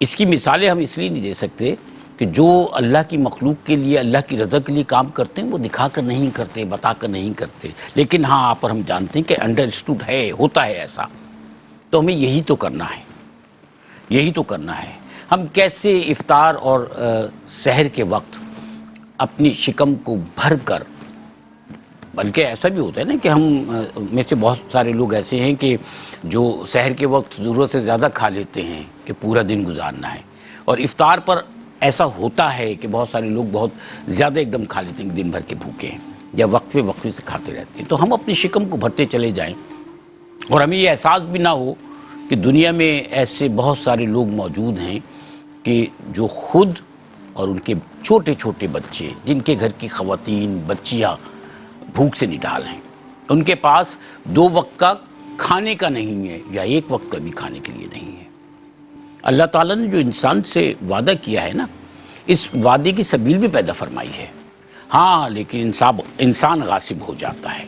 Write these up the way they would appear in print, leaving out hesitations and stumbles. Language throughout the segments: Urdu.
اس کی مثالیں ہم اس لیے نہیں دے سکتے کہ جو اللہ کی مخلوق کے لیے، اللہ کی رضا کے لیے کام کرتے ہیں وہ دکھا کر نہیں کرتے، بتا کر نہیں کرتے، لیکن ہاں آپ اور ہم جانتے ہیں کہ انڈرسٹوڈ ہے، ہوتا ہے ایسا، تو ہمیں یہی تو کرنا ہے، یہی تو کرنا ہے۔ ہم کیسے افطار اور سحر کے وقت اپنی شکم کو بھر کر، بلکہ ایسا بھی ہوتا ہے نا کہ ہم میں سے بہت سارے لوگ ایسے ہیں کہ جو سحر کے وقت ضرورت سے زیادہ کھا لیتے ہیں کہ پورا دن گزارنا ہے، اور افطار پر ایسا ہوتا ہے کہ بہت سارے لوگ بہت زیادہ ایک دم کھا لیتے ہیں، دن بھر کے بھوکے ہیں یا وقفے وقفے سے کھاتے رہتے ہیں۔ تو ہم اپنی شکم کو بھرتے چلے جائیں اور ہمیں یہ احساس بھی نہ ہو کہ دنیا میں ایسے بہت سارے لوگ موجود ہیں کہ جو خود اور ان کے چھوٹے چھوٹے بچے، جن کے گھر کی خواتین، بچیاں بھوک سے نڈال ہیں، ان کے پاس 2 وقت کا کھانے کا نہیں ہے یا 1 وقت کا بھی کھانے کے لیے نہیں ہے۔ اللہ تعالیٰ نے جو انسان سے وعدہ کیا ہے نا، اس وعدے کی سبیل بھی پیدا فرمائی ہے۔ ہاں لیکن انسان غاصب ہو جاتا ہے۔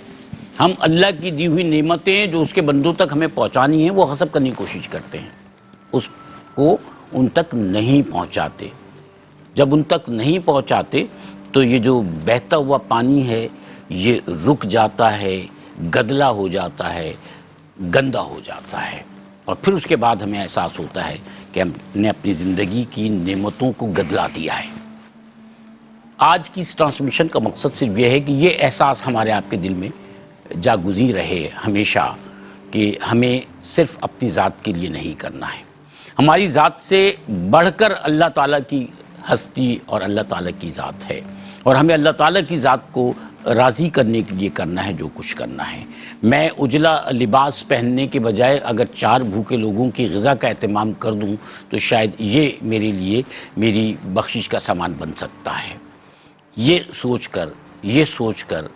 ہم اللہ کی دی ہوئی نعمتیں جو اس کے بندوں تک ہمیں پہنچانی ہیں وہ غصب کرنے کی کوشش کرتے ہیں، اس کو ان تک نہیں پہنچاتے۔ جب ان تک نہیں پہنچاتے تو یہ جو بہتا ہوا پانی ہے یہ رک جاتا ہے، گدلا ہو جاتا ہے، گندا ہو جاتا ہے، اور پھر اس کے بعد ہمیں احساس ہوتا ہے کہ ہم نے اپنی زندگی کی نعمتوں کو گدلا دیا ہے۔ آج کی اس ٹرانسمیشن کا مقصد صرف یہ ہے کہ یہ احساس ہمارے آپ کے دل میں جاگزیں رہے ہمیشہ کہ ہمیں صرف اپنی ذات کے لیے نہیں کرنا ہے، ہماری ذات سے بڑھ کر اللہ تعالیٰ کی ہستی اور اللہ تعالیٰ کی ذات ہے، اور ہمیں اللہ تعالیٰ کی ذات کو راضی کرنے کے لیے کرنا ہے جو کچھ کرنا ہے۔ میں اجلا لباس پہننے کے بجائے اگر 4 بھوکے لوگوں کی غذا کا اہتمام کر دوں تو شاید یہ میرے لیے میری بخشش کا سامان بن سکتا ہے۔ یہ سوچ کر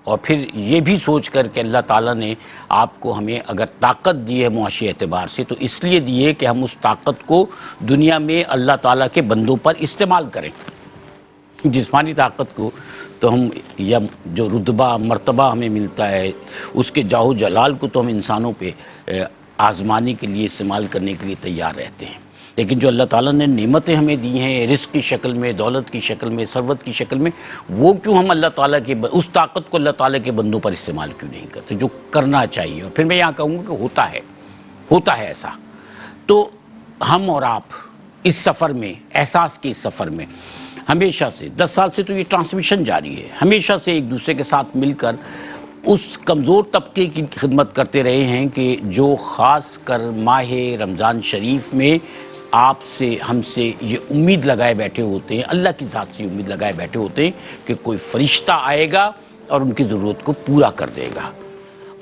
اور پھر یہ بھی سوچ کر کہ اللہ تعالیٰ نے آپ کو ہمیں اگر طاقت دی ہے معاشی اعتبار سے تو اس لیے دی ہے کہ ہم اس طاقت کو دنیا میں اللہ تعالیٰ کے بندوں پر استعمال کریں۔ جسمانی طاقت کو تو ہم، یا جو رتبہ مرتبہ ہمیں ملتا ہے اس کے جاہ و جلال کو تو ہم انسانوں پہ آزمانے کے لیے، استعمال کرنے کے لیے تیار رہتے ہیں، لیکن جو اللہ تعالیٰ نے نعمتیں ہمیں دی ہیں رزق کی شکل میں، دولت کی شکل میں، ثروت کی شکل میں، وہ کیوں ہم اللہ تعالیٰ کے اس طاقت کو اللہ تعالیٰ کے بندوں پر استعمال کیوں نہیں کرتے جو کرنا چاہیے؟ اور پھر میں یہاں کہوں گا کہ ہوتا ہے ایسا۔ تو ہم اور آپ اس سفر میں، احساس کے اس سفر میں ہمیشہ سے 10 سال سے تو یہ ٹرانسمیشن جاری ہے، ہمیشہ سے ایک دوسرے کے ساتھ مل کر اس کمزور طبقے کی خدمت کرتے رہے ہیں کہ جو خاص کر ماہ رمضان شریف میں آپ سے، ہم سے یہ امید لگائے بیٹھے ہوتے ہیں، اللہ کی ذات سے امید لگائے بیٹھے ہوتے ہیں کہ کوئی فرشتہ آئے گا اور ان کی ضرورت کو پورا کر دے گا۔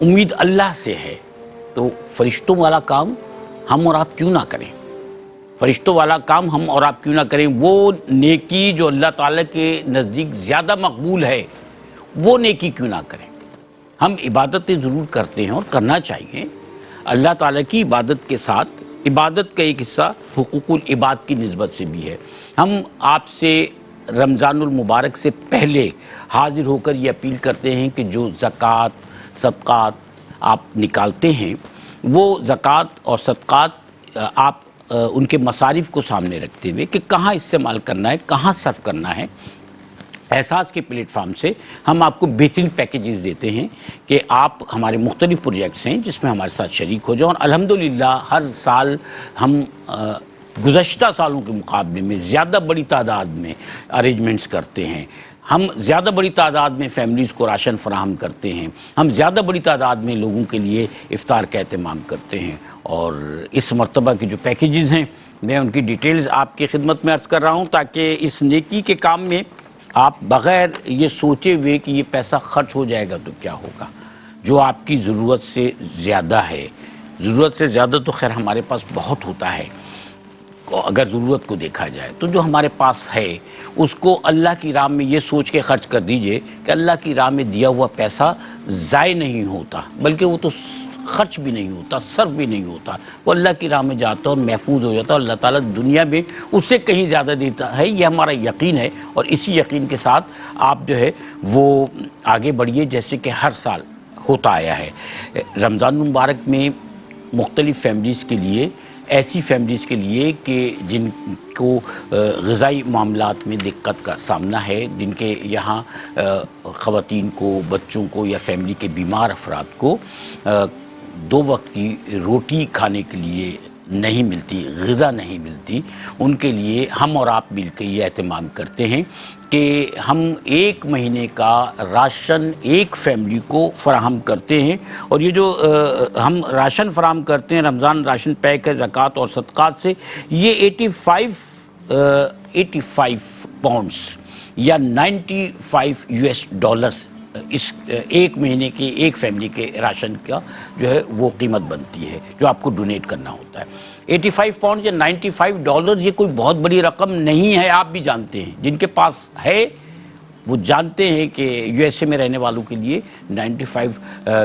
امید اللہ سے ہے تو فرشتوں والا کام ہم اور آپ کیوں نہ کریں؟ فرشتوں والا کام ہم اور آپ کیوں نہ کریں؟ وہ نیکی جو اللہ تعالیٰ کے نزدیک زیادہ مقبول ہے وہ نیکی کیوں نہ کریں؟ ہم عبادتیں ضرور کرتے ہیں اور کرنا چاہیے، اللہ تعالیٰ کی عبادت کے ساتھ عبادت کا ایک حصہ حقوق العباد کی نسبت سے بھی ہے۔ ہم آپ سے رمضان المبارک سے پہلے حاضر ہو کر یہ اپیل کرتے ہیں کہ جو زکوٰۃ صدقات آپ نکالتے ہیں وہ زکوٰۃ اور صدقات آپ ان کے مصارف کو سامنے رکھتے ہوئے کہ کہاں استعمال کرنا ہے، کہاں صرف کرنا ہے، احساس کے پلیٹ فارم سے ہم آپ کو بہترین پیکیجز دیتے ہیں کہ آپ ہمارے مختلف پروجیکٹس ہیں جس میں ہمارے ساتھ شریک ہو جائیں، اور الحمدللہ ہر سال ہم گزشتہ سالوں کے مقابلے میں زیادہ بڑی تعداد میں ارینجمنٹس کرتے ہیں، ہم زیادہ بڑی تعداد میں فیملیز کو راشن فراہم کرتے ہیں، ہم زیادہ بڑی تعداد میں لوگوں کے لیے افطار کا اہتمام کرتے ہیں، اور اس مرتبہ کے جو پیکیجز ہیں میں ان کی ڈیٹیلز آپ کی خدمت میں عرض کر رہا ہوں تاکہ اس نیکی کے کام میں آپ بغیر یہ سوچے ہوئے کہ یہ پیسہ خرچ ہو جائے گا تو کیا ہوگا، جو آپ کی ضرورت سے زیادہ ہے، ضرورت سے زیادہ تو خیر ہمارے پاس بہت ہوتا ہے اگر ضرورت کو دیکھا جائے، تو جو ہمارے پاس ہے اس کو اللہ کی راہ میں یہ سوچ کے خرچ کر دیجئے کہ اللہ کی راہ میں دیا ہوا پیسہ ضائع نہیں ہوتا، بلکہ وہ تو خرچ بھی نہیں ہوتا، صرف بھی نہیں ہوتا، وہ اللہ کی راہ میں جاتا اور محفوظ ہو جاتا، اور اللہ تعالیٰ دنیا میں اس سے کہیں زیادہ دیتا ہے، یہ ہمارا یقین ہے، اور اسی یقین کے ساتھ آپ جو ہے وہ آگے بڑھیے جیسے کہ ہر سال ہوتا آیا ہے۔ رمضان المبارک میں مختلف فیملیز کے لیے ایسی فیملیز کے لیے کہ جن کو غذائی معاملات میں دقت کا سامنا ہے، جن کے یہاں خواتین کو، بچوں کو یا فیملی کے بیمار افراد کو 2 وقت کی روٹی کھانے کے لیے نہیں ملتی، غذا نہیں ملتی، ان کے لیے ہم اور آپ مل کے یہ اہتمام کرتے ہیں کہ ہم 1 مہینے کا راشن ایک فیملی کو فراہم کرتے ہیں۔ اور یہ جو ہم راشن فراہم کرتے ہیں، رمضان راشن پیک ہے زکوٰۃ اور صدقات سے، یہ 85 پاؤنڈس یا 95 US ڈالرز اس 1 مہینے کے ایک فیملی کے راشن کا جو ہے وہ قیمت بنتی ہے جو آپ کو ڈونیٹ کرنا ہوتا ہے۔ 85 پاؤنڈ یا 95 ڈالر یہ کوئی بہت بڑی رقم نہیں ہے، آپ بھی جانتے ہیں، جن کے پاس ہے وہ جانتے ہیں کہ USA میں رہنے والوں کے لیے 95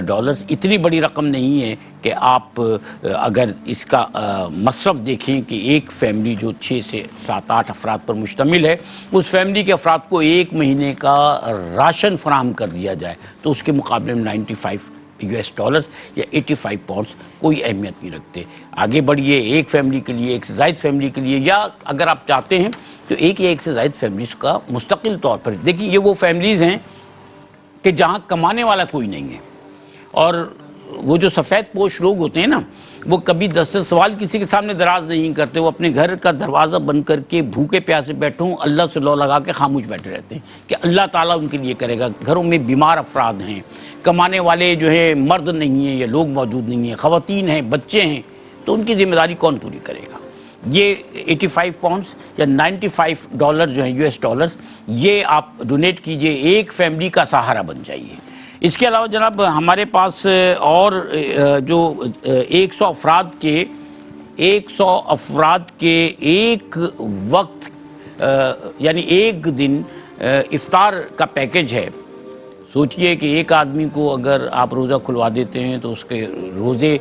ڈالرز اتنی بڑی رقم نہیں ہے کہ آپ اگر اس کا مصرف دیکھیں کہ ایک فیملی جو 6 سے 7-8 افراد پر مشتمل ہے، اس فیملی کے افراد کو 1 مہینے کا راشن فراہم کر دیا جائے تو اس کے مقابلے میں 95 US ڈالرز یا 85 پاؤنڈس کوئی اہمیت نہیں رکھتے۔ آگے بڑھیے، ایک فیملی کے لیے، ایک سے زائد فیملی کے لیے، یا اگر آپ چاہتے ہیں تو ایک یا ایک سے زائد فیملیز کا مستقل طور پر دیکھیں، یہ وہ فیملیز ہیں کہ جہاں کمانے والا کوئی نہیں ہے، اور وہ جو سفید پوش لوگ ہوتے ہیں نا، وہ کبھی 10 سوال کسی کے سامنے دراز نہیں کرتے، وہ اپنے گھر کا دروازہ بند کر کے بھوکے پیاسے بیٹھوں اللہ سے لو لگا کے خاموش بیٹھے رہتے ہیں کہ اللہ تعالیٰ ان کے لیے کرے گا۔ گھروں میں بیمار افراد ہیں، کمانے والے جو ہیں مرد نہیں ہیں یا لوگ موجود نہیں ہیں، خواتین ہیں، بچے ہیں، تو ان کی ذمہ داری کون پوری کرے گا؟ یہ 85 پاؤنڈس یا 95 ڈالر جو ہیں US ڈالرز، یہ آپ ڈونیٹ کیجئے، ایک فیملی کا سہارا بن جائیے۔ اس کے علاوہ جناب ہمارے پاس اور جو 100 افراد کے ایک وقت یعنی ایک دن افطار کا پیکج ہے۔ سوچئے کہ ایک آدمی کو اگر آپ روزہ کھلوا دیتے ہیں تو اس کے روزے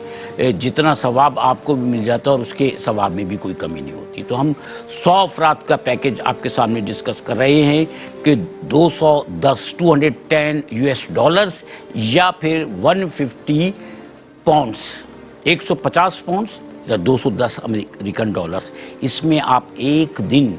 جتنا ثواب آپ کو بھی مل جاتا ہے اور اس کے ثواب میں بھی کوئی کمی نہیں ہوتی۔ تو ہم 100 افراد کا پیکج آپ کے سامنے ڈسکس کر رہے ہیں کہ 210 US ڈالرز یا پھر 150 پاؤنڈس، 150 پاؤنڈس یا 210 امریکن ڈالرز، اس میں آپ ایک دن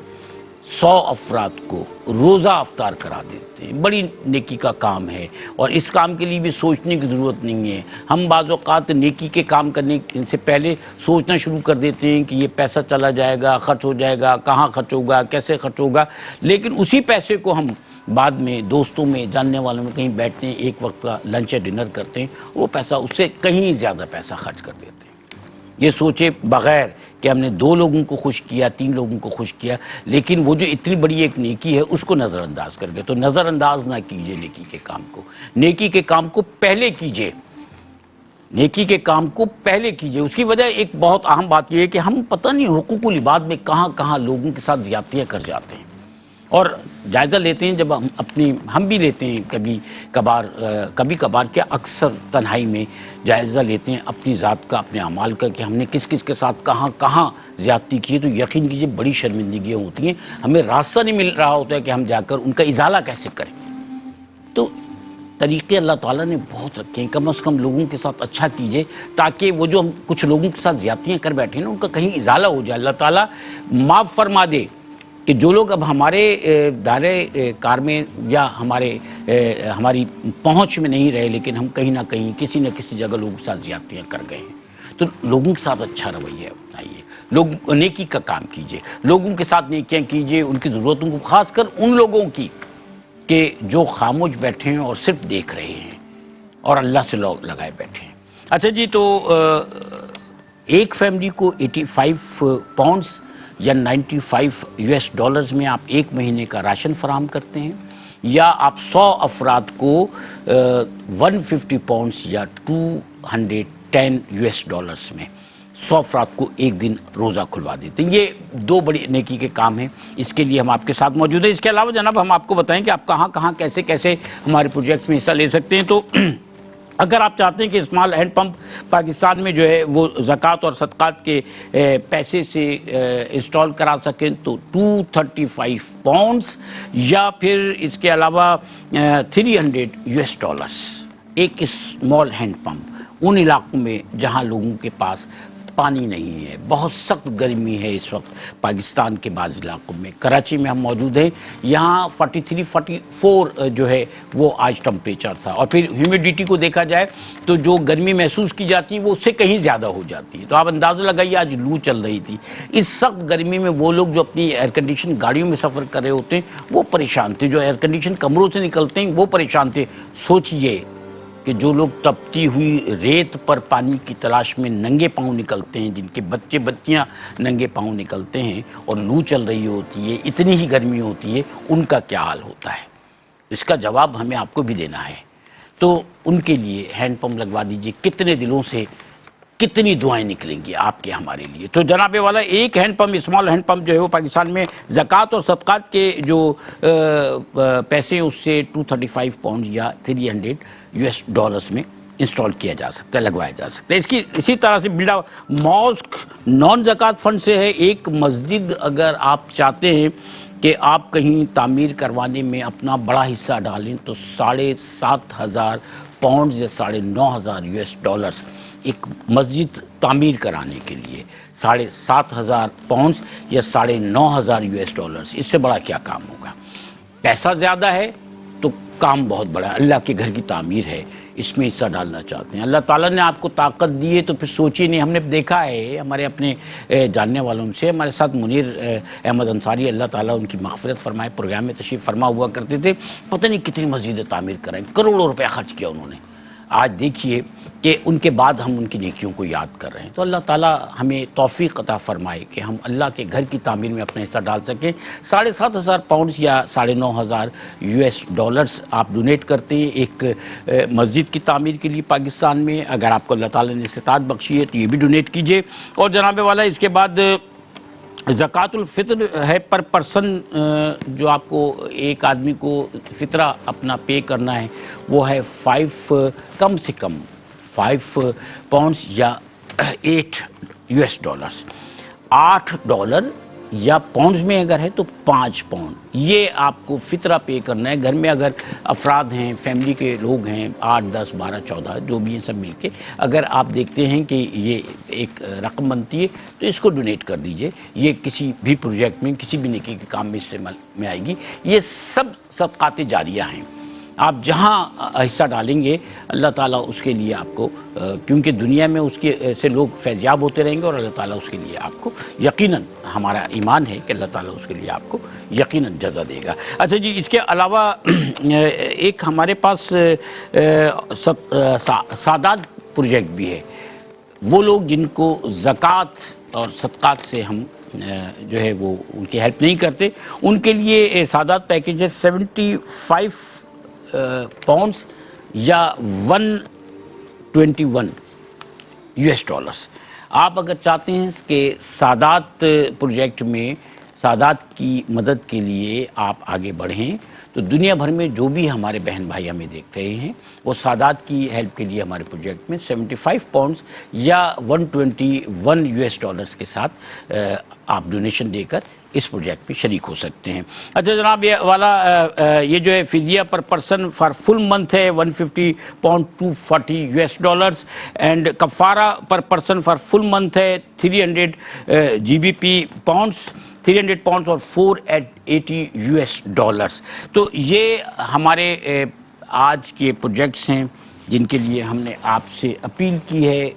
100 افراد کو روزہ افطار کرا دیتے ہیں۔ بڑی نیکی کا کام ہے، اور اس کام کے لیے بھی سوچنے کی ضرورت نہیں ہے۔ ہم بعض اوقات نیکی کے کام کرنے سے پہلے سوچنا شروع کر دیتے ہیں کہ یہ پیسہ چلا جائے گا، خرچ ہو جائے گا، کہاں خرچ ہوگا، کیسے خرچ ہوگا، لیکن اسی پیسے کو ہم بعد میں دوستوں میں، جاننے والوں میں کہیں بیٹھتے ہیں، ایک وقت کا لنچ یا ڈنر کرتے ہیں، وہ پیسہ اس سے کہیں زیادہ پیسہ خرچ کر دیتے ہیں، یہ سوچے بغیر کہ ہم نے 2 لوگوں کو خوش کیا، 3 لوگوں کو خوش کیا، لیکن وہ جو اتنی بڑی ایک نیکی ہے اس کو نظر انداز کر گئے۔ تو نظر انداز نہ کیجئے نیکی کے کام کو، نیکی کے کام کو پہلے کیجئے، نیکی کے کام کو پہلے کیجئے۔ اس کی وجہ ایک بہت اہم بات یہ ہے کہ ہم پتہ نہیں حقوق العباد میں کہاں کہاں لوگوں کے ساتھ زیادتیاں کر جاتے ہیں، اور جائزہ لیتے ہیں جب ہم بھی لیتے ہیں کبھی کبھار کیا اکثر تنہائی میں جائزہ لیتے ہیں اپنی ذات کا، اپنے اعمال کا، کہ ہم نے کس کس کے ساتھ کہاں زیادتی کی ہے، تو یقین کیجئے بڑی شرمندگیاں ہوتی ہیں، ہمیں راستہ نہیں مل رہا ہوتا ہے کہ ہم جا کر ان کا ازالہ کیسے کریں۔ تو طریقے اللہ تعالیٰ نے بہت رکھے ہیں، کم از کم لوگوں کے ساتھ اچھا کیجئے تاکہ وہ جو ہم کچھ لوگوں کے ساتھ زیادتیاں کر بیٹھے ہیں نا، ان کا کہیں ازالہ ہو جائے، اللہ تعالیٰ معاف فرما دے کہ جو لوگ اب ہمارے دائرے کار میں یا ہماری پہنچ میں نہیں رہے، لیکن ہم کہیں نہ کہیں کسی نہ کسی جگہ لوگوں کے ساتھ زیادتیاں کر گئے ہیں، تو لوگوں کے ساتھ اچھا رویہ اپنائیے، لوگ نیکی کا کام کیجئے، لوگوں کے ساتھ نیکیاں کیجئے، ان کی ضرورتوں کو، خاص کر ان لوگوں کی کہ جو خاموش بیٹھے ہیں اور صرف دیکھ رہے ہیں اور اللہ سے لگائے بیٹھے ہیں۔ اچھا جی، تو ایک فیملی کو 85 پاؤنڈس یا 95 US ڈالرز میں آپ 1 مہینے کا راشن فراہم کرتے ہیں، یا آپ 100 افراد کو 150 پاؤنڈس یا 210 US ڈالرز میں 100 افراد کو ایک دن روزہ کھلوا دیتے ہیں۔ یہ 2 بڑی نیکی کے کام ہیں، اس کے لیے ہم آپ کے ساتھ موجود ہیں۔ اس کے علاوہ جناب ہم آپ کو بتائیں کہ آپ کہاں کیسے ہمارے پروجیکٹ میں حصہ لے سکتے ہیں۔ تو اگر آپ چاہتے ہیں کہ اسمال ہینڈ پمپ پاکستان میں جو ہے وہ زکوٰۃ اور صدقات کے پیسے سے انسٹال کرا سکیں، تو 235 پاؤنڈس یا پھر اس کے علاوہ 300 US ڈالرز ایک اسمال ہینڈ پمپ ان علاقوں میں جہاں لوگوں کے پاس پانی نہیں ہے، بہت سخت گرمی ہے اس وقت پاکستان کے بعض علاقوں میں۔ کراچی میں ہم موجود ہیں، یہاں 43-44 جو ہے وہ آج ٹمپریچر تھا، اور پھر ہیومیڈیٹی کو دیکھا جائے تو جو گرمی محسوس کی جاتی ہے وہ اس سے کہیں زیادہ ہو جاتی ہے۔ تو آپ اندازہ لگائیے آج لو چل رہی تھی، اس سخت گرمی میں وہ لوگ جو اپنی ایئر کنڈیشن گاڑیوں میں سفر کر رہے ہوتے ہیں وہ پریشان تھے، جو ایئر کنڈیشن کمروں سے نکلتے ہیں وہ پریشان تھے۔ سوچئے کہ جو لوگ تپتی ہوئی ریت پر پانی کی تلاش میں ننگے پاؤں نکلتے ہیں، جن کے بچے بچیاں ننگے پاؤں نکلتے ہیں اور لو چل رہی ہوتی ہے، اتنی ہی گرمی ہوتی ہے، ان کا کیا حال ہوتا ہے؟ اس کا جواب ہمیں آپ کو بھی دینا ہے۔ تو ان کے لیے ہینڈ پمپ لگوا دیجئے، کتنے دلوں سے کتنی دعائیں نکلیں گی آپ کے ہمارے لیے۔ تو جناب والا ایک hand pump, small hand pump جو ہے وہ پاکستان میں زکوٰۃ اور صدقات کے جو پیسے ہیں اس سے 235 پاؤنڈ یا $300 میں انسٹال کیا جا سکتا ہے، لگوایا جا سکتا ہے۔ اسی طرح سے بلڈا ماسک نان زکوٰۃ فنڈ سے ہے۔ ایک مسجد اگر آپ چاہتے ہیں کہ آپ کہیں تعمیر کروانے میں اپنا بڑا حصہ ڈالیں تو $7,500 یا $9,500 ایک مسجد تعمیر کرانے کے لیے، $7,500 یا $9,500، اس سے بڑا کیا کام ہوگا؟ پیسہ زیادہ ہے تو کام بہت بڑا ہے، اللہ کے گھر کی تعمیر ہے، اس میں حصہ ڈالنا چاہتے ہیں۔ اللہ تعالیٰ نے آپ کو طاقت دی ہے تو پھر سوچیے نہیں۔ ہم نے دیکھا ہے ہمارے اپنے جاننے والوں سے، ہمارے ساتھ منیر احمد انصاری، اللہ تعالیٰ ان کی مغفرت فرمائے، پروگرام میں تشریف فرما ہوا کرتے تھے، پتہ نہیں کتنی مسجدیں تعمیر کرائیں، کروڑوں روپے خرچ کیا انہوں نے۔ آج دیکھیے کہ ان کے بعد ہم ان کی نیکیوں کو یاد کر رہے ہیں۔ تو اللہ تعالیٰ ہمیں توفیق عطا فرمائے کہ ہم اللہ کے گھر کی تعمیر میں اپنا حصہ ڈال سکیں۔ $7,500 یا $9,500 آپ ڈونیٹ کرتے ہیں ایک مسجد کی تعمیر کے لیے پاکستان میں۔ اگر آپ کو اللہ تعالیٰ نے استطاعت بخشی ہے تو یہ بھی ڈونیٹ کیجئے۔ اور جناب والا اس کے بعد زکوٰۃ الفطر ہے پر پرسن، جو آپ کو ایک آدمی کو فطرہ اپنا پے کرنا ہے وہ ہے کم سے کم 5 پاؤنڈز یا $8 $8 یا پاؤنڈز میں اگر ہے تو 5 پاؤنڈ، یہ آپ کو فطرہ پے کرنا ہے۔ گھر میں اگر افراد ہیں، فیملی کے لوگ ہیں 8 10 12 14 جو بھی ہیں سب مل کے، اگر آپ دیکھتے ہیں کہ یہ ایک رقم بنتی ہے تو اس کو ڈونیٹ کر دیجئے۔ یہ کسی بھی پروجیکٹ میں، کسی بھی نیکی کے کام میں استعمال میں آئے گی۔ یہ سب صدقات جاریہ ہیں، آپ جہاں حصہ ڈالیں گے اللہ تعالیٰ اس کے لیے آپ کو، کیونکہ دنیا میں اس کے سے لوگ فیضیاب ہوتے رہیں گے اور اللہ تعالیٰ اس کے لیے آپ کو یقیناً، ہمارا ایمان ہے کہ اللہ تعالیٰ اس کے لیے آپ کو یقیناً جزا دے گا۔ اچھا جی، اس کے علاوہ ایک ہمارے پاس سادات پروجیکٹ بھی ہے۔ وہ لوگ جن کو زکوٰۃ اور صدقات سے ہم جو ہے وہ ان کی ہیلپ نہیں کرتے، ان کے لیے سادات پیکیج ہے 75 پاؤنڈز یا $121۔ آپ اگر چاہتے ہیں کہ سادات پروجیکٹ میں سادات کی مدد کے لیے آپ آگے بڑھیں تو دنیا بھر میں جو بھی ہمارے بہن بھائی ہمیں دیکھ رہے ہیں وہ سادات کی ہیلپ کے لیے ہمارے پروجیکٹ میں 75 پاؤنڈز یا $121 کے ساتھ آپ ڈونیشن دے کر اس پروجیکٹ میں شریک ہو سکتے ہیں۔ اچھا جناب یہ والا یہ جو ہے فدیہ پر پرسن فار فل منتھ ہے 150 پاؤنڈ $240 اینڈ کفارہ پر پرسن فار فل منتھ ہے 300 GBP پاؤنڈس 300 پاؤنڈس اور $480۔ تو یہ ہمارے آج کے پروجیکٹس ہیں جن کے لیے ہم نے آپ سے اپیل کی ہے۔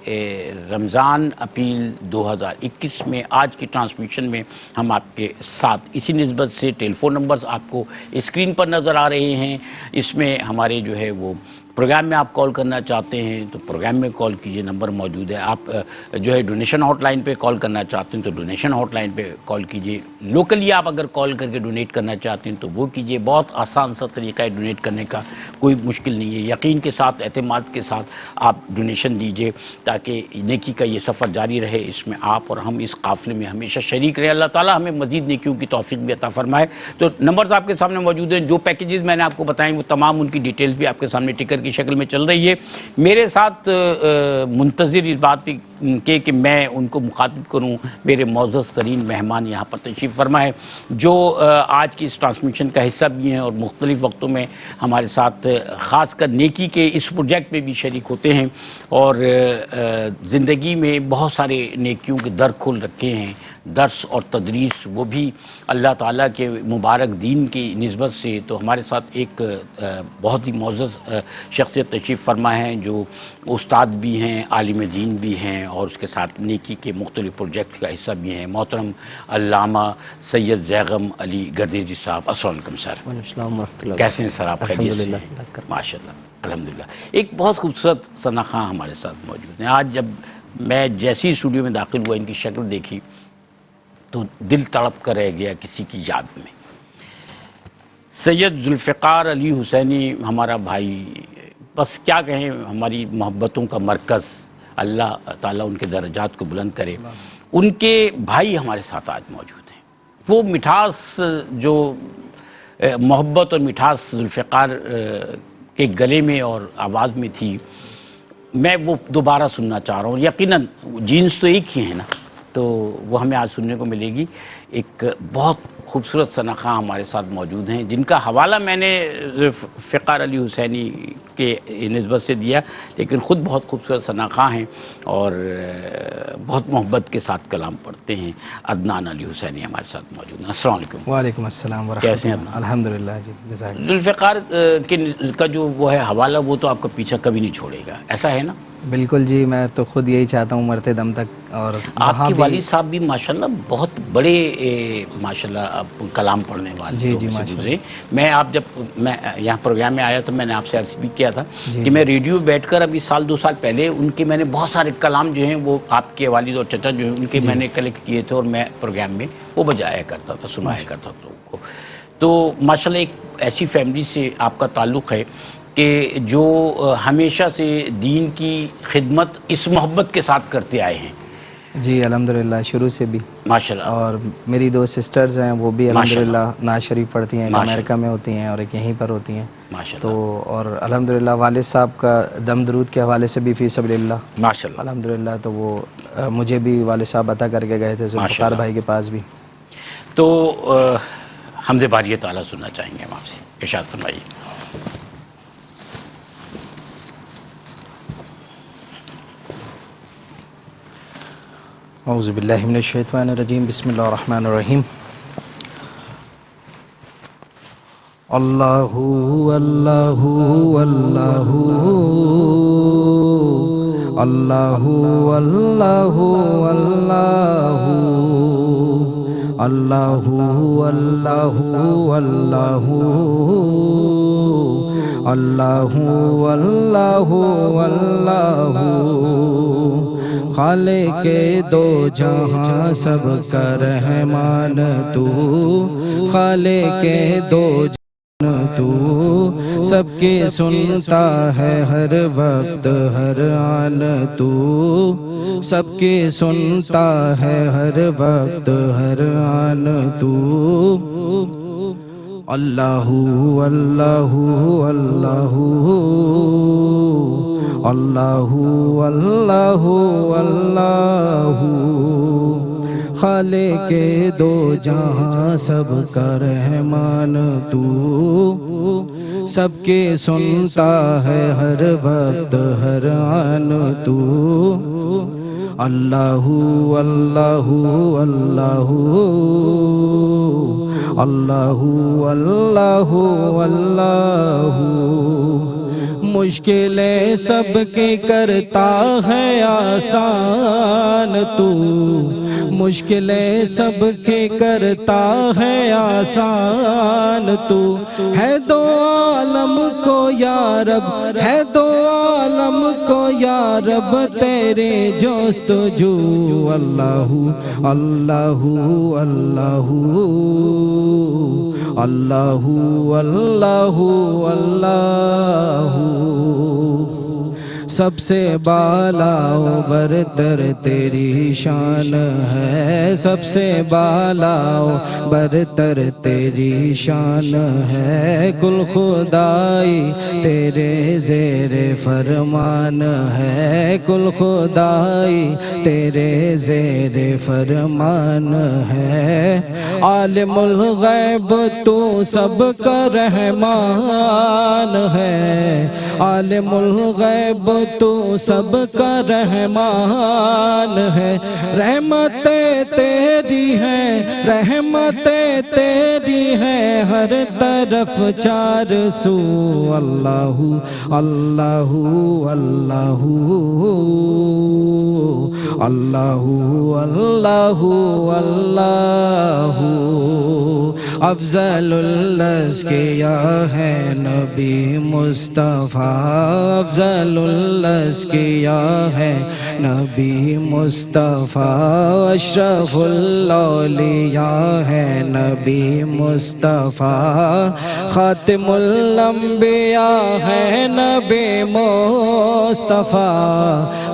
رمضان اپیل 2021 میں آج کی ٹرانسمیشن میں ہم آپ کے ساتھ اسی نسبت سے ٹیلی فون نمبرز آپ کو اسکرین پر نظر آ رہے ہیں، اس میں ہمارے جو ہے وہ پروگرام میں آپ کال کرنا چاہتے ہیں تو پروگرام میں کال کیجئے، نمبر موجود ہے۔ آپ جو ہے ڈونیشن ہاٹ لائن پہ کال کرنا چاہتے ہیں تو ڈونیشن ہاٹ لائن پہ کال کیجئے۔ لوکلی آپ اگر کال کر کے ڈونیٹ کرنا چاہتے ہیں تو وہ کیجئے۔ بہت آسان سا طریقہ ہے ڈونیٹ کرنے کا، کوئی مشکل نہیں ہے۔ یقین کے ساتھ، اعتماد کے ساتھ آپ ڈونیشن دیجئے تاکہ نیکی کا یہ سفر جاری رہے، اس میں آپ اور ہم اس قافلے میں ہمیشہ شریک رہے۔ اللہ تعالیٰ ہمیں مزید نیکیوں کی توفیق بھی عطا فرمائے۔ تو نمبرز آپ کے سامنے موجود ہیں، جو پیکیجز میں نے آپ کو بتائیں وہ تمام ان کی ڈیٹیلز بھی آپ کے سامنے ٹکر کی شکل میں چل رہی ہے. میرے ساتھ منتظر اس بات کے کہ میں ان کو مخاطب کروں میرے معزز ترین مہمان یہاں پر تشریف فرما ہے جو آج کی اس ٹرانسمیشن کا حصہ بھی ہیں اور مختلف وقتوں میں ہمارے ساتھ خاص کر نیکی کے اس پروجیکٹ میں بھی شریک ہوتے ہیں اور زندگی میں بہت سارے نیکیوں کے در کھول رکھے ہیں. درس اور تدریس وہ بھی اللہ تعالیٰ کے مبارک دین کی نسبت سے. تو ہمارے ساتھ ایک بہت ہی معزز شخصیت تشریف فرما ہیں جو استاد بھی ہیں، عالم دین بھی ہیں اور اس کے ساتھ نیکی کے مختلف پروجیکٹ کا حصہ بھی ہیں. محترم علامہ سید زیغم علی گردیزی صاحب، السلام علیکم سر. السلام ورحمۃ اللہ. کیسے ہیں سر آپ؟ خیریت سے؟ ماشاء اللہ الحمدللہ. ایک بہت خوبصورت ثنا خاں ہمارے ساتھ موجود ہیں. آج جب میں جیسی اسٹوڈیو میں داخل ہوا ان کی شکل دیکھی تو دل تڑپ کر رہ گیا کسی کی یاد میں. سید ذوالفقار علی حسینی ہمارا بھائی، بس کیا کہیں، ہماری محبتوں کا مرکز. اللہ تعالیٰ ان کے درجات کو بلند کرے. ان کے بھائی ہمارے ساتھ آج موجود ہیں. وہ مٹھاس جو محبت اور مٹھاس ذوالفقار کے گلے میں اور آواز میں تھی، میں وہ دوبارہ سننا چاہ رہا ہوں. یقیناً جینس تو ایک ہی ہیں نا، تو وہ ہمیں آج سننے کو ملے گی. ایک بہت خوبصورت ثنا خاں ہمارے ساتھ موجود ہیں جن کا حوالہ میں نے فقار علی حسینی کے نسبت سے دیا، لیکن خود بہت خوبصورت ثنا خاں ہیں اور بہت محبت کے ساتھ کلام پڑھتے ہیں. عدنان علی حسینی ہمارے ساتھ موجود ہیں. السلام علیکم. وعلیکم السلام ورحمۃ اللہ. کیسے ہیں؟ الحمدللہ جی، جزاک اللہ. ذوالفقار کا جو وہ ہے حوالہ، وہ تو آپ کا پیچھا کبھی نہیں چھوڑے گا، ایسا ہے نا؟ بالکل جی، میں تو خود یہی چاہتا ہوں مرتے دم تک. اور آپ کے والد صاحب بھی ماشاءاللہ بہت بڑے ماشاءاللہ کلام پڑھنے والے جی لوگ جی سے ماشاءاللہ. گزرے. میں آپ جب میں یہاں پروگرام میں آیا تو میں نے آپ سے عرض بھی کیا تھا کہ میں ریڈیو بیٹھ کر ابھی سال 2 سال پہلے ان کے میں نے بہت سارے کلام جو ہیں وہ آپ کے والد اور چچا جو ہیں ان کے میں نے کلیکٹ کیے تھے اور میں پروگرام میں وہ بجایا کرتا تھا، سنایا کرتا تھا لوگوں کو. تو ماشاءاللہ ایک ایسی فیملی سے آپ کا تعلق ہے کہ جو ہمیشہ سے دین کی خدمت اس محبت کے ساتھ کرتے آئے ہیں. جی الحمدللہ، شروع سے بھی ماشاءاللہ. اور میری 2 سسٹرز ہیں، وہ بھی الحمدللہ نعت شریف پڑھتی ہیں. ایک امریکہ میں ہوتی ہیں اور ایک یہیں پر ہوتی ہیں. تو اور الحمدللہ والد صاحب کا دم درود کے حوالے سے بھی فی سبیل اللہ ماشاءاللہ الحمدللہ. تو وہ مجھے بھی والد صاحب عطا کر کے گئے تھے ذوالفقار بھائی کے پاس بھی. تو حمد باری تعالیٰ سننا چاہیں گے ہم آپ سے. ارشاد فرمائیے. اعوذ باللہ من الشیطان الرجیم. بسم اللہ الرحمن الرحیم. اللہ اللہ اللہ اللہ اللہ اللہ اللہ اللہ اللہ اللہ اللہ خالق دو جہاں سب کا رحمان تو، خالق دو جہاں تو، سب کے سنتا ہے ہر وقت ہر آن تو، سب کے سنتا ہے ہر وقت ہر آن تو. اللہ اللہ اللہ اللہ اللہ اللہ خالق دو جہاں سب کا رحمان تو، سب کے سنتا ہے ہر وقت ہر آن تو. اللہ اللہ اللہ اللہ اللہ اللہ مشکلیں سب کے کرتا ہے آسان تو، مشکلیں سب کے کرتا ہے آسان تو. ہے دو عالم کو یا رب، ہے دو عالم کو یا رب تیرے جستجو. اللہ اللہ اللہ اللہ اللہ اللہ سب سے بالا و برتر تیری شان ہے، سب سے بالا و برتر تیری شان ہے، کل خدائی تیرے زیر فرمان ہے، کل خدائی تیرے زیر فرمان ہے، عالم الغیب تو سب کا رحمان ہے، عالم الغیب تو سب کا رحمان ہے، رحمتیں تیری ہیں، رحمتیں تیری ہیں ہر طرف چار سو، اللہ اللہ اللہ اللہ اللہ اللہ، افضل الازکیاء ہے نبی مصطفیٰ، افضل الازکیاء ہے نبی مصطفیٰ، اشرف الاولیاء ہے نبی مصطفیٰ، خاتم الانبیاء ہے نبی مصطفیٰ،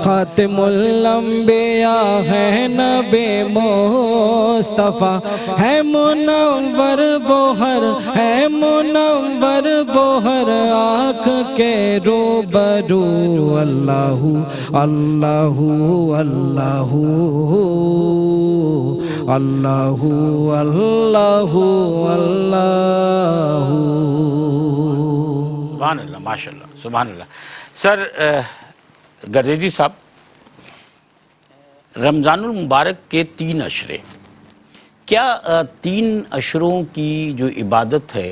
خاتم الانبیاء ہے نبی مصطفیٰ، ہے منور ہے منور وہ ہر آنکھ کے روبرو، اللہ اللہ اللہ اللہ اللہ اللہ۔ سبحان اللہ، ماشاء اللہ، سبحان اللہ۔ سر گردیزی صاحب، رمضان المبارک کے 3 اشرے، کیا 3 اشروں کی جو عبادت ہے،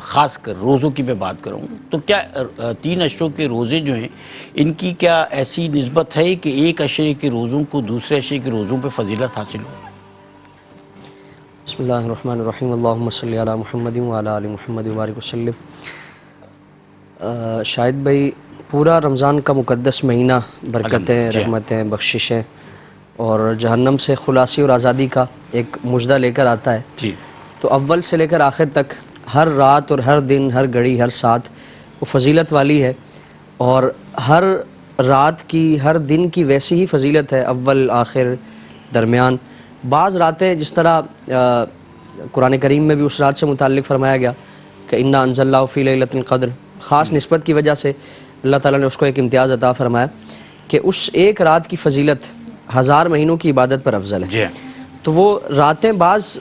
خاص کر روزوں کی میں بات کروں تو کیا 3 اشروں کے روزے جو ہیں ان کی کیا ایسی نسبت ہے کہ ایک اشرے کے روزوں کو دوسرے اشرے کے روزوں پہ فضیلت حاصل ہو؟ بسم اللہ الرحمن الرحیم، اللہم صلی علی محمد وعلی آل محمد وبارک وسلم۔ شاہد بھائی، پورا رمضان کا مقدس مہینہ برکتیں، رحمتیں، بخششیں اور جہنم سے خلاصی اور آزادی کا ایک مژدہ لے کر آتا ہے جی۔ تو اول سے لے کر آخر تک ہر رات اور ہر دن، ہر گھڑی، ہر ساتھ وہ فضیلت والی ہے، اور ہر رات کی، ہر دن کی ویسی ہی فضیلت ہے، اول، آخر، درمیان۔ بعض راتیں جس طرح قرآن کریم میں بھی اس رات سے متعلق فرمایا گیا کہ انا انزلناہ فی لیلۃ القدر، خاص نسبت کی وجہ سے اللہ تعالیٰ نے اس کو ایک امتیاز عطا فرمایا کہ اس ایک رات کی فضیلت 1000 مہینوں کی عبادت پر افضل ہے۔ جی۔ تو وہ راتیں بعض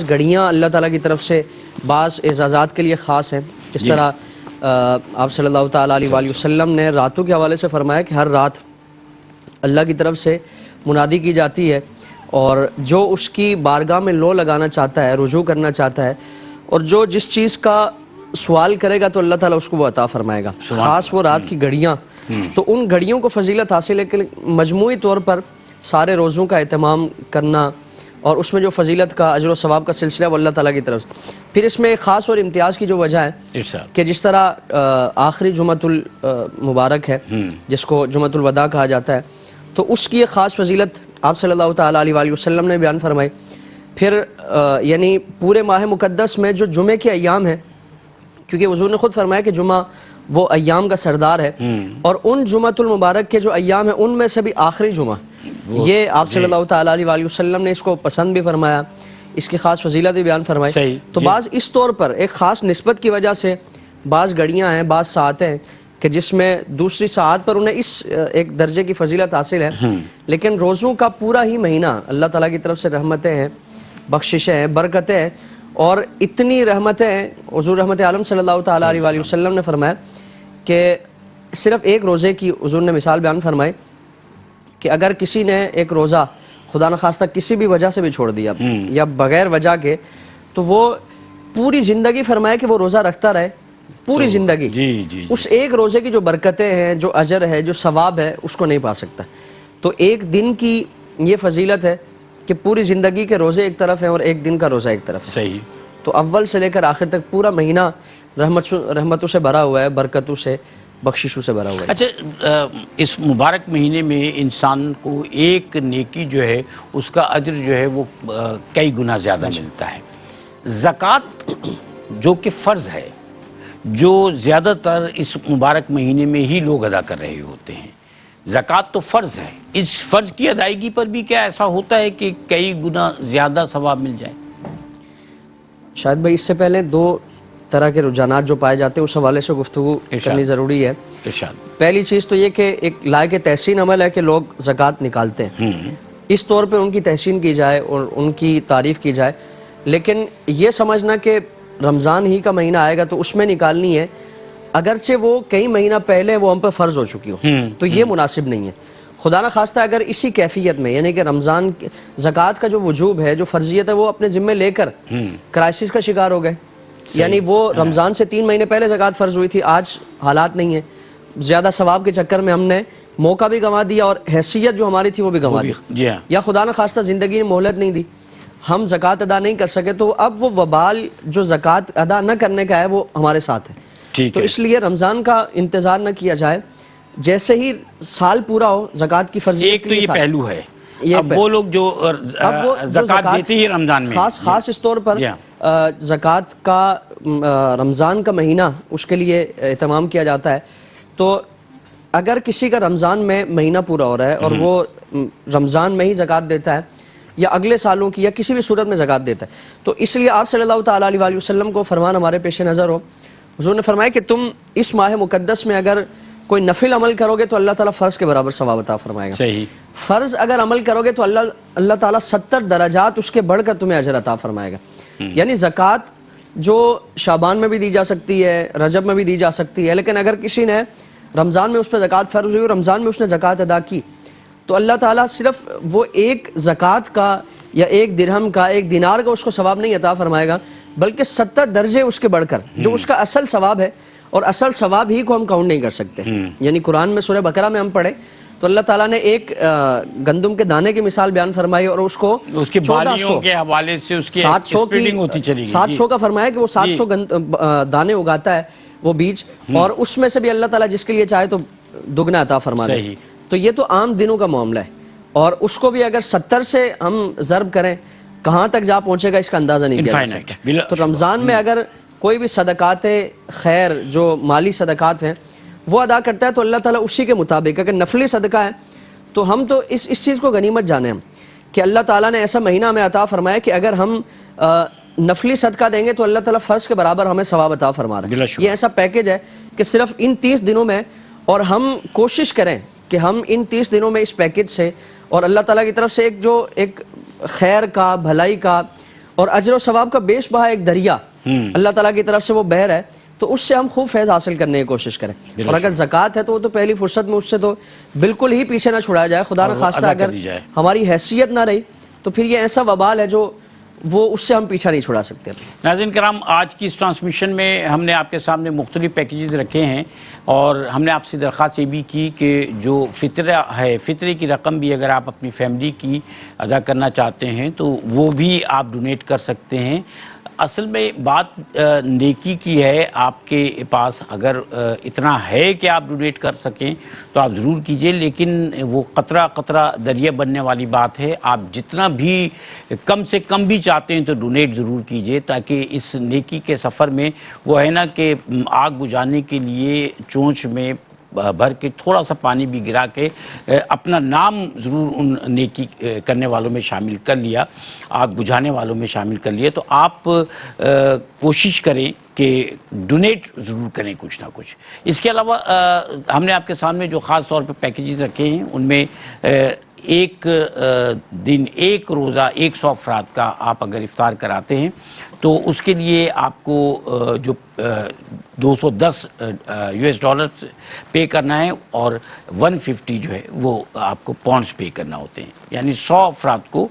گھڑیاں اللہ تعالیٰ کی طرف سے بعض اعزازات کے لیے خاص ہیں، جس طرح آپ صلی اللہ تعالیٰ علیہ وآلہ وسلم نے راتوں کے حوالے سے فرمایا کہ ہر رات اللہ کی طرف سے منادی کی جاتی ہے، اور جو اس کی بارگاہ میں لو لگانا چاہتا ہے، رجوع کرنا چاہتا ہے، اور جو جس چیز کا سوال کرے گا تو اللہ تعالیٰ اس کو وہ عطا فرمائے گا، خاص وہ رات کی گھڑیاں۔ تو ان گھڑیوں کو فضیلت حاصل ہے کہ مجموعی طور پر سارے روزوں کا اہتمام کرنا اور اس میں جو فضیلت کا، اجر و ثواب کا سلسلہ وہ اللہ تعالیٰ کی طرف سے۔ پھر اس میں ایک خاص اور امتیاز کی جو وجہ ہے کہ جس طرح آخری جمعۃ المبارک ہے جس کو جمعۃ الوداع کہا جاتا ہے، تو اس کی ایک خاص فضیلت آپ صلی اللہ تعالیٰ علیہ وآلہ وسلم نے بیان فرمائی۔ پھر یعنی پورے ماہ مقدس میں جو جمعے کے ایام ہیں، کیونکہ حضور نے خود فرمایا کہ جمعہ وہ ایام کا سردار ہے، اور ان جمعۃ المبارک کے جو ایام ہیں ان میں سے بھی آخری جمعہ، یہ آپ صلی اللہ تعالیٰ علیہ وآلہ وسلم نے اس کو پسند بھی فرمایا، اس کی خاص فضیلت بھی بیان فرمائی۔ تو بعض اس طور پر ایک خاص نسبت کی وجہ سے بعض گھڑیاں ہیں، بعض ساعتیں ہیں کہ جس میں دوسری ساعت پر انہیں اس ایک درجے کی فضیلت حاصل ہے، لیکن روزوں کا پورا ہی مہینہ اللہ تعالیٰ کی طرف سے رحمتیں ہیں، بخششیں ہیں، برکتیں ہیں، اور اتنی رحمتیں ہیں۔ حضور رحمت عالم صلی اللہ تعالیٰ علیہ وآلہ وسلم نے فرمایا کہ صرف ایک روزے کی حضور نے مثال بیان فرمائی کہ اگر کسی نے ایک روزہ خدا نخواستہ کسی بھی وجہ سے بھی چھوڑ دیا یا بغیر وجہ کے، تو وہ پوری زندگی فرمایا کہ وہ روزہ رکھتا رہے، پوری زندگی اس ایک روزے کی جو برکتیں ہیں، جو اجر ہے، جو ثواب ہے، اس کو نہیں پا سکتا۔ تو ایک دن کی یہ فضیلت ہے کہ پوری زندگی کے روزے ایک طرف ہیں اور ایک دن کا روزہ ایک طرف ہے۔ صحیح۔ تو اول سے لے کر آخر تک پورا مہینہ رحمتوں سے بھرا ہوا ہے، برکتوں سے، بخششوں سے بھرا ہوا ہے۔ اچھا، اس مبارک مہینے میں انسان کو ایک نیکی جو ہے اس کا اجر جو ہے وہ کئی گنا زیادہ ملتا ہے۔ زکوٰۃ جو کہ فرض ہے، جو زیادہ تر اس مبارک مہینے میں ہی لوگ ادا کر رہے ہوتے ہیں۔ زکوٰۃ تو فرض ہے، اس فرض کی ادائیگی پر بھی کیا ایسا ہوتا ہے کہ کئی گنا زیادہ ثواب مل جائے؟ شاید بھائی اس سے پہلے دو طرح کے رجحانات جو پائے جاتے ہیں اس حوالے سے گفتگو کرنی ضروری ہے۔ ارشاد۔ پہلی چیز تو یہ کہ ایک لائق تحسین عمل ہے کہ لوگ زکوٰۃ نکالتے ہیں، اس طور پہ ان کی تحسین کی جائے اور ان کی تعریف کی جائے، لیکن یہ سمجھنا کہ رمضان ہی کا مہینہ آئے گا تو اس میں نکالنی ہے، اگرچہ وہ کئی مہینہ پہلے وہ ہم پہ فرض ہو چکی ہو، تو یہ مناسب نہیں ہے۔ خدا نہ خواستہ اگر اسی کیفیت میں یعنی کہ رمضان زکوٰۃ کا جو وجوب ہے، جو فرضیت ہے، وہ اپنے ذمے لے کر کرائسس کا شکار ہو گئے، یعنی وہ رمضان سے 3 مہینے پہلے زکوٰۃ فرض ہوئی تھی، آج حالات نہیں ہیں، زیادہ ثواب کے چکر میں ہم نے موقع بھی گنوا دیا اور حیثیت جو ہماری تھی وہ بھی گنوا دی، یا خدا نہ خواستہ زندگی نے مہلت نہیں دی، ہم زکوٰۃ ادا نہیں کر سکے، تو اب وہ وبال جو زکوٰۃ ادا نہ کرنے کا ہے وہ ہمارے ساتھ ہے۔ تو اس لیے رمضان کا انتظار نہ کیا جائے، جیسے ہی سال پورا ہو زکوٰۃ کی فرضیت ایک تو یہ پہلو ہے، اب وہ لوگ جو زکوٰۃ دیتے ہی رمضان میں، خاص اس طور پر زکوٰۃ کا رمضان کا مہینہ اس کے لیے اہتمام کیا جاتا ہے، تو اگر کسی کا رمضان میں مہینہ پورا ہو رہا ہے اور وہ رمضان میں ہی زکوٰۃ دیتا ہے یا اگلے سالوں کی یا کسی بھی صورت میں زکوٰۃ دیتا ہے، تو اس لیے آپ صلی اللہ تعالیٰ علیہ وسلم کو فرمان ہمارے پیش نظر ہو، حضور نے فرمایا کہ تم اس ماہ مقدس میں اگر کوئی نفل عمل کرو گے تو اللہ تعالیٰ فرض کے برابر ثواب عطا فرمائے گا، صحیح، فرض اگر عمل کرو گے تو اللہ تعالیٰ 70 درجات اس کے بڑھ کر تمہیں اجر عطا فرمائے گا۔ یعنی زکوٰۃ جو شعبان میں بھی دی جا سکتی ہے، رجب میں بھی دی جا سکتی ہے، لیکن اگر کسی نے رمضان میں اس پہ زکوٰۃ فرض ہوئی اور رمضان میں اس نے زکوٰۃ ادا کی تو اللہ تعالیٰ صرف وہ ایک زکوٰۃ کا یا ایک درہم کا، ایک دینار کا اس کو ثواب نہیں عطا فرمائے گا، بلکہ 70 درجے اس کے بڑھ کر جو اس کا اصل ثواب ہے، اور اصل ثواب ہی کو ہم کاؤنٹ نہیں کر سکتے۔ یعنی قرآن میں سورہ بقرہ میں ہم پڑھیں تو اللہ تعالیٰ نے ایک گندم کے دانے کی مثال بیان فرمائی اور اس کو اس کی بالیوں کے حوالے سے اس کی سپریڈنگ ہوتی چلی گئی، 700 کا فرمایا کہ وہ 700 دانے اگاتا ہے وہ بیج، اور اس میں سے بھی اللہ تعالیٰ جس کے لیے چاہے تو دگنا عطا فرما دے۔ تو یہ تو عام دنوں کا معاملہ ہے، اور اس کو بھی اگر 70 سے ہم ضرب کریں کہاں تک جا پہنچے گا اس کا اندازہ نہیں کیا جا سکتا۔ تو رمضان میں اگر کوئی بھی صدقات خیر جو مالی صدقات ہیں وہ ادا کرتا ہے تو اللہ تعالیٰ اسی کے مطابق، اگر نفلی صدقہ ہے تو ہم تو اس چیز کو غنیمت جانیں ہم کہ اللہ تعالیٰ نے ایسا مہینہ ہمیں عطا فرمایا کہ اگر ہم نفلی صدقہ دیں گے تو اللہ تعالیٰ فرض کے برابر ہمیں ثواب عطا فرما رہا ہے۔ یہ ایسا پیکج ہے کہ صرف ان 30 دنوں میں، اور ہم کوشش کریں کہ ہم ان 30 دنوں میں اس پیکج سے اور اللہ تعالیٰ کی طرف سے ایک خیر کا، بھلائی کا اور اجر و ثواب کا بیش بہا ایک دریا اللہ تعالیٰ کی طرف سے وہ بہر ہے، تو اس سے ہم خوب فیض حاصل کرنے کی کوشش کریں۔ اور اگر زکوٰۃ ہے تو وہ تو پہلی فرصت میں اس سے تو بالکل ہی پیچھے نہ چھڑایا جائے، خدا نہ خواستہ اگر ہماری حیثیت نہ رہی تو پھر یہ ایسا وبال ہے جو وہ اس سے ہم پیچھا نہیں چھڑا سکتے۔ ناظرین کرام، آج کی اس ٹرانسمیشن میں ہم نے آپ کے سامنے مختلف پیکیجز رکھے ہیں، اور ہم نے آپ سے درخواست یہ بھی کی کہ جو فطرہ ہے، فطرے کی رقم بھی اگر آپ اپنی فیملی کی ادا کرنا چاہتے ہیں تو وہ بھی آپ ڈونیٹ کر سکتے ہیں۔ اصل میں بات نیکی کی ہے، آپ کے پاس اگر اتنا ہے کہ آپ ڈونیٹ کر سکیں تو آپ ضرور کیجئے، لیکن وہ قطرہ قطرہ دریا بننے والی بات ہے۔ آپ جتنا بھی کم سے کم بھی چاہتے ہیں تو ڈونیٹ ضرور کیجئے، تاکہ اس نیکی کے سفر میں وہ ہے نا کہ آگ بجھانے کے لیے چونچ میں بھر کے تھوڑا سا پانی بھی گرا کے اپنا نام ضرور ان نیکی کرنے والوں میں شامل کر لیا، آگ بجھانے والوں میں شامل کر لیا، تو آپ کوشش کریں کہ ڈونیٹ ضرور کریں کچھ نہ کچھ۔ اس کے علاوہ ہم نے آپ کے سامنے جو خاص طور پہ پیکیجز رکھے ہیں ان میں ایک دن ایک روزہ 100 افراد کا آپ اگر افطار کراتے ہیں تو اس کے لیے آپ کو جو $210 پے کرنا ہے، اور 150 جو ہے وہ آپ کو پاؤنڈز پے کرنا ہوتے ہیں، یعنی 100 افراد کو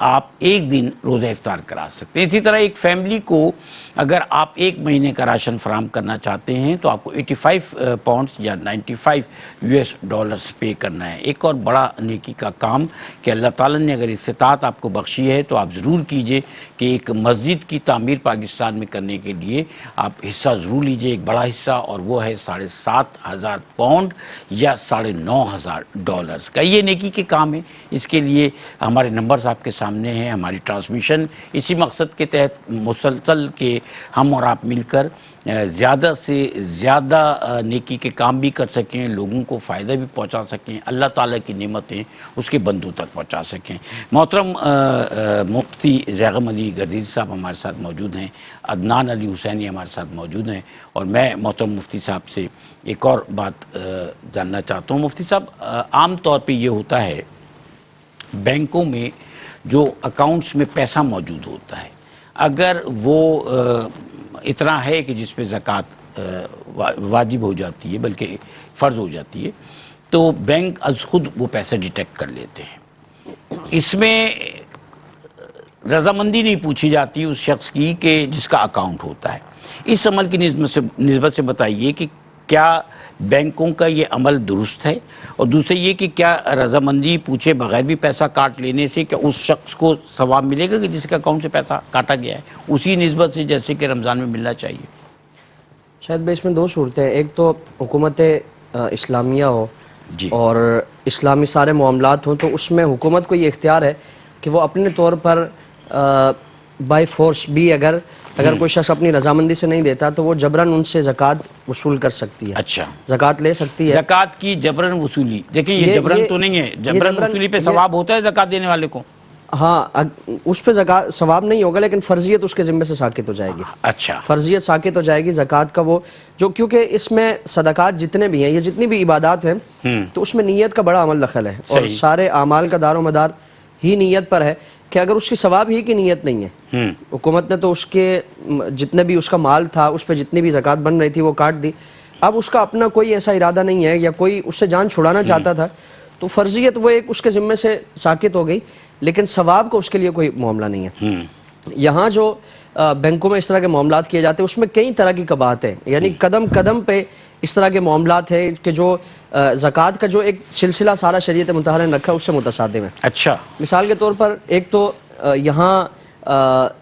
آپ ایک دن روزہ افطار کرا سکتے ہیں۔ اسی طرح ایک فیملی کو اگر آپ ایک مہینے کا راشن فراہم کرنا چاہتے ہیں تو آپ کو 85 پاؤنڈز یا $95 پے کرنا ہے۔ ایک اور بڑا نیکی کا کام کہ اللہ تعالیٰ نے اگر استطاعت آپ کو بخشی ہے تو آپ ضرور کیجئے کہ ایک مسجد کی تعمیر پاکستان میں کرنے کے لیے آپ حصہ ضرور لیجئے، ایک بڑا حصہ، اور وہ ہے 7,500 پاؤنڈ یا $9,500 کا۔ یہ نیکی کے کام ہے، اس کے لیے ہمارے نمبرز آپ کے ساتھ سامنے ہے. ہماری ٹرانسمیشن اسی مقصد کے تحت مسلسل کہ ہم اور آپ مل کر زیادہ سے زیادہ نیکی کے کام بھی کر سکیں, لوگوں کو فائدہ بھی پہنچا سکیں, اللہ تعالیٰ کی نعمتیں اس کے بندوں تک پہنچا سکیں. محترم مفتی زیغم علی گردیزی صاحب ہمارے ساتھ موجود ہیں, عدنان علی حسینی ہمارے ساتھ موجود ہیں, اور میں محترم مفتی صاحب سے ایک اور بات جاننا چاہتا ہوں. مفتی صاحب, عام طور پہ یہ ہوتا ہے بینکوں میں جو اکاؤنٹس میں پیسہ موجود ہوتا ہے, اگر وہ اتنا ہے کہ جس پہ زکوٰۃ واجب ہو جاتی ہے, بلکہ فرض ہو جاتی ہے, تو بینک از خود وہ پیسہ ڈیٹیکٹ کر لیتے ہیں. اس میں رضامندی نہیں پوچھی جاتی اس شخص کی کہ جس کا اکاؤنٹ ہوتا ہے. اس عمل کی نسبت سے بتائیے کہ کیا بینکوں کا یہ عمل درست ہے, اور دوسرے یہ کہ کیا رضامندی پوچھے بغیر بھی پیسہ کاٹ لینے سے کیا اس شخص کو ثواب ملے گا کہ جس کے اکاؤنٹ سے پیسہ کاٹا گیا ہے, اسی نسبت سے جیسے کہ رمضان میں ملنا چاہیے؟ شاید بھائی اس میں دو صورتیں ہیں. ایک تو حکومت اسلامیہ ہو جی, اور اسلامی سارے معاملات ہوں, تو اس میں حکومت کو یہ اختیار ہے کہ وہ اپنے طور پر بائی فورس بھی اگر کوئی شخص اپنی رضامندی سے نہیں دیتا تو وہ جبراً ان سے زکوٰۃ وصول کر سکتی ہے. اچھا, زکوٰۃ لے سکتی ہے. زکوٰۃ کی جبراً وصولی, دیکھیں یہ جبراً تو نہیں ہے, جبراً وصولی پہ ثواب ہوتا ہے زکوٰۃ دینے والے کو؟ ہاں, اس پہ زکوٰۃ ثواب نہیں ہوگا, لیکن فرضیت اس کے ذمے سے ساقط ہو جائے گی. اچھا, فرضیت ساقط ہو جائے گی زکوٰۃ کا. وہ جو کیونکہ اس میں صدقات جتنے بھی ہیں, یہ جتنی بھی عبادات ہیں, تو اس میں نیت کا بڑا عمل دخل ہے, اور سارے اعمال کا دار و مدار ہی نیت پر ہے کہ اگر اس کی ثواب ہی کی نیت نہیں ہے, حکومت نے تو اس کے جتنے بھی اس کا مال تھا اس پہ جتنی بھی زکوٰۃ بن رہی تھی وہ کاٹ دی, اب اس کا اپنا کوئی ایسا ارادہ نہیں ہے یا کوئی اس سے جان چھڑانا چاہتا تھا, تو فرضیت وہ ایک اس کے ذمے سے ساقط ہو گئی, لیکن ثواب کا اس کے لیے کوئی معاملہ نہیں ہے. یہاں جو بینکوں میں اس طرح کے معاملات کیے جاتے ہیں اس میں کئی طرح کی قباحت ہیں, یعنی قدم قدم پہ اس طرح کے معاملات ہیں کہ جو زکوٰۃ کا جو ایک سلسلہ سارا شریعت مطہرہ نے رکھا ہے اس سے متصادم ہے. اچھا, مثال کے طور پر ایک تو یہاں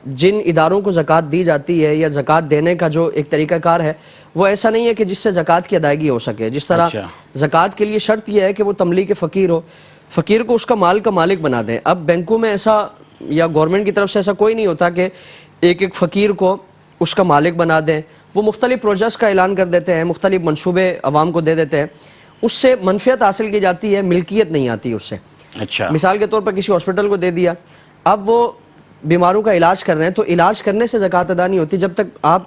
جن اداروں کو زکوٰۃ دی جاتی ہے یا زکوٰۃ دینے کا جو ایک طریقہ کار ہے وہ ایسا نہیں ہے کہ جس سے زکوٰۃ کی ادائیگی ہو سکے. جس طرح زکوٰۃ کے لیے شرط یہ ہے کہ وہ تملیک فقیر ہو, فقیر کو اس کا مال کا مالک بنا دیں. اب بینکوں میں ایسا یا گورنمنٹ کی طرف سے ایسا کوئی نہیں ہوتا کہ ایک ایک فقیر کو اس کا مالک بنا دیں. وہ مختلف پروجیکٹس کا اعلان کر دیتے ہیں, مختلف منصوبے عوام کو دے دیتے ہیں, اس سے منفعت حاصل کی جاتی ہے, ملکیت نہیں آتی اس سے. اچھا, مثال کے طور پر کسی ہاسپٹل کو دے دیا, اب وہ بیماروں کا علاج کر رہے ہیں, تو علاج کرنے سے زکوٰۃ ادا نہیں ہوتی جب تک آپ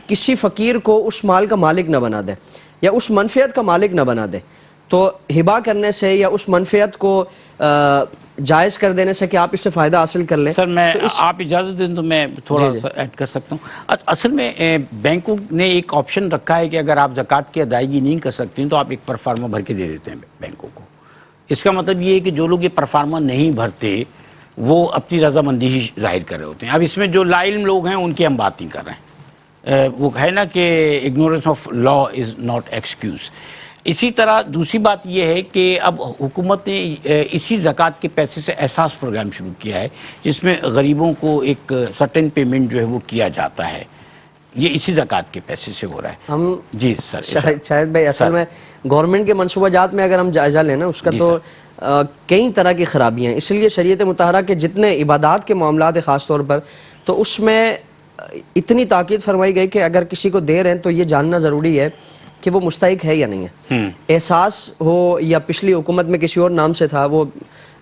کسی فقیر کو اس مال کا مالک نہ بنا دیں یا اس منفعت کا مالک نہ بنا دیں. تو ہبا کرنے سے یا اس منفعت کو جائز کر دینے سے کہ آپ اس سے فائدہ حاصل کر لیں. سر میں آپ اجازت دیں تو میں تھوڑا سا ایڈ کر سکتا ہوں. اصل میں بینکوں نے ایک آپشن رکھا ہے کہ اگر آپ زکوٰۃ کی ادائیگی نہیں کر سکتے ہیں تو آپ ایک پرفارما بھر کے دے دیتے ہیں بینکوں کو. اس کا مطلب یہ ہے کہ جو لوگ یہ پرفارما نہیں بھرتے وہ اپنی رضامندی ہی ظاہر کر رہے ہوتے ہیں. اب اس میں جو لا علم لوگ ہیں ان کی ہم بات نہیں کر رہے ہیں, وہ ہے نا کہ ignorance of law is not excuse. اسی طرح دوسری بات یہ ہے کہ اب حکومت نے اسی زکوٰۃ کے پیسے سے احساس پروگرام شروع کیا ہے جس میں غریبوں کو ایک سرٹن پیمنٹ جو ہے وہ کیا جاتا ہے. یہ اسی زکوٰۃ کے پیسے سے ہو رہا ہے. ہم جی سر, شاید بھائی اصل میں گورنمنٹ کے منصوبہ جات میں اگر ہم جائزہ لیں نا اس کا تو کئی طرح کی خرابیاں ہیں. اس لیے شریعت مطہرہ کے جتنے عبادات کے معاملات ہیں خاص طور پر, تو اس میں اتنی تاکید فرمائی گئی کہ اگر کسی کو دے رہے ہیں تو یہ جاننا ضروری ہے کہ وہ مستحق ہے یا نہیں ہے. احساس ہو یا پچھلی حکومت میں کسی اور نام سے تھا, وہ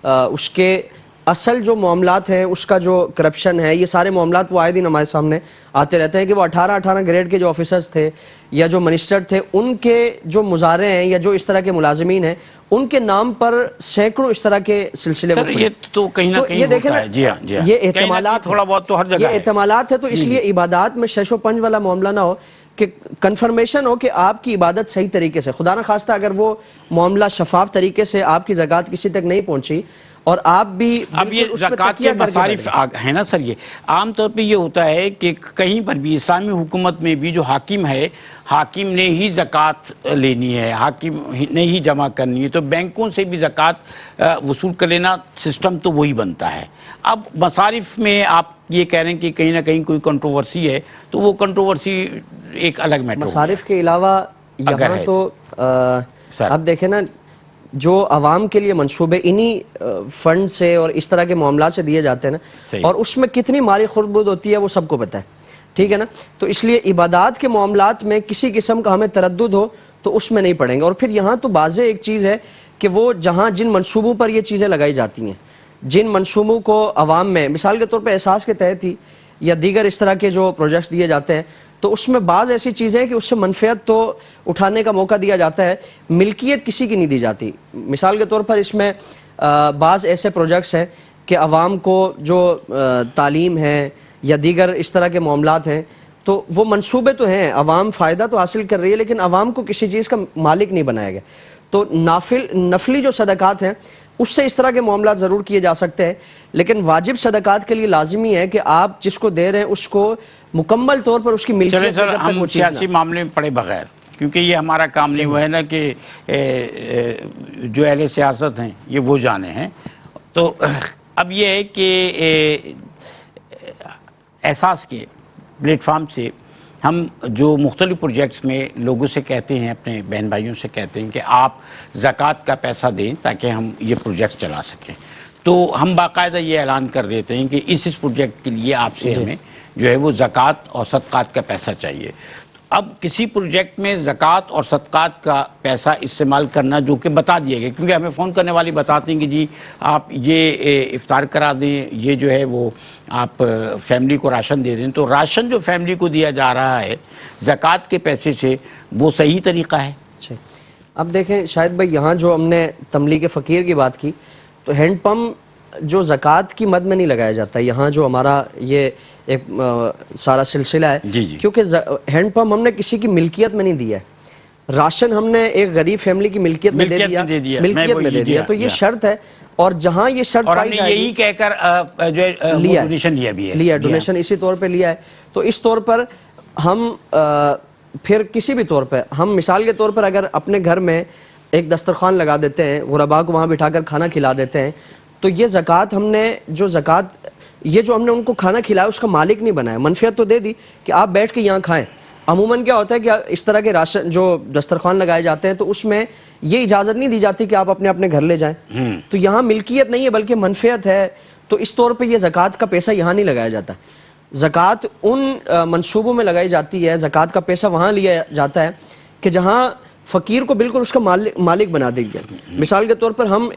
اس کے اصل جو معاملات ہیں اس کا جو کرپشن ہے, یہ سارے معاملات وہ آئے دن ہمارے سامنے آتے رہتے ہیں کہ وہ 18 گریڈ کے جو آفیسرز تھے یا جو منسٹر تھے ان کے جو مظاہرے ہیں یا جو اس طرح کے ملازمین ہیں ان کے نام پر سینکڑوں اس طرح کے سلسلے سر یہ تو کہیں نہ کہیں ہوتا ہے. جی ہاں, جی ہاں, یہ احتمالات تھوڑا بہت تو ہر جگہ یہ احتمالات ہے. تو اس لیے عبادات میں شش و پنج والا معاملہ نہ ہو کہ کنفرمیشن ہو کہ آپ کی عبادت صحیح طریقے سے, خدا نہ خواستہ اگر وہ معاملہ شفاف طریقے سے آپ کی زکوٰۃ کسی تک نہیں پہنچی اور آپ بھی اب یہ زکوٰۃ کے مصارف ہے نا سر, یہ عام طور پہ یہ ہوتا ہے کہ کہیں پر بھی اسلامی حکومت میں بھی جو حاکم ہے, حاکم نے ہی زکوٰۃ لینی ہے, حاکم نے ہی جمع کرنی ہے, تو بینکوں سے بھی زکوٰۃ وصول کر لینا سسٹم تو وہی بنتا ہے. اب مصارف میں آپ یہ کہہ رہے ہیں کہ کہیں نہ کہیں کوئی کنٹروورسی ہے, تو وہ کنٹروورسی ایک الگ میٹر. مصارف کے علاوہ یہاں تو اب دیکھیں نا جو عوام کے لیے منصوبے انہی فنڈ سے اور اس طرح کے معاملات سے دیے جاتے ہیں نا، اور اس میں کتنی مالی خرد ہوتی ہے وہ سب کو پتہ ہے، ٹھیک ہے نا. تو اس لیے عبادات کے معاملات میں کسی قسم کا ہمیں تردد ہو تو اس میں نہیں پڑیں گے. اور پھر یہاں تو واضح ایک چیز ہے کہ وہ جہاں جن منصوبوں پر یہ چیزیں لگائی جاتی ہیں، جن منصوبوں کو عوام میں مثال کے طور پہ احساس کے تحت ہی یا دیگر اس طرح کے جو پروجیکٹس دیے جاتے ہیں، تو اس میں بعض ایسی چیزیں ہیں کہ اس سے منفعت تو اٹھانے کا موقع دیا جاتا ہے، ملکیت کسی کی نہیں دی جاتی. مثال کے طور پر اس میں بعض ایسے پروجیکٹس ہیں کہ عوام کو جو تعلیم ہے یا دیگر اس طرح کے معاملات ہیں، تو وہ منصوبے تو ہیں، عوام فائدہ تو حاصل کر رہی ہے، لیکن عوام کو کسی چیز کا مالک نہیں بنایا گیا. تو نفلی جو صدقات ہیں اس سے اس طرح کے معاملات ضرور کیے جا سکتے ہیں، لیکن واجب صدقات کے لیے لازمی ہے کہ آپ جس کو دے رہے ہیں اس کو مکمل طور پر اس کی ملکیت چلے سر، جب تک ہم وہ چیز نہ سیاسی معاملے میں پڑے بغیر، کیونکہ یہ ہمارا کام نہیں ہوا ہے نا کہ جو اہل سیاست ہیں یہ وہ جانے ہیں. تو اب یہ ہے کہ احساس کے پلیٹ فارم سے ہم جو مختلف پروجیکٹس میں لوگوں سے کہتے ہیں، اپنے بہن بھائیوں سے کہتے ہیں کہ آپ زکوٰۃ کا پیسہ دیں تاکہ ہم یہ پروجیکٹ چلا سکیں، تو ہم باقاعدہ یہ اعلان کر دیتے ہیں کہ اس پروجیکٹ کے لیے آپ سے ہمیں جو ہے وہ زکوٰۃ اور صدقات کا پیسہ چاہیے. اب کسی پروجیکٹ میں زکوٰۃ اور صدقات کا پیسہ استعمال کرنا جو کہ بتا دیا گیا، کیونکہ ہمیں فون کرنے والی بتاتے ہیں کہ جی آپ یہ افطار کرا دیں، یہ جو ہے وہ آپ فیملی کو راشن دے دیں. تو راشن جو فیملی کو دیا جا رہا ہے زکوٰۃ کے پیسے سے، وہ صحیح طریقہ ہے؟ اب دیکھیں شاہد بھائی، یہاں جو ہم نے تملیغ فقیر کی بات کی، تو ہینڈ پمپ جو زکوٰۃ کی مد میں نہیں لگایا جاتا. یہاں جو ہمارا یہ ایک سارا سلسلہ ہے، کیونکہ ہینڈ پمپ ہم نے کسی کی ملکیت میں نہیں دیا ہے، راشن ہم نے ایک غریب فیملی کی ملکیت میں دے دیا، ملکیت میں دے دیا. تو یہ شرط ہے، اور جہاں یہ شرط اور ہم نے یہی کہہ کر جو ڈونیشن لیا بھی ہے، ڈونیشن اسی طور پہ لیا ہے. تو اس طور پر ہم پھر کسی بھی طور پہ ہم مثال کے طور پر اگر اپنے گھر میں ایک دسترخوان لگا دیتے ہیں، غرباء کو وہاں بٹھا کر کھانا کھلا دیتے ہیں، تو یہ زکوٰۃ ہم نے جو زکوٰۃ یہ جو ہم نے ان کو کھانا کھلایا اس کا مالک نہیں بنایا. منفعت تو دے دی کہ آپ بیٹھ کے یہاں کھائیں. عموماً کیا ہوتا ہے کہ اس طرح کے راشن جو دسترخوان لگائے جاتے ہیں تو اس میں یہ اجازت نہیں دی جاتی کہ آپ اپنے اپنے گھر لے جائیں. تو یہاں ملکیت نہیں ہے بلکہ منفعت ہے. تو اس طور پہ یہ زکوٰۃ کا پیسہ یہاں نہیں لگایا جاتا. زکوٰۃ ان منصوبوں میں لگائی جاتی ہے، زکوٰۃ کا پیسہ وہاں لیا جاتا ہے کہ جہاں فقیر کو بالکل اس کا مالک بنا دیا گیا. مثال کے طور پر ہم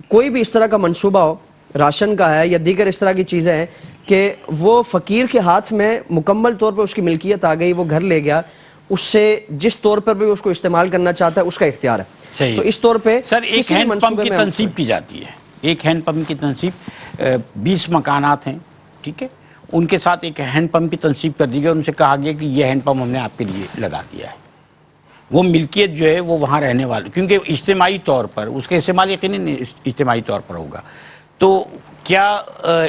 کوئی بھی اس طرح کا منصوبہ ہو، راشن کا ہے یا دیگر اس طرح کی چیزیں ہیں کہ وہ فقیر کے ہاتھ میں مکمل طور پر اس کی ملکیت آ گئی، وہ گھر لے گیا، اس سے جس طور پر بھی اس کو استعمال کرنا چاہتا ہے اس کا اختیار ہے. صحیح. تو اس طور پہ سر ایک ہینڈ پمپ کی تنصیب کی جاتی ہے، ایک ہینڈ پمپ کی تنصیب 20 مکانات ہیں، ٹھیک ہے، ان کے ساتھ ایک ہینڈ پمپ کی تنصیب کر دی گئی، ان سے کہا گیا کہ یہ ہینڈ پمپ ہم نے آپ کے لیے لگا دیا ہے. وہ ملکیت جو ہے وہ وہاں رہنے والے، کیونکہ اجتماعی طور پر اس کا استعمال یقیناً اجتماعی طور پر ہوگا. تو کیا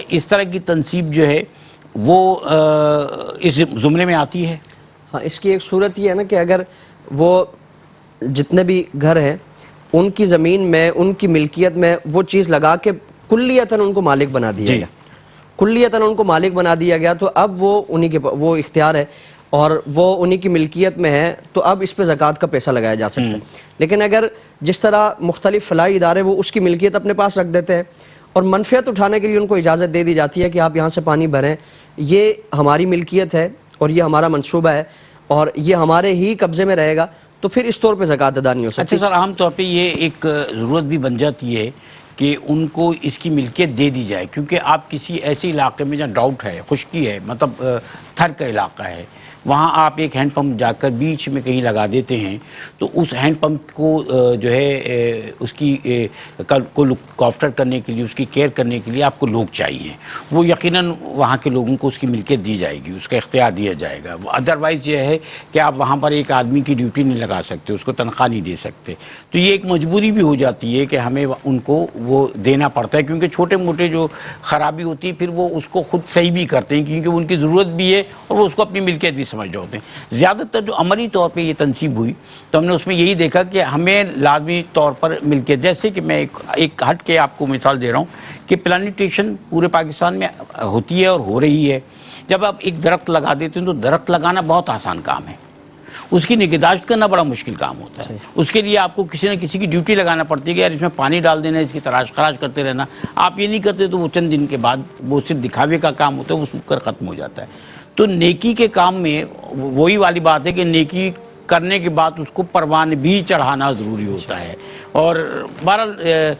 اس طرح کی تنصیب جو ہے وہ اس زمرے میں آتی ہے؟ ہاں، اس کی ایک صورت یہ ہے نا کہ اگر وہ جتنے بھی گھر ہیں ان کی زمین میں ان کی ملکیت میں وہ چیز لگا کے کلیتاً ان کو مالک بنا دیا گیا، کلیتاً ان کو مالک بنا دیا گیا، تو اب وہ انہی کے وہ اختیار ہے اور وہ انہی کی ملکیت میں ہے، تو اب اس پہ زکوٰۃ کا پیسہ لگایا جا سکتا ہے. لیکن اگر جس طرح مختلف فلاحی ادارے وہ اس کی ملکیت اپنے پاس رکھ دیتے ہیں اور منفعت اٹھانے کے لیے ان کو اجازت دے دی جاتی ہے کہ آپ یہاں سے پانی بھریں، یہ ہماری ملکیت ہے اور یہ ہمارا منصوبہ ہے اور یہ ہمارے ہی قبضے میں رہے گا، تو پھر اس طور پہ زکوٰۃ ادا نہیں ہو سکتی. اچھا سر، عام طور پہ یہ ایک ضرورت بھی بن جاتی ہے کہ ان کو اس کی ملکیت دے دی جائے، کیونکہ آپ کسی ایسے علاقے میں جہاں ڈراؤٹ ہے، خشکی ہے، مطلب تھر کا علاقہ ہے، وہاں آپ ایک ہینڈ پمپ جا کر بیچ میں کہیں لگا دیتے ہیں، تو اس ہینڈ پمپ کو جو ہے اس کی کو لک آفٹر کرنے کے لیے، اس کی کیئر کرنے کے لیے آپ کو لوگ چاہیے. وہ یقیناً وہاں کے لوگوں کو اس کی ملکیت دی جائے گی، اس کا اختیار دیا جائے گا. ادروائز یہ ہے کہ آپ وہاں پر ایک آدمی کی ڈیوٹی نہیں لگا سکتے، اس کو تنخواہ نہیں دے سکتے. تو یہ ایک مجبوری بھی ہو جاتی ہے کہ ہمیں ان کو وہ دینا پڑتا ہے، کیونکہ چھوٹے موٹے جو خرابی ہوتی ہے پھر وہ اس کو خود صحیح بھی کرتے ہیں، کیونکہ ان کی ضرورت بھی ہے اور وہ اس کو اپنی ملکیت بھی سمجھ رہے ہوتے ہیں. زیادہ تر جو عملی طور پہ یہ تنصیب ہوئی تو ہم نے اس میں یہی دیکھا کہ ہمیں لازمی طور پر ملکیت، جیسے کہ میں ایک ہٹ کے آپ کو مثال دے رہا ہوں کہ پلانٹیشن پورے پاکستان میں ہوتی ہے اور ہو رہی ہے. جب آپ ایک درخت لگا دیتے ہیں تو درخت لگانا بہت آسان کام ہے. اس کی نگہداشت کرنا بڑا مشکل کام ہوتا ہے. اس کے لیے آپ کو کسی نہ کسی کی ڈیوٹی لگانا پڑتی ہے کہ یار اس میں پانی ڈال دینا، اس کی تراش خراش کرتے رہنا. آپ یہ نہیں کرتے تو وہ چند دن کے بعد وہ صرف دکھاوے کا کام ہوتا ہے، وہ سوکھ کر ختم ہو جاتا ہے. تو نیکی کے کام میں وہی والی بات ہے کہ نیکی کرنے کے بعد اس کو پروان بھی چڑھانا ضروری ہوتا ہے. اور بہرحال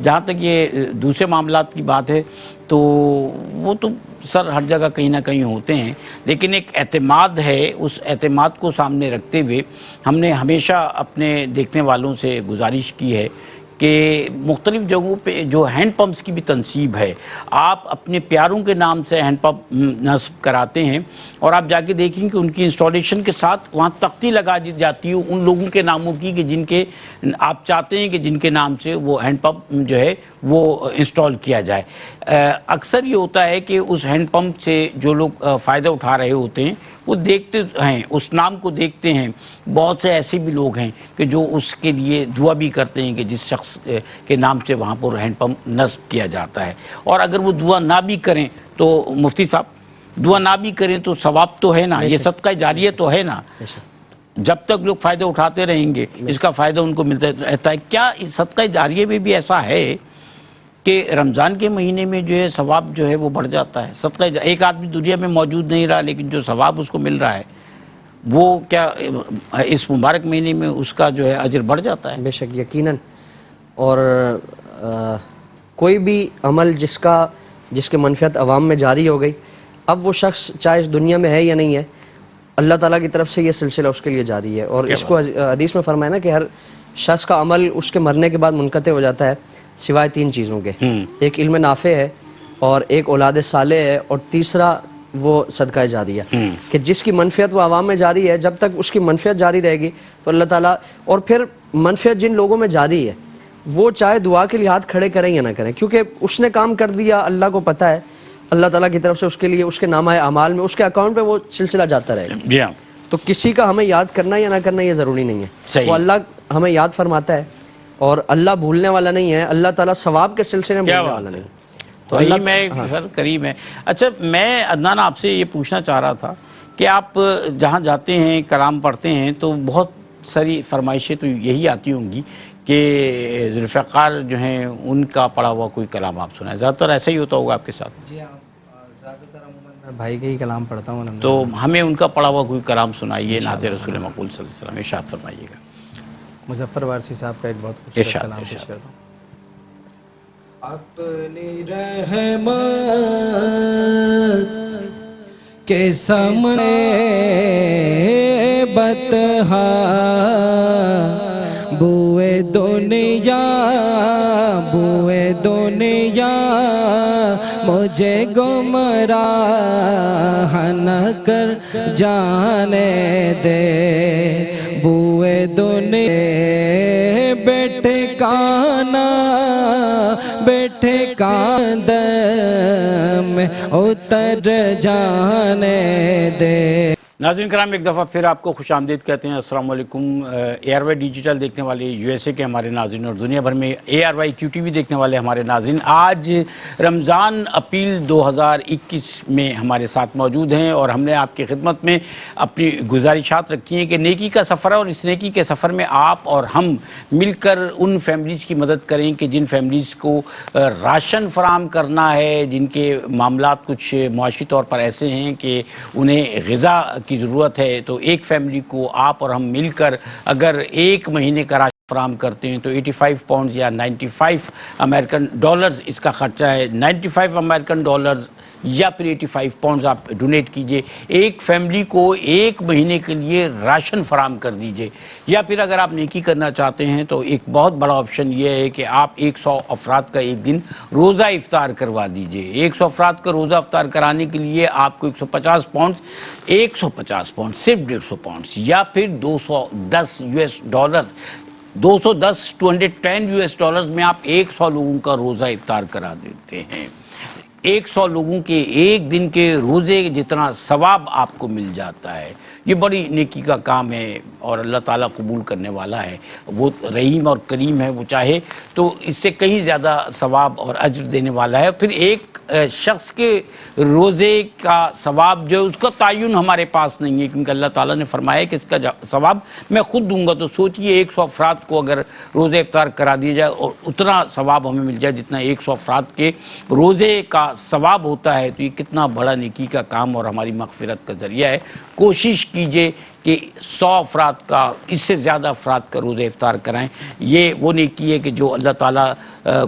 جہاں تک یہ دوسرے معاملات کی بات ہے تو وہ تو سر ہر جگہ کہیں نہ کہیں ہوتے ہیں، لیکن ایک اعتماد ہے، اس اعتماد کو سامنے رکھتے ہوئے ہم نے ہمیشہ اپنے دیکھنے والوں سے گزارش کی ہے کہ مختلف جگہوں پہ جو ہینڈ پمپس کی بھی تنصیب ہے، آپ اپنے پیاروں کے نام سے ہینڈ پمپ نصب کراتے ہیں اور آپ جا کے دیکھیں کہ ان کی انسٹالیشن کے ساتھ وہاں تختی لگا دی جاتی ہے ان لوگوں کے ناموں کی کہ جن کے آپ چاہتے ہیں کہ جن کے نام سے وہ ہینڈ پمپ جو ہے وہ انسٹال کیا جائے. اکثر یہ ہوتا ہے کہ اس ہینڈ پمپ سے جو لوگ فائدہ اٹھا رہے ہوتے ہیں وہ دیکھتے ہیں، اس نام کو دیکھتے ہیں. بہت سے ایسے بھی لوگ ہیں کہ جو اس کے لیے دعا بھی کرتے ہیں کہ جس شخص کے نام سے وہاں پر ہینڈ پمپ نصب کیا جاتا ہے. اور اگر وہ دعا نہ بھی کریں تو مفتی صاحب دعا نہ بھی کریں تو ثواب تو ہے نا، یہ صدقہ جاریہ تو ہے نا. جب تک لوگ فائدہ اٹھاتے رہیں گے اس کا فائدہ ان کو ملتا رہتا ہے. کیا اس صدقہ جاریہ میں بھی ایسا ہے کہ رمضان کے مہینے میں جو ہے ثواب جو ہے وہ بڑھ جاتا ہے؟ صدقہ ایک آدمی دنیا میں موجود نہیں رہا لیکن جو ثواب اس کو مل رہا ہے وہ کیا اس مبارک مہینے میں اس کا جو ہے اجر بڑھ جاتا ہے؟ بے شک یقیناً. اور کوئی بھی عمل جس کے منفعت عوام میں جاری ہو گئی، اب وہ شخص چاہے اس دنیا میں ہے یا نہیں ہے، اللہ تعالیٰ کی طرف سے یہ سلسلہ اس کے لیے جاری ہے. اور اس کو حدیث میں فرمایا نا کہ ہر شخص کا عمل اس کے مرنے کے بعد منقطع ہو جاتا ہے سوائے 3 چیزوں کے. ایک علم نافع ہے، اور ایک اولاد صالح ہے، اور تیسرا وہ صدقہ جاریہ. کہ جس کی منفعت وہ عوام میں جاری ہے، جب تک اس کی منفعت جاری رہے گی تو اللہ تعالیٰ، اور پھر منفعت جن لوگوں میں جاری ہے وہ چاہے دعا کے لیے ہاتھ کھڑے کریں یا نہ کریں، کیونکہ اس نے کام کر دیا، اللہ کو پتہ ہے، اللہ تعالیٰ کی طرف سے اس کے لیے اس کے نامہ اعمال میں اس کے اکاؤنٹ پہ وہ سلسلہ جاتا رہے گا. جی ہاں. تو کسی کا ہمیں یاد کرنا یا نہ کرنا یہ ضروری نہیں ہے. وہ اللہ ہمیں یاد فرماتا ہے اور اللہ بھولنے والا نہیں ہے. اللہ تعالیٰ ثواب کے سلسلے میں بھولنے والا نہیں ہے. تو اللہ میں سر کریم ہے. اچھا میں عدنان آپ سے یہ پوچھنا چاہ رہا تھا کہ آپ جہاں جاتے ہیں کلام پڑھتے ہیں تو بہت ساری فرمائشیں تو یہی آتی ہوں گی کہ ذوالفقار جو ہیں ان کا پڑھا ہوا کوئی کلام آپ سنائیں. زیادہ تر ایسا ہی ہوتا ہوگا آپ کے ساتھ؟ جی ہاں، زیادہ تر عموماً میں بھائی کے ہی کلام پڑھتا ہوں. تو ہمیں ان کا پڑھا ہوا کوئی کلام سنائیے، نعت رسول مقبول صلی اللہ علیہ وسلم ارشاد فرمائیے گا. مظفر وارسی صاحب کا ایک بہت خوبصورت کلام پیش کرتا ہوں. اپنی رحمت کے سامنے بتہا بوئے دنیا مجھے گمراہ نہ کر جانے دے. بوئے دنیا بیٹھے کاندر میں اتر جانے دے. ناظرین کرام ایک دفعہ پھر آپ کو خوش آمدید کہتے ہیں. السلام علیکم. اے آر وائی ڈیجیٹل دیکھنے والے یو ایس اے کے ہمارے ناظرین اور دنیا بھر میں A R Y Q T V دیکھنے والے ہمارے ناظرین، آج رمضان اپیل 2021 میں ہمارے ساتھ موجود ہیں اور ہم نے آپ کی خدمت میں اپنی گزارشات رکھی ہیں کہ نیکی کا سفر ہے اور اس نیکی کے سفر میں آپ اور ہم مل کر ان فیملیز کی مدد کریں کہ جن فیملیز کو راشن فراہم کرنا ہے، جن کے معاملات کچھ معاشی طور پر ایسے ہیں کہ انہیں غذا کی ضرورت ہے. تو ایک فیملی کو آپ اور ہم مل کر اگر ایک مہینے کا راشن فراہم کرتے ہیں تو 85 پاؤنڈز یا 95 امریکن ڈالرز اس کا خرچہ ہے. 95 امریکن ڈالرز یا پھر 85 پاؤنڈز آپ ڈونیٹ کیجئے، ایک فیملی کو ایک مہینے کے لیے راشن فراہم کر دیجئے. یا پھر اگر آپ نیکی کرنا چاہتے ہیں تو ایک بہت بڑا آپشن یہ ہے کہ آپ 100 افراد کا ایک دن روزہ افطار کروا دیجئے. 100 افراد کا روزہ افطار کرانے کے لیے آپ کو 150 پاؤنڈ صرف 150 پاؤنڈز یا پھر 210 US ڈالرز 210 US ڈالرز میں آپ 100 لوگوں کا روزہ افطار کرا دیتے ہیں. 100 لوگوں کے ایک دن کے روزے جتنا ثواب آپ کو مل جاتا ہے. یہ بڑی نیکی کا کام ہے اور اللہ تعالیٰ قبول کرنے والا ہے. وہ رحیم اور کریم ہے, وہ چاہے تو اس سے کہیں زیادہ ثواب اور اجر دینے والا ہے. پھر ایک شخص کے روزے کا ثواب جو ہے اس کا تعین ہمارے پاس نہیں ہے, کیونکہ اللہ تعالیٰ نے فرمایا کہ اس کا ثواب میں خود دوں گا. تو سوچئے 100 افراد کو اگر روزے افطار کرا دیا جائے اور اتنا ثواب ہمیں مل جائے جتنا 100 افراد کے روزے کا ثواب ہوتا ہے, تو یہ کتنا بڑا نیکی کا کام اور ہماری مغفرت کا ذریعہ ہے. کوشش کیجئے کہ 100 افراد کا, اس سے زیادہ افراد کا روزے افطار کرائیں. یہ وہ نیکی ہے کہ جو اللہ تعالیٰ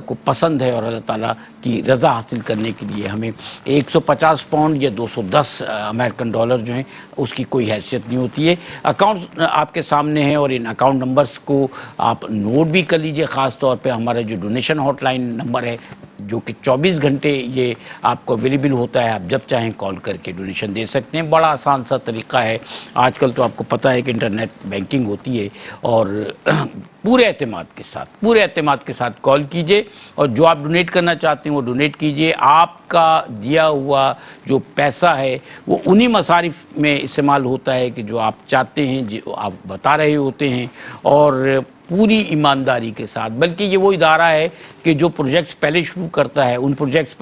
کو پسند ہے اور اللہ تعالیٰ کی رضا حاصل کرنے کے لیے ہمیں 150 پاؤنڈ یا 210 امریکن ڈالر جو ہیں اس کی کوئی حیثیت نہیں ہوتی ہے. اکاؤنٹ آپ کے سامنے ہیں اور ان اکاؤنٹ نمبرز کو آپ نوٹ بھی کر لیجئے. خاص طور پہ ہمارا جو ڈونیشن ہاٹ لائن نمبر ہے جو کہ 24 گھنٹے یہ آپ کو اویلیبل ہوتا ہے, آپ جب چاہیں کال کر کے ڈونیشن دے سکتے ہیں. بڑا آسان سا طریقہ ہے. آج کل تو آپ کو پتہ ہے کہ انٹرنیٹ بینکنگ ہوتی ہے اور پورے اعتماد کے ساتھ کال کیجئے اور جو آپ ڈونیٹ کرنا چاہتے ہیں وہ ڈونیٹ کیجئے. آپ کا دیا ہوا جو پیسہ ہے وہ انہی مصارف میں استعمال ہوتا ہے کہ جو آپ چاہتے ہیں, جو آپ بتا رہے ہوتے ہیں, اور پوری ایمانداری کے ساتھ. بلکہ یہ وہ ادارہ ہے کہ جو پروجیکٹس پہلے شروع کرتا ہے ان پروجیکٹس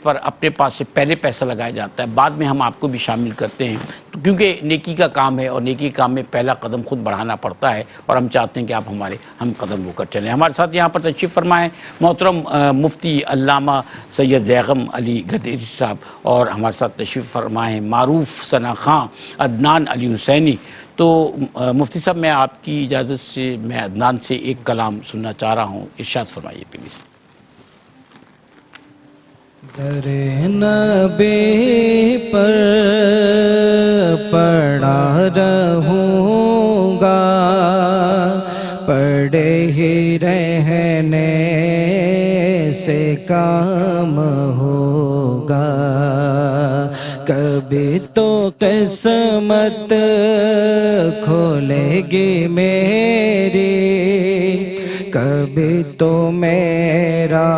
پر اپنے پاس سے پہلے پیسہ لگایا جاتا ہے, بعد میں ہم آپ کو بھی شامل کرتے ہیں. تو کیونکہ نیکی کا کام ہے اور نیکی کام میں پہلا قدم خود بڑھانا پڑتا ہے, اور ہم چاہتے ہیں کہ آپ ہمارے ہم قدم ہو کر چلیں. ہمارے ساتھ یہاں پر تشریف فرمائیں محترم مفتی علامہ سید زیغم علی گدیری صاحب, اور ہمارے ساتھ تشریف فرمائیں معروف ثنا خاں عدنان علی حسینی. تو مفتی صاحب میں آپ کی اجازت سے میں عدنان سے ایک کلام سننا چاہ رہا ہوں, ارشاد فرمائیے پلیز. در نبی پر پڑا رہوں گا, پڑے ہی رہنے سے کام ہوگا. کبھی تو قسمت کھولے گی میری, کبھی تو میرا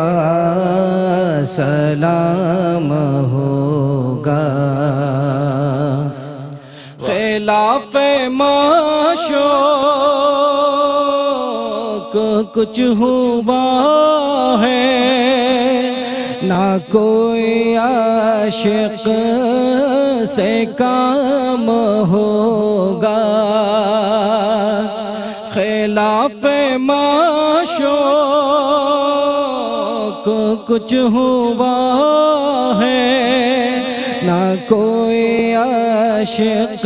سلام ہوگا. خلاف معشوق کچھ ہوا ہے, نہ کوئی عاشق سے کام ہوگا. خلاف معشوق کچھ ہوا ہے, نہ کوئی عاشق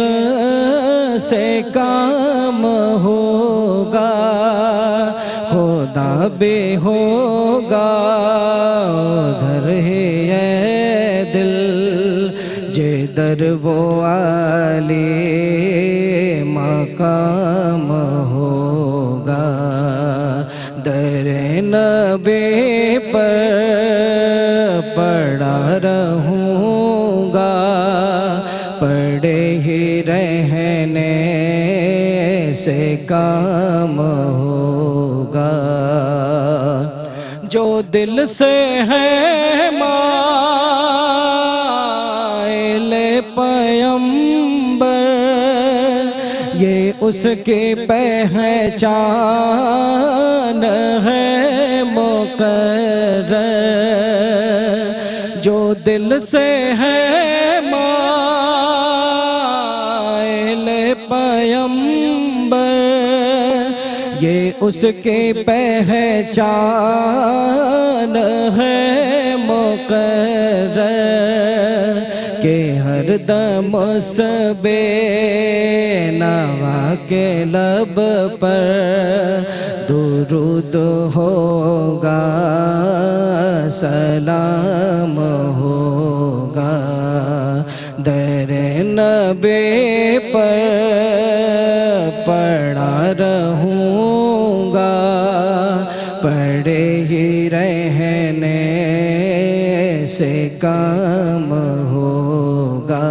سے کام ہوگا. خدا بھی ہوگا ادھر ہی ہے دل, جدھر وہ عالی مقام ہوگا. در نبی پر پڑا رہوں گا, پڑے ہی رہنے سے کام ہوگا. جو دل سے ہے مائل پیمبر, یہ اس کی پہچان ہے مقرر. جو دل سے ہے مائل پیمبر, یہ اس کی پہچان ہے مقرر. کہ ہر دم اس بے نوا کے لب پر درود ہوگا, سلام ہوگا. در نبی پر پڑا رہوں گا, پڑے ہی رہنے سے کام ہوگا.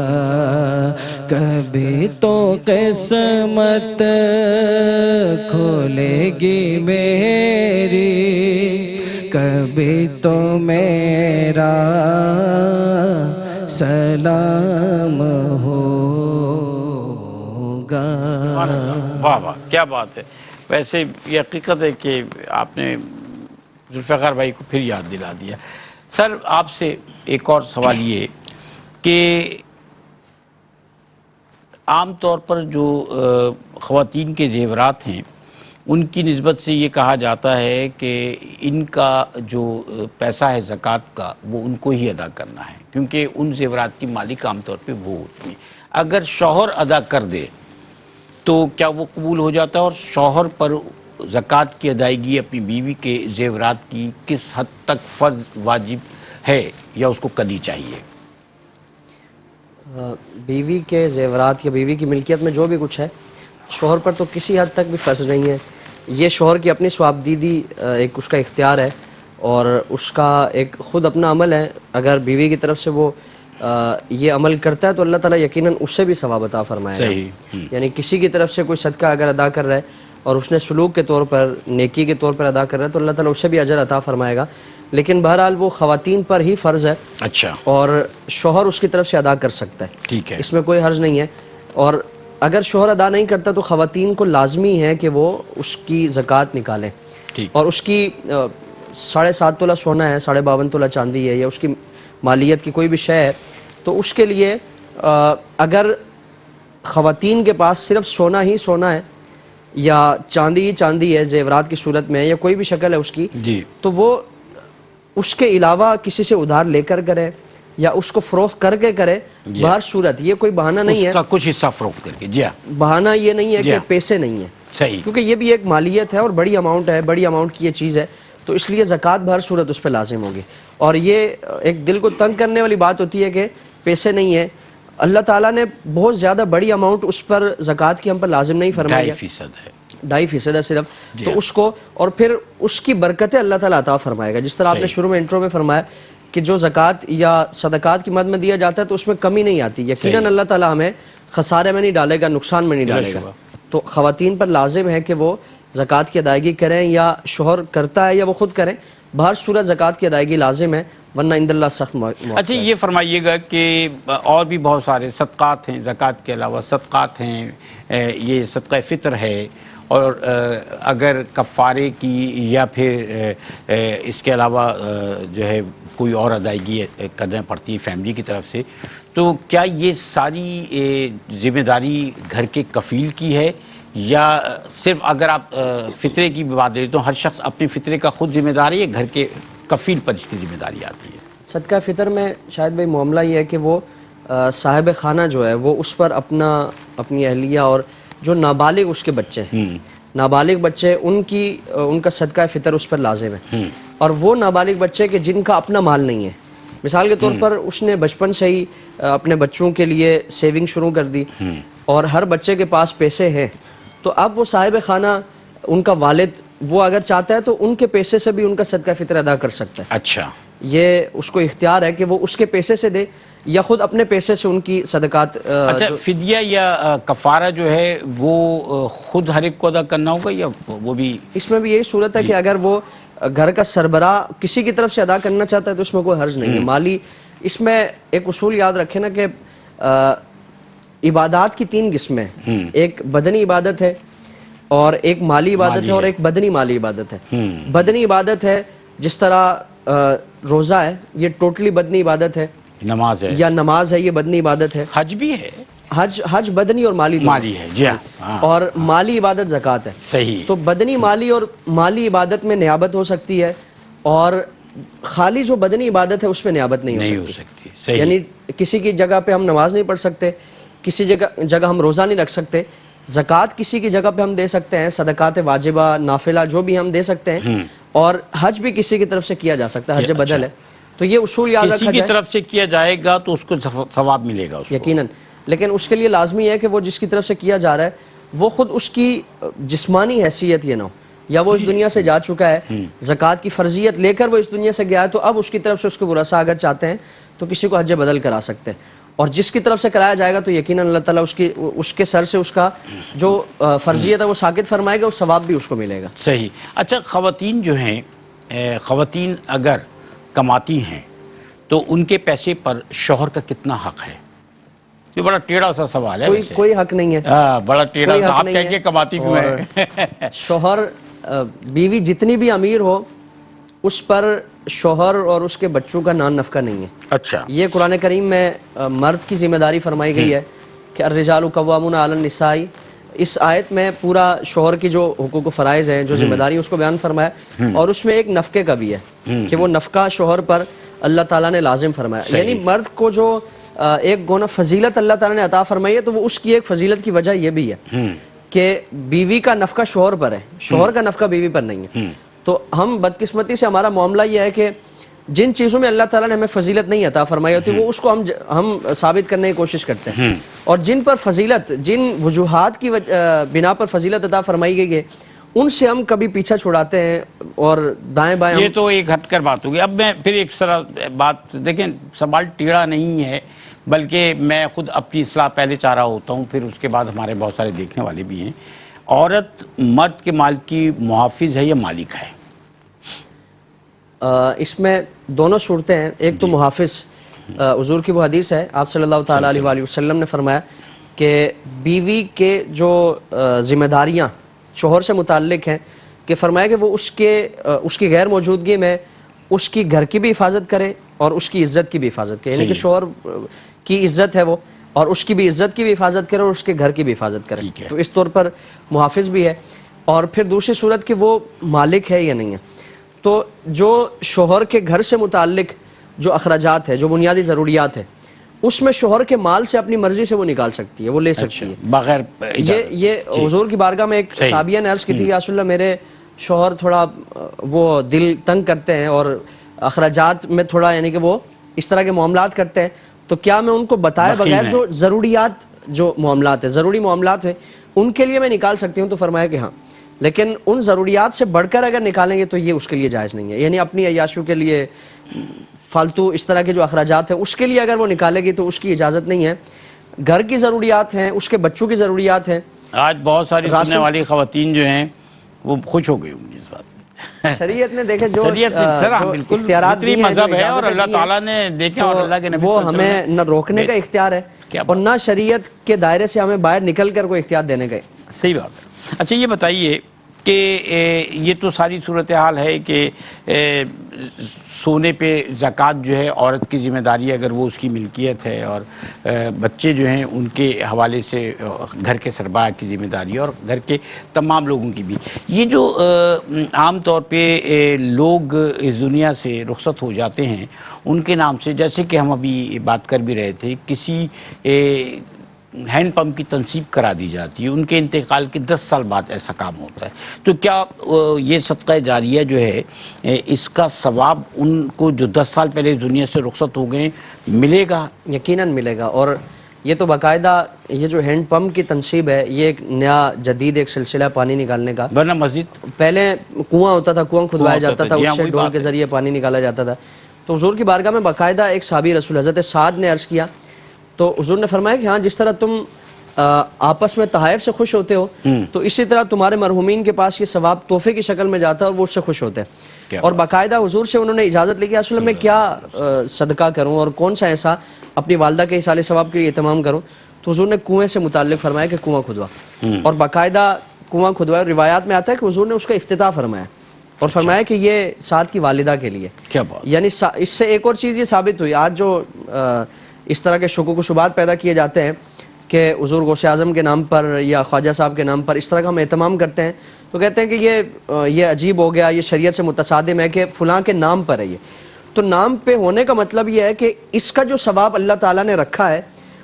کبھی تو قسمت کھولے گی میری, کبھی تو میرا سلام ہوگا. واہ واہ کیا بات ہے. ویسے یہ حقیقت ہے کہ آپ نے ذوالفقار بھائی کو پھر یاد دلا دیا. سر آپ سے ایک اور سوال یہ کہ عام طور پر جو خواتین کے زیورات ہیں ان کی نسبت سے یہ کہا جاتا ہے کہ ان کا جو پیسہ ہے زکوٰۃ کا وہ ان کو ہی ادا کرنا ہے، کیونکہ ان زیورات کی مالک عام طور پہ وہ ہوتی ہیں. اگر شوہر ادا کر دے تو کیا وہ قبول ہو جاتا ہے؟ اور شوہر پر زکوٰۃ کی ادائیگی اپنی بیوی کے زیورات کی کس حد تک فرض واجب ہے یا اس کو کرنی چاہیے؟ بیوی کے زیورات یا بیوی کی ملکیت میں جو بھی کچھ ہے شوہر پر تو کسی حد تک بھی فرض نہیں ہے. یہ شوہر کی اپنی ثوابدیدی ایک اس کا اختیار ہے اور اس کا ایک خود اپنا عمل ہے. اگر بیوی کی طرف سے وہ یہ عمل کرتا ہے تو اللہ تعالیٰ یقیناً اسے بھی ثواب عطا فرمائے گا. یعنی کسی کی طرف سے کوئی صدقہ اگر ادا کر رہا ہے اور اس نے سلوک کے طور پر نیکی کے طور پر ادا کر رہا ہے تو اللہ تعالیٰ اسے بھی اجر عطا فرمائے گا. لیکن بہرحال وہ خواتین پر ہی فرض ہے. اچھا. اور شوہر اس کی طرف سے ادا کر سکتا ہے. ٹھیک ہے. اس میں کوئی حرج نہیں ہے. اور اگر شوہر ادا نہیں کرتا تو خواتین کو لازمی ہے کہ وہ اس کی زکوٰۃ نکالیں. اور اس کی 7.5 تولہ سونا ہے، 52.5 تولہ چاندی ہے، یا اس کی مالیت کی کوئی بھی شے ہے تو اس کے لیے اگر خواتین کے پاس صرف سونا ہی سونا ہے یا چاندی ہی چاندی ہے زیورات کی صورت میں یا کوئی بھی شکل ہے اس کی تو وہ اس کے علاوہ کسی سے ادھار لے کر کرے یا اس کو فروخت کر کے کرے. بہر صورت یہ کوئی بہانہ نہیں ہے، اس کا کچھ حصہ فروخت کر کے. جی ہاں. بہانہ یہ نہیں ہے کہ پیسے نہیں ہیں. صحیح. کیونکہ یہ بھی ایک مالیت ہے اور بڑی اماؤنٹ ہے، بڑی اماؤنٹ کی یہ چیز ہے تو اس لیے زکوٰۃ بہر صورت اس پہ لازم ہوگی. اور یہ ایک دل کو تنگ کرنے والی بات ہوتی ہے کہ پیسے نہیں ہے. اللہ تعالیٰ نے بہت زیادہ بڑی اماؤنٹ اس پر زکوٰۃ کی ہم پر لازم نہیں فرمائی ہے. 2.5% ہے. 2.5% ہے صرف. تو اس کو اور پھر اس کی برکتیں اللہ تعالیٰ عطا فرمائے گا. جس طرح آپ نے شروع میں انٹرو میں فرمایا کہ جو زکوٰۃ یا صدقات کی مد میں دیا جاتا ہے تو اس میں کمی نہیں آتی. یقیناً اللہ تعالیٰ ہمیں خسارے میں نہیں ڈالے گا، نقصان میں نہیں ڈالے گا. تو خواتین پر لازم ہے کہ وہ زکوٰۃ کی ادائیگی کریں یا شوہر کرتا ہے یا وہ خود کریں. بہر صورت زکوٰۃ کی ادائیگی لازم ہے ورنہ عند اللہ سخت موقع. اچھا یہ فرمائیے گا کہ اور بھی بہت سارے صدقات ہیں، زکوٰۃ کے علاوہ صدقات ہیں، یہ صدقہ فطر ہے، اور اگر کفارے کی یا پھر اس کے علاوہ جو ہے کوئی اور ادائیگی کرنا پڑتی ہے فیملی کی طرف سے، تو کیا یہ ساری ذمہ داری گھر کے کفیل کی ہے یا صرف اگر آپ فطرے کی بات دیں تو ہر شخص اپنے فطرے کا خود ذمہ داری ہے، گھر کے کفیل پر اس کی ذمہ داری آتی ہے؟ صدقہ فطر میں شاید بھائی معاملہ یہ ہے کہ وہ صاحب خانہ جو ہے وہ اس پر اپنی اہلیہ اور جو نابالغ اس کے بچے ہیں، نابالغ بچے ان کا صدقہ فطر اس پر لازم ہے. اور وہ نابالغ بچے کہ جن کا اپنا مال نہیں ہے، مثال کے طور پر اس نے بچپن سے ہی اپنے بچوں کے لیے سیونگ شروع کر دی اور ہر بچے کے پاس پیسے ہیں تو اب وہ صاحب خانہ ان کا والد وہ اگر چاہتا ہے تو ان کے پیسے سے بھی ان کا صدقہ فطر ادا کر سکتا ہے. اچھا. یہ اس کو اختیار ہے کہ وہ اس کے پیسے سے دے یا خود اپنے پیسے سے ان کی صدقات. اچھا فدیہ یا کفارہ جو ہے وہ خود ہر ایک کو ادا کرنا ہوگا یا وہ بھی؟ اس میں بھی یہی صورت ہے کہ اگر وہ گھر کا سربراہ کسی کی طرف سے ادا کرنا چاہتا ہے تو اس میں کوئی حرج نہیں ہے. مالی اس میں ایک اصول یاد رکھیں نا کہ عبادات کی 3 قسمیں، ایک بدنی عبادت ہے اور ایک مالی عبادت ہے اور ایک بدنی مالی عبادت ہے. بدنی عبادت ہے جس طرح روزہ ہے، یہ ٹوٹلی بدنی عبادت ہے. نماز ہے یا نماز ہے، یہ بدنی عبادت ہے. حج بھی ہے. حج بدنی اور مالی ہے. جی ہاں. اور مالی عبادت زکوٰۃ ہے. صحیح. تو بدنی مالی اور مالی عبادت میں نیابت ہو سکتی ہے اور خالی جو بدنی عبادت ہے اس میں نیابت نہیں ہو سکتی. صحیح. یعنی کسی کی جگہ پہ ہم نماز نہیں پڑھ سکتے، کسی جگہ ہم روزہ نہیں رکھ سکتے. زکوٰۃ کسی کی جگہ پہ ہم دے سکتے ہیں، صدقات واجبہ نافلہ جو بھی ہم دے سکتے ہیں. اور حج بھی کسی کی طرف سے کیا جا سکتا ہے، حج بدل ہے. تو یہ اصول یاد رکھا جائے. کسی کی طرف سے کیا جائے گا تو اس کو ثواب ملے گا یقیناً. لیکن اس کے لیے لازمی ہے کہ وہ جس کی طرف سے کیا جا رہا ہے وہ خود اس کی جسمانی حیثیت یہ نہ ہو، یا وہ اس دنیا سے جا چکا ہے، زکوٰۃ کی فرضیت لے کر وہ اس دنیا سے گیا ہے تو اب اس کی طرف سے اس کے ورثاء اگر چاہتے ہیں تو کسی کو حج بدل کرا سکتے ہیں. اور جس کی طرف سے کرایا جائے گا تو یقیناً اللہ تعالیٰ اس کے سر سے اس کا جو فرضیت ہے وہ ساقط فرمائے گا اور ثواب بھی اس کو ملے گا. صحیح. اچھا خواتین جو ہیں، خواتین اگر کماتی ہیں تو ان کے پیسے پر شوہر کا کتنا حق ہے؟ یہ بڑا ٹیڑھا سا سوال ہے ویسے. کوئی حق نہیں ہے. بڑا ٹیڑھا کوئی سا. حق آپ نہیں کہیں ہے. گے کماتی کیوں ہے؟ شوہر بیوی جتنی بھی امیر ہو اس پر شوہر اور اس کے بچوں کا نان نفقہ نہیں ہے. اچھا. یہ قرآن کریم میں مرد کی ذمہ داری فرمائی گئی ہے کہ الرجال قوامون علی النساء. اس آیت میں پورا شوہر کی جو حقوق و فرائض ہیں, جو ذمہ داری, اس کو بیان فرمایا, اور اس میں ایک نفقے کا بھی ہے کہ وہ نفقہ شوہر پر اللہ تعالیٰ نے لازم فرمایا. یعنی مرد کو جو ایک گونا فضیلت اللہ تعالیٰ نے عطا فرمائی ہے, تو وہ اس کی ایک فضیلت کی وجہ یہ بھی ہے کہ بیوی کا نفقہ شوہر پر ہے, شوہر کا نفقہ بیوی پر نہیں ہے. تو ہم بدقسمتی سے ہمارا معاملہ یہ ہے کہ جن چیزوں میں اللہ تعالیٰ نے ہمیں فضیلت نہیں عطا فرمائی ہوتی, وہ اس کو ہم ثابت کرنے کی کوشش کرتے ہیں, اور جن پر فضیلت, جن وجوہات کی بنا پر فضیلت عطا فرمائی گئی ہے, ان سے ہم کبھی پیچھا چھڑاتے ہیں اور دائیں بائیں. یہ تو ایک ہٹ کر بات ہوگی. اب میں پھر ایک طرح بات دیکھیں, سوال ٹیڑھا نہیں ہے, بلکہ میں خود اپنی اصلاح پہلے چاہ رہا ہوتا ہوں, پھر اس کے بعد ہمارے بہت سارے دیکھنے والے بھی ہیں. عورت مرد کے مال کی محافظ ہے یا مالک ہے؟ اس میں دونوں صورتیں ہیں. ایک تو محافظ, حضور کی وہ حدیث ہے, آپ صلی اللہ تعالیٰ علیہ وآلہ وسلم نے فرمایا کہ بیوی کے جو ذمہ داریاں شوہر سے متعلق ہیں, کہ فرمایا کہ وہ اس کی غیر موجودگی میں اس کی گھر کی بھی حفاظت کرے اور اس کی عزت کی بھی حفاظت کرے. یعنی کہ شوہر کی عزت ہے وہ, اور اس کی بھی عزت کی بھی حفاظت کرے اور اس کے گھر کی بھی حفاظت کرے. تو اس طور پر محافظ بھی ہے. اور پھر دوسری صورت کہ وہ مالک ہے یا نہیں ہے. تو جو شوہر کے گھر سے متعلق جو اخراجات ہے, جو بنیادی ضروریات ہے, اس میں شوہر کے مال سے اپنی مرضی سے وہ نکال سکتی ہے, وہ لے سکتی ہے بغیر یہ حضور کی بارگاہ میں ایک صحابیہ نے عرض کی تھی, یا رسول اللہ میرے شوہر تھوڑا وہ دل تنگ کرتے ہیں اور اخراجات میں تھوڑا, یعنی کہ وہ اس طرح کے معاملات کرتے ہیں, تو کیا میں ان کو بتائے بغیر جو ضروریات, جو معاملات ہیں, ضروری معاملات ہیں, ان کے لیے میں نکال سکتی ہوں؟ تو فرمایا کہ ہاں, لیکن ان ضروریات سے بڑھ کر اگر نکالیں گے تو یہ اس کے لیے جائز نہیں ہے. یعنی اپنی عیاشیوں کے لیے, فالتو اس طرح کے جو اخراجات ہیں, اس کے لیے اگر وہ نکالے گی تو اس کی اجازت نہیں ہے. گھر کی ضروریات ہیں, اس کے بچوں کی ضروریات ہیں. آج بہت ساری سننے والی خواتین جو ہیں وہ خوش ہو گئی ہوں گی اس بات. شریعت نے دیکھے جو اختیارات دی ہیں, مذہب ہے اور اللہ تعالیٰ نے دیکھے, اور اللہ کے نبی وہ ہمیں نہ روکنے کا اختیار ہے اور نہ شریعت کے دائرے سے ہمیں باہر نکل کر کوئی اختیار دینے کا. صحیح بات ہے. اچھا یہ بتائیے کہ یہ تو ساری صورتحال ہے کہ سونے پہ زکوٰۃ جو ہے عورت کی ذمہ داری ہے اگر وہ اس کی ملکیت ہے, اور بچے جو ہیں ان کے حوالے سے گھر کے سربراہ کی ذمہ داری ہے, اور گھر کے تمام لوگوں کی بھی. یہ جو عام طور پہ لوگ اس دنیا سے رخصت ہو جاتے ہیں ان کے نام سے, جیسے کہ ہم ابھی بات کر بھی رہے تھے, کسی ہینڈ پمپ کی تنصیب کرا دی جاتی ہے, ان کے انتقال کے 10 سال بعد ایسا کام ہوتا ہے, تو کیا یہ صدقہ جاریہ جو ہے اس کا ثواب ان کو جو 10 سال پہلے اس دنیا سے رخصت ہو گئے ملے گا؟ یقیناً ملے گا. اور یہ تو باقاعدہ یہ جو ہینڈ پمپ کی تنصیب ہے, یہ ایک نیا جدید ایک سلسلہ پانی نکالنے کا. ورنہ مسجد پہلے کنواں ہوتا تھا, کنواں کھدوایا جاتا تھا, اس سے ڈول کے ذریعے پانی نکالا جاتا تھا. تو حضور کی بارگاہ میں باقاعدہ ایک صحابی رسول حضرت سعد نے عرض کیا, تو حضور نے فرمایا کہ ہاں جس طرح تم آپس میں تحائف سے خوش ہوتے ہو, تو اسی طرح تمہارے مرحومین کے پاس یہ ثواب تحفے کی شکل میں جاتا ہے اور وہ اس سے خوش ہوتے ہیں. اور باقاعدہ حضور سے انہوں نے اجازت لی کہ رسول اللہ میں کیا صدقہ کروں اور کون سا ایسا اپنی والدہ کے ایصال ثواب کے لیے اہتمام کروں. تو حضور نے کنویں سے متعلق فرمایا کہ کنواں کھدوا, اور باقاعدہ کنواں کھدوایا. روایات میں آتا ہے کہ حضور نے اس کا افتتاح فرمایا اور فرمایا کہ یہ سعد کی والدہ کے لیے. یعنی اس سے ایک اور چیز یہ ثابت ہوئی, آج جو اس طرح کے شکوک و شبہات پیدا کیے جاتے ہیں کہ حضور غوث اعظم کے نام پر یا خواجہ صاحب کے نام پر اس طرح کا ہم اہتمام کرتے ہیں, تو کہتے ہیں کہ یہ عجیب ہو گیا, یہ شریعت سے متصادم ہے کہ فلاں کے نام پر ہے. یہ تو نام پہ ہونے کا مطلب یہ ہے کہ اس کا جو ثواب اللہ تعالیٰ نے رکھا ہے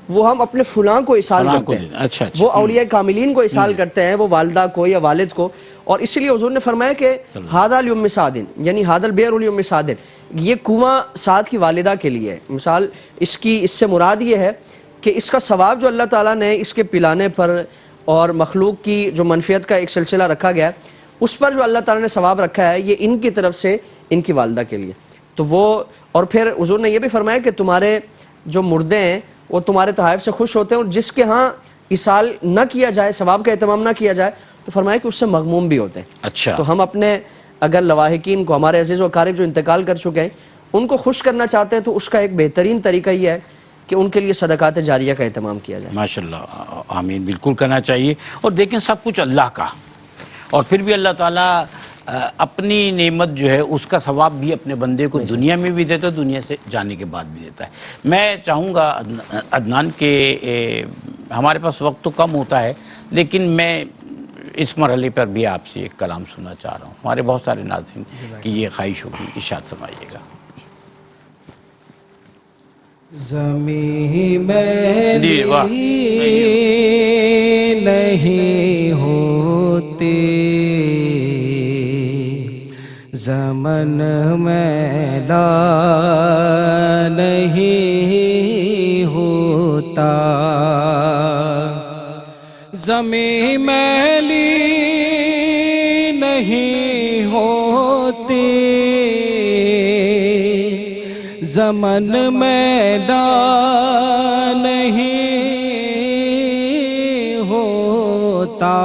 وہ ہم اپنے فلاں کو اصال کرتے ہیں. اچھا وہ اولیاء کاملین کو اصال کرتے ہیں, وہ والدہ کو یا والد کو. اور اسی لیے حضور نے فرمایا کہ ہادہ لام سعد, یعنی ہادہ البئر لام سعد, یہ کنواں سعد کی والدہ کے لیے ہے. مثال اس سے مراد یہ ہے کہ اس کا ثواب جو اللہ تعالیٰ نے اس کے پلانے پر اور مخلوق کی جو منفیت کا ایک سلسلہ رکھا گیا ہے, اس پر جو اللہ تعالیٰ نے ثواب رکھا ہے, یہ ان کی طرف سے ان کی والدہ کے لیے. تو وہ, اور پھر حضور نے یہ بھی فرمایا کہ تمہارے جو مردے ہیں وہ تمہارے تحائف سے خوش ہوتے ہیں, اور جس کے ہاں اصال نہ کیا جائے, ثواب کا اہتمام نہ کیا جائے, تو فرمایا کہ اس سے مغموم بھی ہوتے ہیں. اچھا. تو ہم اپنے اگر لواحقین کو, ہمارے عزیز و اقارب جو انتقال کر چکے ہیں, ان کو خوش کرنا چاہتے ہیں تو اس کا ایک بہترین طریقہ یہ ہے کہ ان کے لیے صدقات جاریہ کا اہتمام کیا جائے. ماشاءاللہ، آمین، بالکل کرنا چاہیے. اور دیکھیں سب کچھ اللہ کا، اور پھر بھی اللہ تعالیٰ اپنی نعمت جو ہے اس کا ثواب بھی اپنے بندے کو دنیا میں بھی دیتا ہے، دنیا سے جانے کے بعد بھی دیتا ہے. میں چاہوں گا عدنان کہ ہمارے پاس وقت تو کم ہوتا ہے، لیکن میں اس مرحلے پر بھی آپ سے ایک کلام سننا چاہ رہا ہوں. ہمارے بہت سارے ناظرین کی یہ خواہش ہوگی، ارشاد فرمائیے گا. زمین میلی جی واہ، نہیں ہوتی، زمن میلا نہیں ہوتا. زمین میلی نہیں ہوتی، زمن میلا نہیں ہوتا.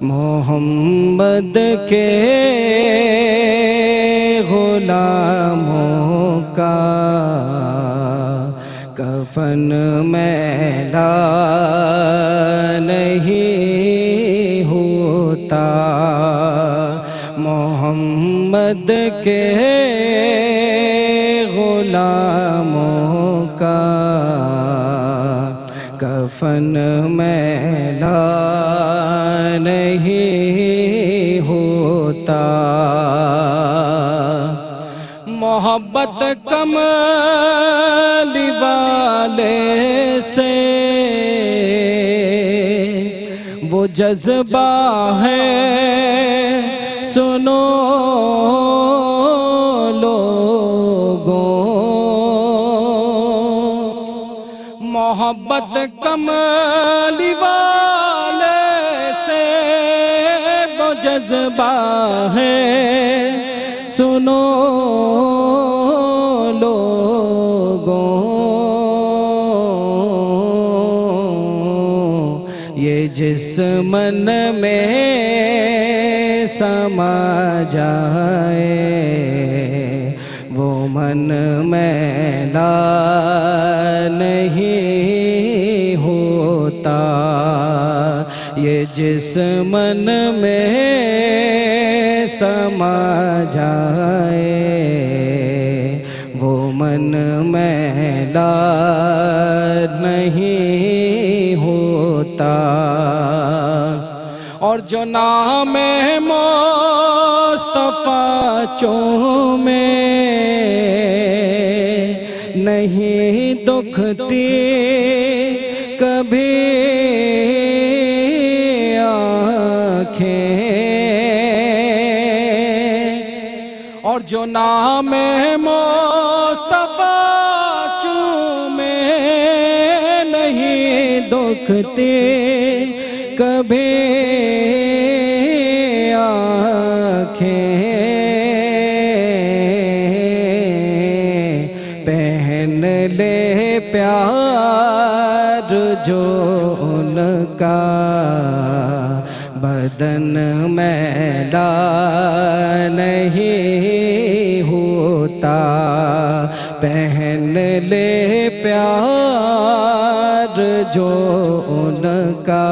محمد کے غلاموں کا کفن میلا نہیں ہوتا. محمد کے غلاموں کا کفن میلا نہیں ہوتا. محبت کمال والے سے وہ جذبہ ہے، سنو لوگوں. محبت کمال والے سے وہ جذبہ ہے، سنو لوگوں. یہ جس من میں سما جائے وہ من میلا نہیں ہوتا. یہ جس من میں سما جائے وہ من میلا نہیں ہوتا. اور جو نام مصطفیٰ چومے نہیں دکھتی کبھی آنکھیں. اور جو نام مصطفیٰ چومے نہیں دکھتی کبھی آنکھیں. پہن لے پیار جو ان کا بدن میلا نہیں ہوتا. پہن لے پیار جو ان کا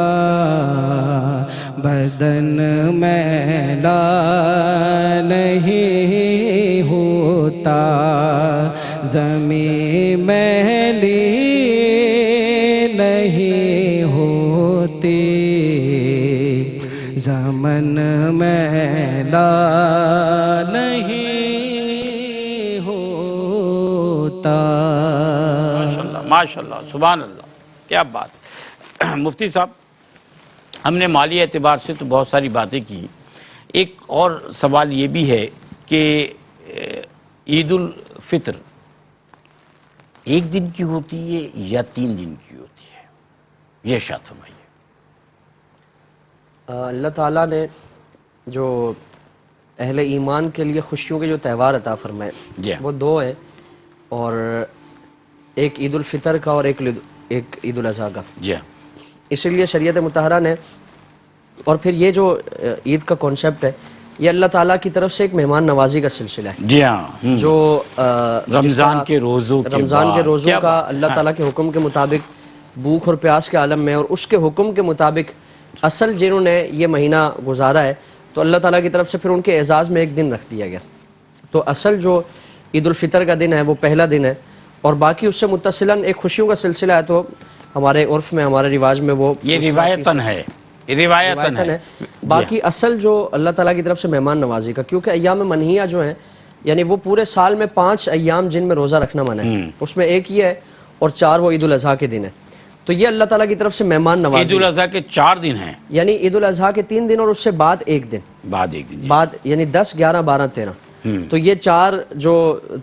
بدن میلا نہیں ہوتا. زمین میلی نہیں ہوتی، زمن میلا نہیں ہوتا. ماشاءاللہ ماشاءاللہ، سبحان اللہ، کیا بات ہے. مفتی صاحب، ہم نے مالی اعتبار سے تو بہت ساری باتیں کی. ایک اور سوال یہ بھی ہے کہ عید الفطر ایک دن کی ہوتی ہے یا 3 دن کی ہوتی ہے؟ یہ ارشاد فرمائیے. اللہ تعالیٰ نے جو اہل ایمان کے لیے خوشیوں کے جو تہوار عطا فرمائے جی وہ 2 ہیں، اور ایک عید الفطر کا اور ایک عید الاضحیٰ کا. جی ہاں، اسی لیے شریعت مطہرہ نے، اور پھر یہ جو عید کا کانسیپٹ ہے یہ اللہ تعالیٰ کی طرف سے ایک مہمان نوازی کا سلسلہ ہے جی ہاں، جو رمضان کے روزوں کے رمضان کے بعد روزوں کیا کا بات- اللہ تعالیٰ کے حکم کے مطابق بھوک اور پیاس کے عالم میں اور اس کے حکم کے مطابق اصل جنہوں نے یہ مہینہ گزارا ہے تو اللہ تعالیٰ کی طرف سے پھر ان کے اعزاز میں ایک دن رکھ دیا گیا. تو اصل جو عید الفطر کا دن ہے وہ پہلا دن ہے اور باقی اس سے متصلاً ایک خوشیوں کا سلسلہ ہے تو ہمارے عرف میں ہمارے رواج میں وہ یہ روایتاً ہے، روایتاً روایتاً ہے. ہے. باقی اصل جو اللہ تعالیٰ کی طرف سے مہمان نوازی کا، کیونکہ ایام منہیہ جو ہیں یعنی وہ پورے سال میں 5 ایام جن میں روزہ رکھنا منع ہے، اس میں ایک یہ ہے اور 4 وہ عید الاضحیٰ کے دن ہے. تو یہ اللہ تعالیٰ کی طرف سے مہمان عید نوازی الاضحیٰ کے 4 دن ہیں، یعنی عید الاضحیٰ کے 3 دن اور اس سے بعد ایک دن بعد ایک دن. بعد یعنی 10 11 12 13. تو یہ 4 جو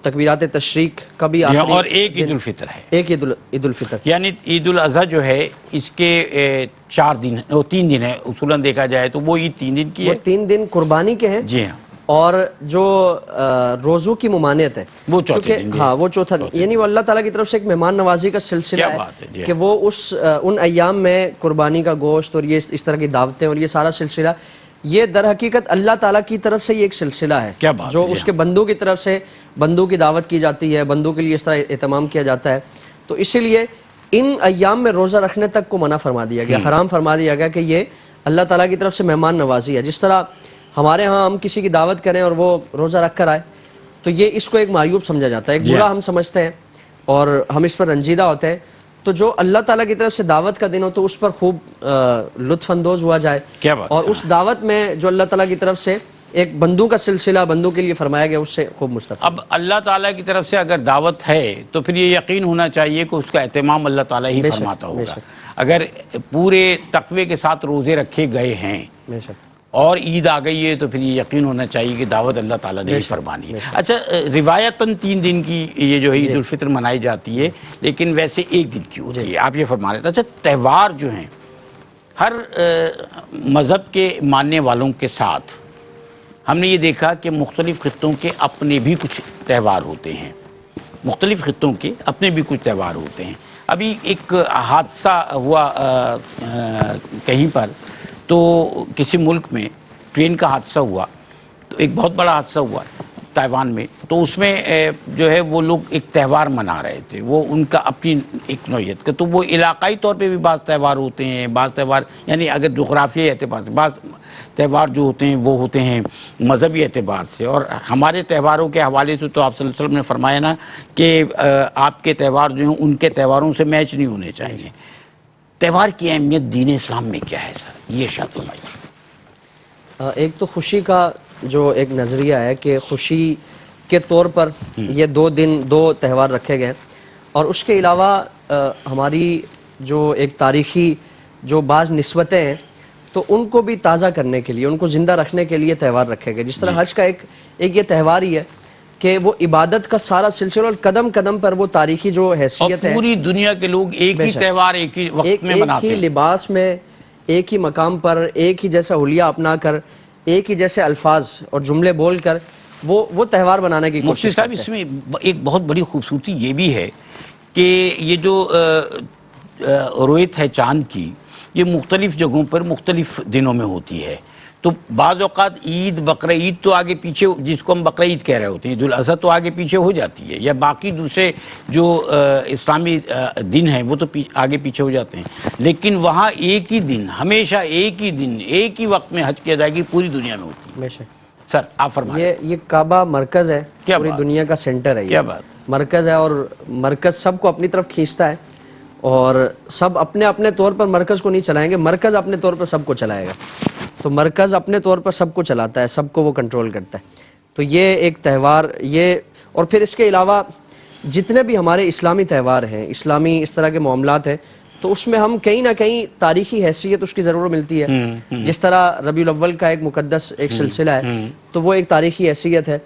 تکبیرات تشریق کا بھی جی ہاں، آخری اور ایک عید الفطر ہے. ایک عید الفطر. یعنی عید الاضحیٰ جو ہے اس کے 4 دن 3 دن ہے اصولاً دیکھا جائے تو وہ عید 3 دن کی وہ ہے. 3 دن قربانی کے ہیں جی ہاں، اور جو روزوں کی ممانعت ہے وہ چوتھے کیونکہ دن. ہاں وہ چوتھا دن یعنی وہ اللہ تعالیٰ کی طرف سے ایک مہمان نوازی کا سلسلہ کیا ہے بات ہے، جی کہ وہ ان ایام میں قربانی کا گوشت اور یہ اس طرح کی دعوتیں اور یہ سارا سلسلہ یہ در حقیقت اللہ تعالیٰ کی طرف سے یہ ایک سلسلہ ہے کیا بات جو ہے، اس کے بندوں کی طرف سے بندوں کی دعوت کی جاتی ہے، بندوں کے لیے اس طرح اہتمام کیا جاتا ہے. تو اسی لیے ان ایام میں روزہ رکھنے تک کو منع فرما دیا گیا، حرام فرما دیا گیا کہ یہ اللہ تعالیٰ کی طرف سے مہمان نوازی ہے. جس طرح ہمارے ہاں ہم کسی کی دعوت کریں اور وہ روزہ رکھ کر آئے تو یہ اس کو ایک معیوب سمجھا جاتا ہے، ایک برا ہم سمجھتے ہیں اور ہم اس پر رنجیدہ ہوتے ہیں. تو جو اللہ تعالیٰ کی طرف سے دعوت کا دن ہو تو اس پر خوب لطف اندوز ہوا جائے کیا بات اور اس دعوت میں جو اللہ تعالیٰ کی طرف سے ایک بندوں کا سلسلہ بندوں کے لیے فرمایا گیا اس سے خوب مستفید. اب اللہ تعالیٰ کی طرف سے اگر دعوت ہے تو پھر یہ یقین ہونا چاہیے کہ اس کا اہتمام اللہ تعالیٰ ہی فرماتا ہوگا. اگر پورے تقوی کے ساتھ روزے رکھے گئے ہیں بے شک اور عید آ گئی ہے تو پھر یہ یقین ہونا چاہیے کہ دعوت اللہ تعالیٰ نے ہی فرمانی ہے. اچھا، روایتاً 3 دن کی یہ جو ہے عید الفطر منائی جاتی ہے لیکن ویسے 1 دن کی ہوتی ہے، آپ یہ فرما رہے تھے. اچھا، تہوار جو ہیں ہر مذہب کے ماننے والوں کے ساتھ ہم نے یہ دیکھا کہ مختلف خطوں کے اپنے بھی کچھ تہوار ہوتے ہیں، مختلف خطوں کے اپنے بھی کچھ تہوار ہوتے ہیں. ابھی ایک حادثہ ہوا کہیں پر، تو کسی ملک میں ٹرین کا حادثہ ہوا، تو ایک بہت بڑا حادثہ ہوا تائیوان میں. تو اس میں جو ہے وہ لوگ ایک تہوار منا رہے تھے، وہ ان کا اپنی ایک نوعیت کا. تو وہ علاقائی طور پہ بھی بعض تہوار ہوتے ہیں، بعض تہوار یعنی اگر جغرافیائی اعتبار سے بعض تہوار جو ہوتے ہیں وہ ہوتے ہیں مذہبی اعتبار سے. اور ہمارے تہواروں کے حوالے سے تو آپ صلی اللہ علیہ وسلم نے فرمایا نا کہ آپ کے تہوار جو ہیں ان کے تہواروں سے میچ نہیں ہونے چاہیے. تہوار کی اہمیت دین اسلام میں کیا ہے سر؟ یہ ارشاد فرمائیے. ایک تو خوشی کا جو ایک نظریہ ہے کہ خوشی کے طور پر یہ 2 دن 2 تہوار رکھے گئے اور اس کے علاوہ ہماری جو ایک تاریخی جو بعض نسبتیں ہیں تو ان کو بھی تازہ کرنے کے لیے ان کو زندہ رکھنے کے لیے تہوار رکھے گئے. جس طرح حج کا ایک یہ تہوار ہی ہے کہ وہ عبادت کا سارا سلسلہ اور قدم قدم پر وہ تاریخی جو حیثیت ہے، پوری دنیا کے لوگ ایک ہی تہوار ایک ہی وقت میں مناتے ایک ہی ہیں، لباس میں ایک ہی مقام پر ایک ہی جیسا حلیہ اپنا کر ایک ہی جیسے الفاظ اور جملے بول کر وہ تہوار بنانے کی مفتی کوشش صاحب. کرتے اس میں ایک بہت بڑی خوبصورتی یہ بھی ہے کہ یہ جو رویت ہے چاند کی، یہ مختلف جگہوں پر مختلف دنوں میں ہوتی ہے. تو بعض اوقات عید بقرہ عید تو آگے پیچھے، جس کو ہم بقرہ عید کہہ رہے ہوتے ہیں، عید الاضحیٰ تو آگے پیچھے ہو جاتی ہے، یا باقی دوسرے جو اسلامی دن ہیں وہ تو آگے پیچھے ہو جاتے ہیں. لیکن وہاں ایک ہی دن، ہمیشہ ایک ہی دن ایک ہی وقت میں حج کی ادائیگی پوری دنیا میں ہوتی ہے. بے شک. سر آپ فرمائیں. یہ کعبہ مرکز ہے، کیا پوری بات؟ دنیا کا سینٹر ہے. یہ کیا بات؟ مرکز ہے اور مرکز سب کو اپنی طرف کھینچتا ہے اور سب اپنے اپنے طور پر مرکز کو نہیں چلائیں گے، مرکز اپنے طور پر سب کو چلائے گا. تو مرکز اپنے طور پر سب کو چلاتا ہے، سب کو وہ کنٹرول کرتا ہے. تو یہ ایک تہوار یہ، اور پھر اس کے علاوہ جتنے بھی ہمارے اسلامی تہوار ہیں، اسلامی اس طرح کے معاملات ہیں، تو اس میں ہم کہیں نہ کہیں تاریخی حیثیت اس کی ضرور ملتی ہے. جس طرح ربیع الاول کا ایک مقدس ایک سلسلہ ہے تو وہ ایک تاریخی حیثیت ہے.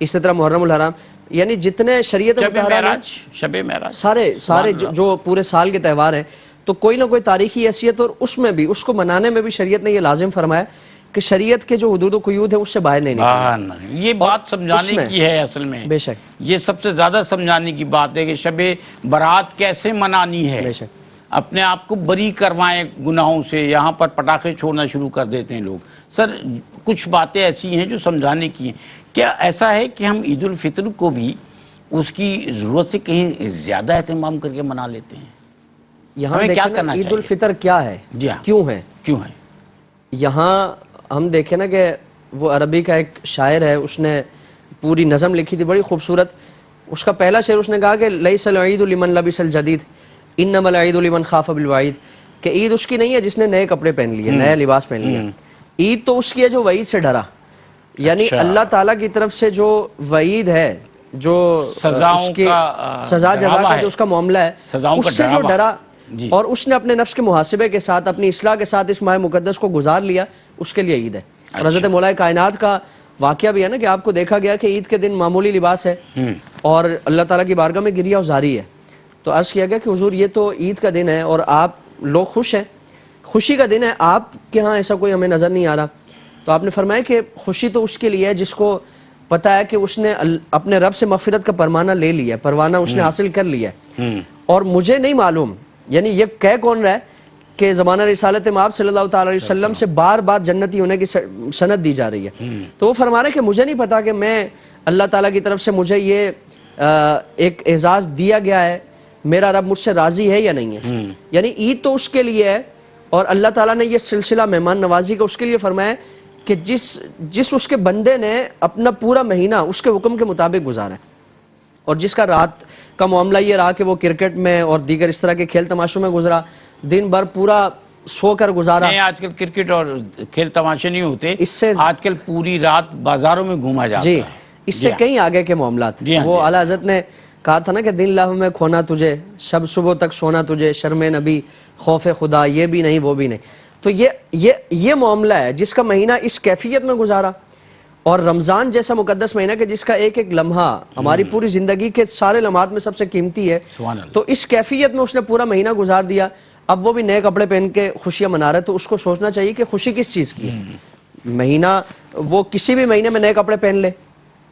اسی طرح محرم الحرام، یعنی جتنے شریعت مطہرہ شب معراج سارے جو پورے سال کے تہوار ہیں تو کوئی نہ کوئی تاریخی حیثیت، اور اس میں بھی اس کو منانے میں بھی شریعت نے یہ لازم فرمایا کہ شریعت کے جو حدود و قیود ہیں اس سے باہر نہیں نکلنا. یہ بات سمجھانے کی ہے اصل میں. بے شک. یہ سب سے زیادہ سمجھانے کی بات ہے کہ شب برات کیسے منانی ہے. بے شک. اپنے آپ کو بری کروائیں گناہوں سے، یہاں پر پٹاخے چھوڑنا شروع کر دیتے ہیں لوگ. سر کچھ باتیں ایسی ہیں جو سمجھانے کی ہیں. کیا ایسا ہے کہ ہم عید الفطر کو بھی اس کی ضرورت سے کہیں زیادہ اہتمام کر کے منا لیتے ہیں؟ یہاں ہمیں کیا دیکھیں نا کرنا عید چاہیے؟ الفطر کیا ہے، جی ہاں. کیوں ہے؟ کیوں ہے؟ یہاں ہم دیکھیں نا کہ وہ عربی کا ایک شاعر ہے، اس نے پوری نظم لکھی تھی بڑی خوبصورت. اس کا پہلا شعر اس نے کہا کہ لیس العید لمن لبس الجدید انما العید لمن خاف بالوعید، کہ عید اس کی نہیں ہے جس نے نئے کپڑے پہن لیے، نیا لباس پہن لیا. عید تو اس کی ہے جو وعید سے ڈرا. یعنی اچھا. اللہ تعالیٰ کی طرف سے جو وعید ہے، جو سزاؤں اس کے کا سزا جزا ڈراوا کا ہے. جو اس کا معاملہ ہے، سزاؤں کا اس سے جو ڈراوا. ڈرا جی. اور اس نے اپنے نفس کے محاسبے کے ساتھ، اپنی اصلاح کے ساتھ اس ماہ مقدس کو گزار لیا، اس کے لیے عید ہے. اور حضرت مولا کائنات کا واقعہ بھی ہے نا کہ آپ کو دیکھا گیا کہ عید کے دن معمولی لباس ہے اور اللہ تعالیٰ کی بارگاہ میں گریہ ازاری ہے. تو عرض کیا گیا کہ حضور یہ تو عید کا دن ہے اور آپ لوگ خوش ہیں، خوشی کا دن ہے، آپ کے ہاں ایسا کوئی ہمیں نظر نہیں آ رہا. تو آپ نے فرمایا کہ خوشی تو اس کے لیے ہے جس کو پتہ ہے کہ اس نے اپنے رب سے مغفرت کا پروانہ لے لیا ہے، پروانہ اس نے حاصل کر لیا ہے. اور مجھے نہیں معلوم، یعنی یہ کہہ کون رہا ہے کہ زمانہ رسالت مآب صلی اللہ تعالی علیہ وسلم سے بار بار جنتی ہونے کی سند دی جا رہی ہے. تو وہ فرما رہے کہ مجھے نہیں پتا کہ میں اللہ تعالیٰ کی طرف سے مجھے یہ ایک اعزاز دیا گیا ہے، میرا رب مجھ سے راضی ہے یا نہیں ہے. یعنی عید تو اس کے لیے ہے، اور اللہ تعالیٰ نے یہ سلسلہ مہمان نوازی کا اس کے لیے فرمایا کہ جس اس کے بندے نے اپنا پورا مہینہ اس کے حکم کے مطابق گزارا ہے، اور جس کا رات کا معاملہ یہ رہا کہ وہ کرکٹ میں اور دیگر اس طرح کے کھیل تماشوں میں گزرا، دن بھر پورا سو کر گزارا. نہیں، آج کل کرکٹ اور کھیل تماشے نہیں ہوتے، اس سے آج کل پوری رات بازاروں میں گھوما جاتا جی ہے. اس سے کہیں آگے کے معاملات. جی ہاں، وہ جی. اعلیٰ حضرت نے کہا تھا نا کہ دن لاہو میں کھونا تجھے، شب صبح تک سونا تجھے، شرم نبی خوف خدا، یہ بھی نہیں وہ بھی نہیں. تو یہ معاملہ ہے جس کا مہینہ اس کیفیت میں گزارا. اور رمضان جیسا مقدس مہینہ کہ جس کا ایک ایک لمحہ ہماری پوری زندگی کے سارے لمحات میں سب سے قیمتی ہے، سبحان اللہ. تو اس کیفیت میں اس نے پورا مہینہ گزار دیا. اب وہ بھی نئے کپڑے پہن کے خوشیاں منا رہے، تو اس کو سوچنا چاہیے کہ خوشی کس چیز کی ہے. مہینہ وہ کسی بھی مہینے میں نئے کپڑے پہن لے،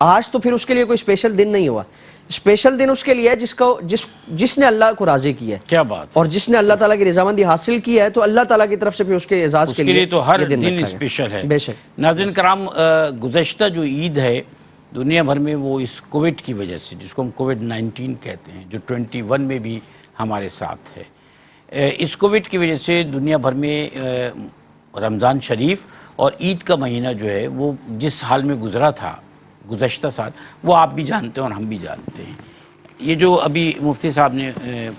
آج تو پھر اس کے لیے کوئی اسپیشل دن نہیں ہوا. اسپیشل دن اس کے لیے ہے جس نے اللہ کو راضی کیا ہے، کیا بات. اور جس نے اللہ تعالیٰ کی رضامندی حاصل کی ہے، تو اللہ تعالیٰ کی طرف سے پھر اس کے اعزاز اس کے لیے تو ہر یہ دن رکھا گیا. اسپیشل ہے. بے شک. ناظرین کرام، گزشتہ جو عید ہے دنیا بھر میں وہ اس کووڈ کی وجہ سے، جس کو ہم کووڈ-19 کہتے ہیں، جو 21 میں بھی ہمارے ساتھ ہے، اس کووڈ کی وجہ سے دنیا بھر میں رمضان شریف اور عید کا مہینہ جو ہے وہ جس حال میں گزرا تھا گزشتہ سال، وہ آپ بھی جانتے ہیں اور ہم بھی جانتے ہیں. یہ جو ابھی مفتی صاحب نے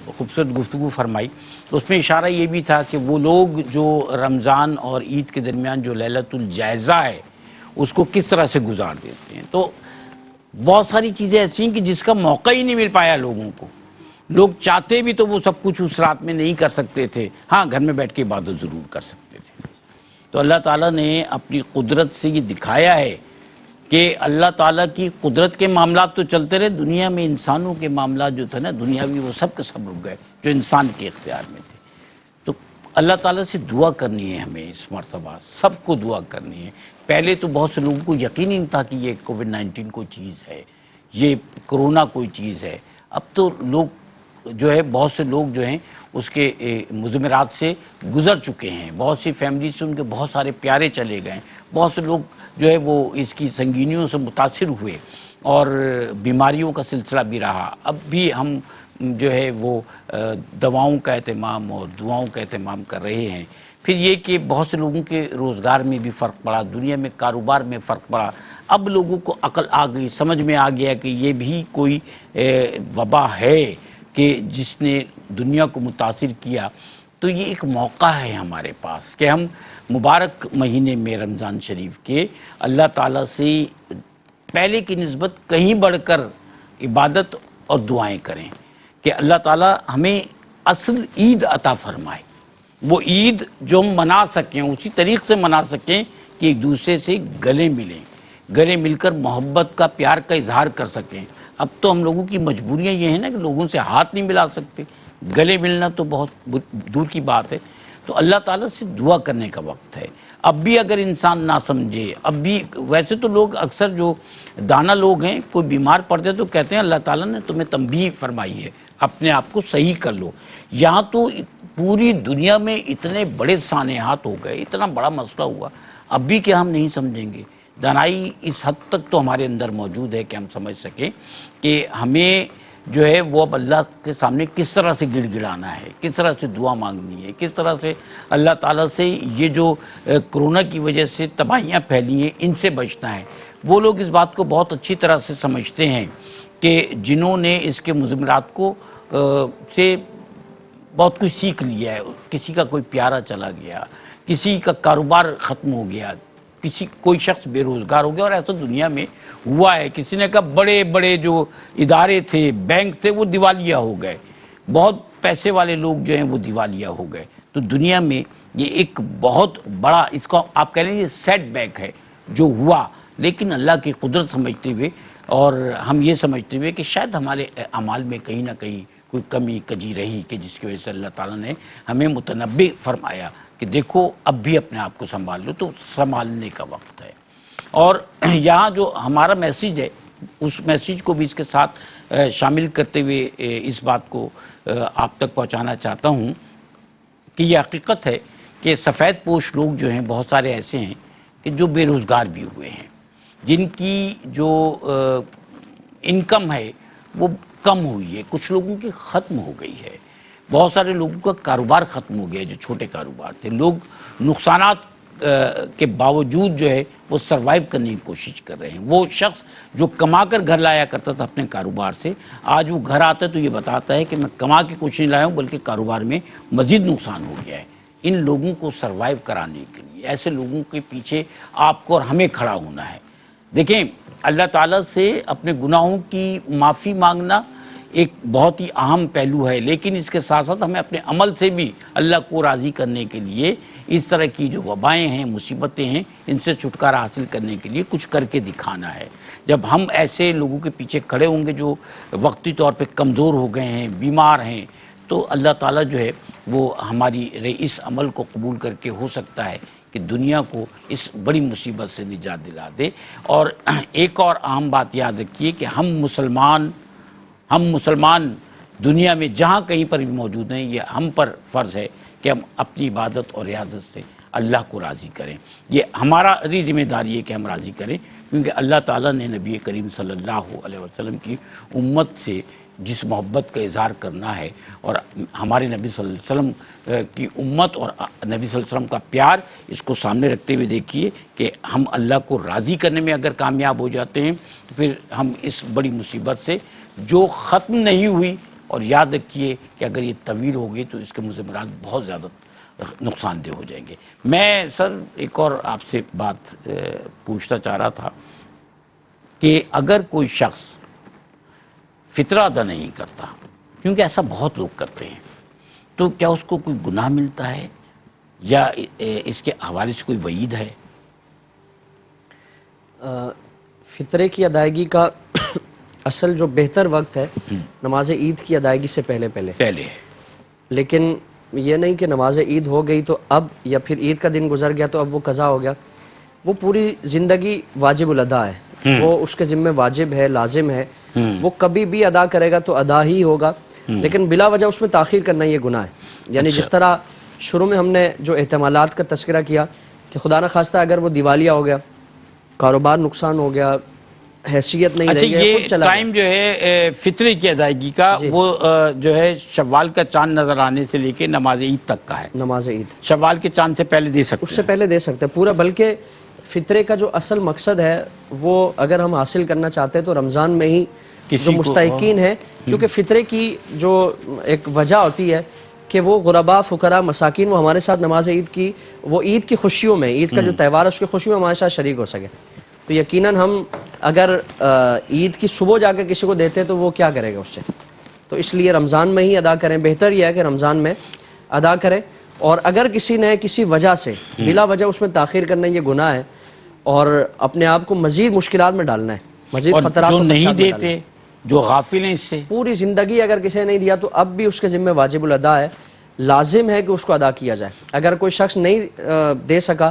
خوبصورت گفتگو فرمائی، اس میں اشارہ یہ بھی تھا کہ وہ لوگ جو رمضان اور عید کے درمیان جو لیلۃ الجائزہ ہے اس کو کس طرح سے گزار دیتے ہیں. تو بہت ساری چیزیں ایسی ہیں کہ جس کا موقع ہی نہیں مل پایا لوگوں کو. لوگ چاہتے بھی تو وہ سب کچھ اس رات میں نہیں کر سکتے تھے، ہاں گھر میں بیٹھ کے عبادت ضرور کر سکتے تھے. تو اللہ تعالیٰ نے اپنی قدرت سے یہ دکھایا ہے کہ اللہ تعالیٰ کی قدرت کے معاملات تو چلتے رہے، دنیا میں انسانوں کے معاملات جو تھے نا دنیاوی، وہ سب کے سب رک گئے جو انسان کے اختیار میں تھے. تو اللہ تعالیٰ سے دعا کرنی ہے ہمیں، اس مرتبہ سب کو دعا کرنی ہے. پہلے تو بہت سے لوگوں کو یقین نہیں تھا کہ یہ کووڈ-19 کوئی چیز ہے، یہ کرونا کوئی چیز ہے. اب تو لوگ جو ہے، بہت سے لوگ جو ہیں اس کے مضمرات سے گزر چکے ہیں. بہت سی فیملی سے ان کے بہت سارے پیارے چلے گئے. بہت سے لوگ جو ہے وہ اس کی سنگینیوں سے متاثر ہوئے اور بیماریوں کا سلسلہ بھی رہا. اب بھی ہم جو ہے وہ دواؤں کا اہتمام اور دعاؤں کا اہتمام کر رہے ہیں. پھر یہ کہ بہت سے لوگوں کے روزگار میں بھی فرق پڑا، دنیا میں کاروبار میں فرق پڑا. اب لوگوں کو عقل آ گئی، سمجھ میں آ گیا کہ یہ بھی کوئی وبا ہے کہ جس نے دنیا کو متاثر کیا. تو یہ ایک موقع ہے ہمارے پاس کہ ہم مبارک مہینے میں رمضان شریف کے اللہ تعالیٰ سے پہلے کی نسبت کہیں بڑھ کر عبادت اور دعائیں کریں کہ اللہ تعالیٰ ہمیں اصل عید عطا فرمائے. وہ عید جو ہم منا سکیں، اسی طریق سے منا سکیں کہ ایک دوسرے سے گلے ملیں، گلے مل کر محبت کا، پیار کا اظہار کر سکیں. اب تو ہم لوگوں کی مجبوریاں یہ ہیں نا کہ لوگوں سے ہاتھ نہیں ملا سکتے، گلے ملنا تو بہت دور کی بات ہے. تو اللہ تعالیٰ سے دعا کرنے کا وقت ہے. اب بھی اگر انسان نہ سمجھے، اب بھی ویسے تو لوگ اکثر جو دانا لوگ ہیں، کوئی بیمار پڑ جائے تو کہتے ہیں اللہ تعالیٰ نے تمہیں تنبیہ فرمائی ہے، اپنے آپ کو صحیح کر لو. یہاں تو پوری دنیا میں اتنے بڑے سانحات ہو گئے، اتنا بڑا مسئلہ ہوا، اب بھی کیا ہم نہیں سمجھیں گے؟ دانائی اس حد تک تو ہمارے اندر موجود ہے کہ ہم سمجھ سکیں کہ ہمیں جو ہے وہ اب اللہ کے سامنے کس طرح سے گڑ گڑانا ہے، کس طرح سے دعا مانگنی ہے، کس طرح سے اللہ تعالیٰ سے یہ جو کرونا کی وجہ سے تباہیاں پھیلی ہیں ان سے بچنا ہے۔ وہ لوگ اس بات کو بہت اچھی طرح سے سمجھتے ہیں کہ جنہوں نے اس کے مضمرات کو سے بہت کچھ سیکھ لیا ہے، کسی کا کوئی پیارا چلا گیا، کسی کا کاروبار ختم ہو گیا، کوئی شخص بے روزگار ہو گیا، اور ایسا دنیا میں ہوا ہے۔ کسی نے کہا بڑے بڑے جو ادارے تھے، بینک تھے، وہ دیوالیہ ہو گئے، بہت پیسے والے لوگ جو ہیں وہ دیوالیہ ہو گئے۔ تو دنیا میں یہ ایک بہت بڑا، اس کو آپ کہہ لیں یہ سیٹ بیک ہے جو ہوا، لیکن اللہ کی قدرت سمجھتے ہوئے اور ہم یہ سمجھتے ہوئے کہ شاید ہمارے اعمال میں کہیں نہ کہیں کوئی کمی کجی رہی کہ جس کی وجہ سے اللہ تعالیٰ نے ہمیں متنبع فرمایا کہ دیکھو اب بھی اپنے آپ کو سنبھال لو، تو سنبھالنے کا وقت ہے۔ اور یہاں جو ہمارا میسیج ہے اس میسیج کو بھی اس کے ساتھ شامل کرتے ہوئے اس بات کو آپ تک پہنچانا چاہتا ہوں کہ یہ حقیقت ہے کہ سفید پوش لوگ جو ہیں بہت سارے ایسے ہیں کہ جو بے روزگار بھی ہوئے ہیں، جن کی جو انکم ہے وہ کم ہوئی ہے، کچھ لوگوں کی ختم ہو گئی ہے، بہت سارے لوگوں کا کاروبار ختم ہو گیا ہے، جو چھوٹے کاروبار تھے۔ لوگ نقصانات کے باوجود جو ہے وہ سروائیو کرنے کی کوشش کر رہے ہیں۔ وہ شخص جو کما کر گھر لایا کرتا تھا اپنے کاروبار سے، آج وہ گھر آتا ہے تو یہ بتاتا ہے کہ میں کما کے کچھ نہیں لایا ہوں بلکہ کاروبار میں مزید نقصان ہو گیا ہے۔ ان لوگوں کو سروائیو کرانے کے لیے ایسے لوگوں کے پیچھے آپ کو اور ہمیں کھڑا ہونا ہے۔ دیکھیں، اللہ تعالیٰ سے اپنے گناہوں کی معافی مانگنا ایک بہت ہی اہم پہلو ہے، لیکن اس کے ساتھ ساتھ ہمیں اپنے عمل سے بھی اللہ کو راضی کرنے کے لیے اس طرح کی جو وبائیں ہیں، مصیبتیں ہیں، ان سے چھٹکارا حاصل کرنے کے لیے کچھ کر کے دکھانا ہے۔ جب ہم ایسے لوگوں کے پیچھے کھڑے ہوں گے جو وقتی طور پہ کمزور ہو گئے ہیں، بیمار ہیں، تو اللہ تعالیٰ جو ہے وہ ہماری اس عمل کو قبول کر کے ہو سکتا ہے کہ دنیا کو اس بڑی مصیبت سے نجات دلا دے۔ اور ایک اور اہم بات یاد رکھیے کہ ہم مسلمان دنیا میں جہاں کہیں پر بھی موجود ہیں، یہ ہم پر فرض ہے کہ ہم اپنی عبادت اور عیادت سے اللہ کو راضی کریں۔ یہ ہمارا ذمہ داری ہے کہ ہم راضی کریں، کیونکہ اللہ تعالیٰ نے نبی کریم صلی اللہ علیہ وسلم کی امت سے جس محبت کا اظہار کرنا ہے، اور ہمارے نبی صلی اللہ علیہ وسلم کی امت اور نبی صلی اللہ علیہ وسلم کا پیار، اس کو سامنے رکھتے ہوئے دیکھیے کہ ہم اللہ کو راضی کرنے میں اگر کامیاب ہو جاتے ہیں تو پھر ہم اس بڑی مصیبت سے جو ختم نہیں ہوئی، اور یاد رکھیے کہ اگر یہ طویل ہو گئی تو اس کے مضمرات بہت زیادہ نقصان دہ ہو جائیں گے۔ میں سر ایک اور آپ سے بات پوچھنا چاہ رہا تھا کہ اگر کوئی شخص فطرہ ادا نہیں کرتا، کیونکہ ایسا بہت لوگ کرتے ہیں، تو کیا اس کو کوئی گناہ ملتا ہے یا اس کے حوالے سے کوئی وعید ہے؟ فطرے کی ادائیگی کا اصل جو بہتر وقت ہے نماز عید کی ادائیگی سے پہلے ہے، لیکن یہ نہیں کہ نماز عید ہو گئی تو اب، یا پھر عید کا دن گزر گیا تو اب وہ قضا ہو گیا۔ وہ پوری زندگی واجب الادا ہے، وہ اس کے ذمہ واجب ہے، لازم ہے، وہ کبھی بھی ادا کرے گا تو ادا ہی ہوگا، لیکن بلا وجہ اس میں تاخیر کرنا یہ گناہ ہے۔ یعنی جس طرح شروع میں ہم نے جو احتمالات کا تذکرہ کیا کہ خدا نخواستہ اگر وہ دیوالیہ ہو گیا، کاروبار نقصان ہو گیا، حیثیت نہیں رہی، یہ ٹائم جو ہے فطرے کی ادائیگی کا وہ جو ہے شوال کا چاند نظر آنے سے لے کے نماز عید تک کا ہے۔ نماز عید شوال کے چاند سے پہلے دے سکتے ہیں، اس سے پہلے دے سکتے ہیں پورا، بلکہ فطرے کا جو اصل مقصد ہے وہ اگر ہم حاصل کرنا چاہتے ہیں تو رمضان میں ہی جو مستحقین ہیں، کیونکہ فطرے کی جو ایک وجہ ہوتی ہے کہ وہ غرباء، فقراء، مساکین وہ ہمارے ساتھ نماز عید کی، وہ عید کی خوشیوں میں، عید کا جو تہوار ہے اس کی خوشیوں میں ہمارے ساتھ شریک ہو سکے۔ تو یقیناً ہم اگر عید کی صبح جا کے کسی کو دیتے تو وہ کیا کرے گا اس سے؟ تو اس لیے رمضان میں ہی ادا کریں، بہتر یہ ہے کہ رمضان میں ادا کریں۔ اور اگر کسی نے کسی وجہ سے بلا وجہ اس میں تاخیر کرنا یہ گناہ ہے، اور اپنے آپ کو مزید مشکلات میں ڈالنا ہے، مزید خطرات جو نہیں دیتے، جو غافل ہیں اس سے، پوری زندگی اگر کسی نے نہیں دیا تو اب بھی اس کے ذمہ واجب الادا ہے، لازم ہے کہ اس کو ادا کیا جائے۔ اگر کوئی شخص نہیں دے سکا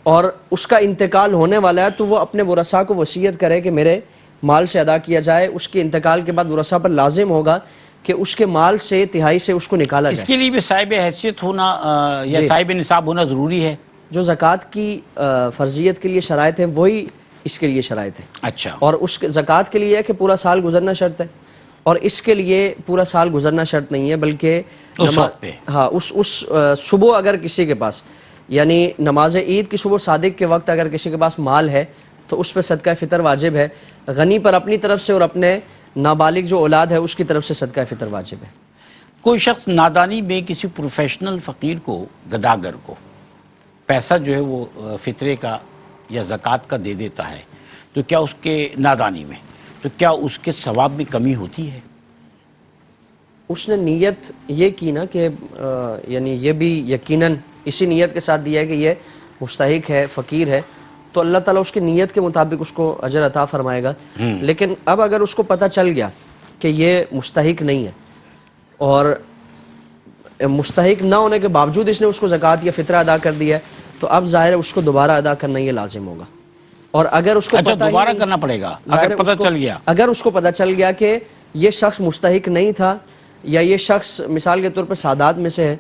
اور اس کا انتقال ہونے والا ہے تو وہ اپنے ورثاء کو وصیت کرے کہ میرے مال سے ادا کیا جائے۔ اس کے انتقال کے بعد ورثاء پر لازم ہوگا کہ اس کے مال سے تہائی سے اس کو نکالا اس جائے. کے لیے بھی صاحب حیثیت ہونا یا جی. صاحب نصاب ہونا ضروری ہے. جو زکوٰۃ کی فرضیت کے لیے شرائط ہیں وہی اس کے لیے شرائط ہیں. اچھا. اور اس زکوٰۃ کے لیے ہے کہ پورا سال گزرنا شرط ہے، اور اس کے لیے پورا سال گزرنا شرط نہیں ہے، بلکہ اس وقت پہ ہاں اس صبح اگر کسی کے پاس، یعنی نماز عید کی صبح صادق کے وقت اگر کسی کے پاس مال ہے تو اس پہ صدقہ فطر واجب ہے. غنی پر اپنی طرف سے اور اپنے نابالغ جو اولاد ہے اس کی طرف سے صدقہ فطر واجب ہے. کوئی شخص نادانی میں کسی پروفیشنل فقیر کو، گداگر کو پیسہ جو ہے وہ فطرے کا یا زکوٰۃ کا دے دیتا ہے، تو کیا اس کے نادانی میں، تو کیا اس کے ثواب میں کمی ہوتی ہے؟ اس نے نیت یہ کی نا کہ یعنی یہ بھی یقیناً اسی نیت کے ساتھ دیا ہے کہ یہ مستحق ہے، فقیر ہے، تو اللہ تعالیٰ اس کی نیت کے مطابق اس کو اجر عطا فرمائے گا. لیکن اب اگر اس کو پتہ چل گیا کہ یہ مستحق نہیں ہے، اور مستحق نہ ہونے کے باوجود اس نے اس کو زکوٰۃ یا فطرہ ادا کر دیا ہے، تو اب ظاہر ہے اس کو دوبارہ ادا کرنا یہ لازم ہوگا. اور اگر اس کو اچھا پتہ ہی دوبارہ نہیں- کرنا پڑے گا ظاہر اگر ہے پتہ اس کو- چل گیا. اگر اس کو پتہ چل گیا کہ یہ شخص مستحق نہیں تھا، یا یہ شخص مثال کے طور پر سادات میں سے ہے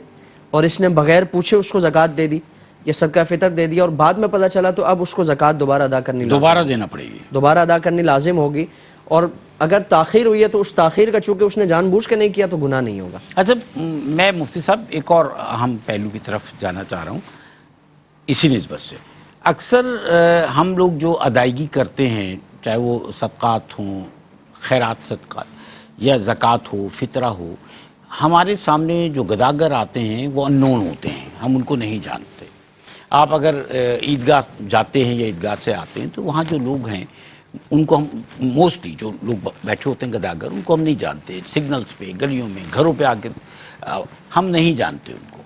اور اس نے بغیر پوچھے اس کو زکوٰۃ دے دی یا صدقہ فطر دے دیا، اور بعد میں پتہ چلا، تو اب اس کو زکوٰۃ دوبارہ ادا کرنی لازم دوبارہ دینا پڑے گی. دوبارہ ادا کرنی لازم ہوگی. اور اگر تاخیر ہوئی ہے تو اس تاخیر کا چونکہ اس نے جان بوجھ کے نہیں کیا تو گناہ نہیں ہوگا. اچھا میں مفتی صاحب ایک اور اہم پہلو کی طرف جانا چاہ رہا ہوں اسی نسبت سے. اکثر ہم لوگ جو ادائیگی کرتے ہیں، چاہے وہ صدقات ہوں، خیرات صدقات، یا زکوٰۃ ہو، فطرہ ہو، ہمارے سامنے جو گداگر آتے ہیں وہ اننون ہوتے ہیں، ہم ان کو نہیں جانتے. آپ اگر عیدگاہ جاتے ہیں یا عیدگاہ سے آتے ہیں تو وہاں جو لوگ ہیں ان کو ہم موسٹلی جو لوگ بیٹھے ہوتے ہیں گداگر، ان کو ہم نہیں جانتے. سگنلز پہ، گلیوں میں، گھروں پہ آ کے ہم نہیں جانتے ان کو،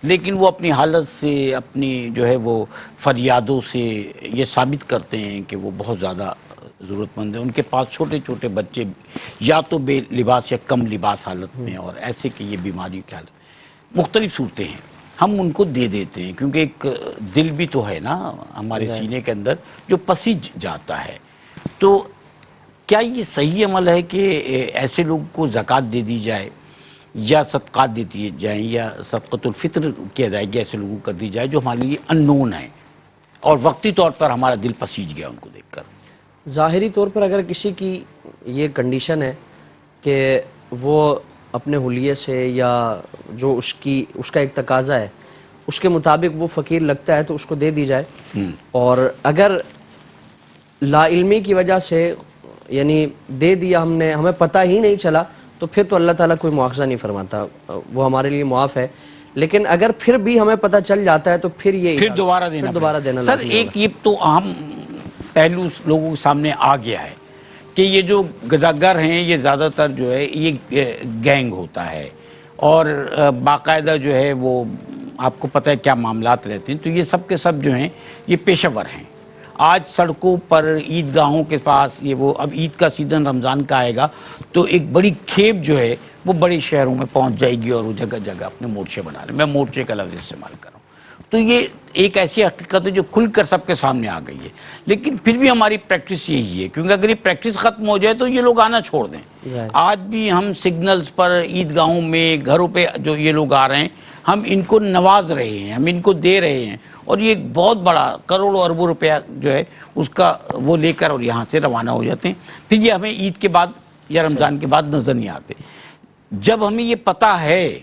لیکن وہ اپنی حالت سے، اپنی جو ہے وہ فریادوں سے یہ ثابت کرتے ہیں کہ وہ بہت زیادہ ضرورت مند ہیں. ان کے پاس چھوٹے چھوٹے بچے یا تو بے لباس یا کم لباس حالت میں، اور ایسے کہ یہ بیماری کی حالت، مختلف صورتیں ہیں. ہم ان کو دے دیتے ہیں کیونکہ ایک دل بھی تو ہے نا ہمارے سینے کے اندر جو پسیج جاتا ہے. تو کیا یہ صحیح عمل ہے کہ ایسے لوگ کو زکوٰۃ دے دی جائے یا صدقات دے دیے جائیں یا صدقۃ الفطر کی ادائیگی ایسے لوگوں کو کر دی جائے جو ہمارے لیے اننون ہیں اور وقتی طور پر ہمارا دل پسیج گیا ان کو دیکھ کر؟ ظاہری طور پر اگر کسی کی یہ کنڈیشن ہے کہ وہ اپنے حلیے سے یا جو اس کا ایک تقاضا ہے اس کے مطابق وہ فقیر لگتا ہے تو اس کو دے دی جائے. اور اگر لا علمی کی وجہ سے یعنی دے دیا ہم نے، ہمیں پتہ ہی نہیں چلا، تو پھر تو اللہ تعالیٰ کوئی مواخذہ نہیں فرماتا، وہ ہمارے لیے معاف ہے. لیکن اگر پھر بھی ہمیں پتہ چل جاتا ہے تو پھر یہ پھر دوبارہ دینا سر لازمی ایک یہ تو اہم پہلو لوگوں کے سامنے آ گیا ہے کہ یہ جو گداگر ہیں یہ زیادہ تر جو ہے یہ گینگ ہوتا ہے، اور باقاعدہ جو ہے وہ آپ کو پتہ ہے کیا معاملات رہتے ہیں. تو یہ سب کے سب جو ہیں یہ پیشہ ور ہیں. آج سڑکوں پر، عیدگاہوں کے پاس، یہ وہ اب عید کا سیزن رمضان کا آئے گا تو ایک بڑی کھیپ جو ہے وہ بڑے شہروں میں پہنچ جائے گی اور وہ جگہ جگہ اپنے مورچے بنا رہے ہیں. میں مورچے کا لفظ استعمال کر رہا ہوں. تو یہ ایک ایسی حقیقت ہے جو کھل کر سب کے سامنے آ گئی ہے. لیکن پھر بھی ہماری پریکٹس یہی ہے، کیونکہ اگر یہ پریکٹس ختم ہو جائے تو یہ لوگ آنا چھوڑ دیں. آج بھی ہم سگنلز پر، عیدگاہوں میں، گھروں پہ جو یہ لوگ آ رہے ہیں ہم ان کو نواز رہے ہیں، ہم ان کو دے رہے ہیں، اور یہ ایک بہت بڑا کروڑوں اربوں روپیہ جو ہے اس کا وہ لے کر اور یہاں سے روانہ ہو جاتے ہیں. پھر یہ ہمیں عید کے بعد یا رمضان کے بعد نظر نہیں آتے. جب ہمیں یہ پتہ ہے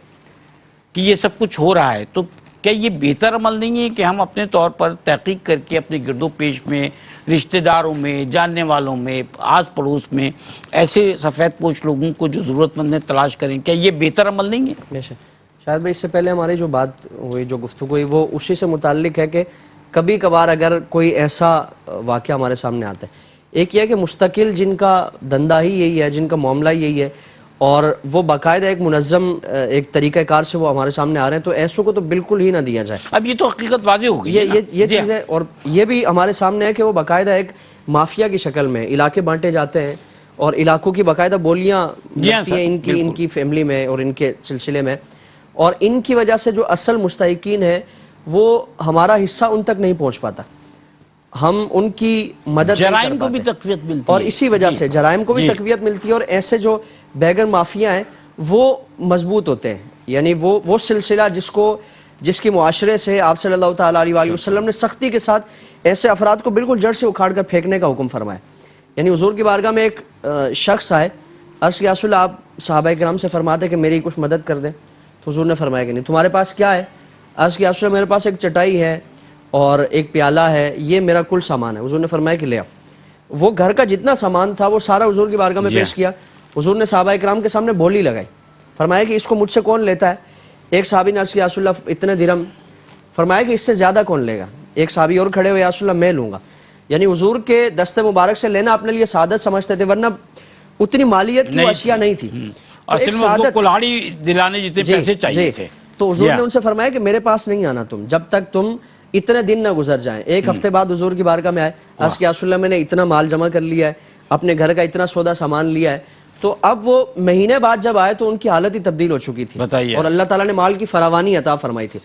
کہ یہ سب کچھ ہو رہا ہے تو کیا یہ بہتر عمل نہیں ہے کہ ہم اپنے طور پر تحقیق کر کے اپنے گرد و پیش میں، رشتہ داروں میں، جاننے والوں میں، آس پڑوس میں ایسے سفید پوش لوگوں کو جو ضرورت مند ہیں تلاش کریں؟ کیا یہ بہتر عمل نہیں ہے؟ بے شک. شاید بھائی اس سے پہلے ہماری جو بات ہوئی، جو گفتگو ہوئی، وہ اسی سے متعلق ہے کہ کبھی کبھار اگر کوئی ایسا واقعہ ہمارے سامنے آتا ہے، ایک یہ ہے کہ مستقل جن کا دندہ ہی یہی ہے، جن کا معاملہ یہی ہے، اور وہ باقاعدہ ایک منظم ایک طریقہ کار سے وہ ہمارے سامنے آ رہے ہیں، تو ایسوں کو تو بالکل ہی نہ دیا جائے. اب یہ تو حقیقت واضح ہو گئی ہے نا. یہ چیز ہے. اور یہ بھی ہمارے سامنے ہے کہ وہ باقاعدہ ایک مافیا کی شکل میں علاقے بانٹے جاتے ہیں، اور علاقوں کی باقاعدہ بولیاں لگتی ہیں ان کی فیملی میں اور ان کے سلسلے میں، اور ان کی وجہ سے جو اصل مستحقین ہیں وہ ہمارا حصہ ان تک نہیں پہنچ پاتا. ہم ان کی مدد نہیں کر جرائم کو بھی پاتے. تقویت ملتی ہے. اور اسی وجہ سے جرائم کو بھی تقویت ملتی ہے, اور ایسے جو بیگر مافیا ہیں وہ مضبوط ہوتے ہیں. یعنی وہ سلسلہ جس کی معاشرے سے آپ صلی اللہ تعالیٰ علیہ وآلہ وسلم نے سختی کے ساتھ ایسے افراد کو بالکل جڑ سے اکھاڑ کر پھینکنے کا حکم فرمایا. یعنی حضور کی بارگاہ میں ایک شخص آئے, عرض کیا رسول اللہ, آپ صحابہ کرام سے فرماتے کہ میری کچھ مدد کر دیں. تو حضور نے فرمایا کہ نہیں. تمہارے پاس کیا ہے؟ عرض کیا رسول اللہ, میرے پاس ایک چٹائی ہے اور ایک پیالہ ہے, یہ میرا کل سامان ہے. حضور نے فرمایا کہ لے آؤ. وہ گھر کا جتنا سامان تھا وہ سارا حضور کی بارگاہ میں پیش کیا. حضور نے صحابہ کرام کے سامنے بولی لگائی, فرمایا کہ اس کو مجھ سے کون لیتا ہے؟ ایک صحابی نے عرض کیا رسول اللہ اتنے درہم. فرمایا کہ اس سے زیادہ کون لے گا؟ ایک صحابی اور کھڑے ہوئے, یا رسول اللہ میں لوں گا. یعنی حضور کے دست مبارک سے لینا اپنے لیے سعادت سمجھتے تھے, ورنہ اتنی مالیت کی اشیاء نہیں تھی. اصل میں اس کو کلاڑی دلانے جتنے پیسے چاہیے تھے. تو حضور نے ان سے فرمایا کہ میرے پاس نہیں آنا تم جب تک تم اتنے دن نہ گزر جائیں. ایک ہفتے بعد حضور کی بارگاہ میں آئے, عرض کیا رسول اللہ میں نے اتنا مال جمع کر لیا ہے, اپنے گھر کا اتنا سودا سامان لیا ہے. تو اب وہ مہینے بعد جب آئے تو ان کی حالت ہی تبدیل ہو چکی تھی, اور اللہ تعالیٰ نے مال کی فراوانی عطا فرمائی تھی.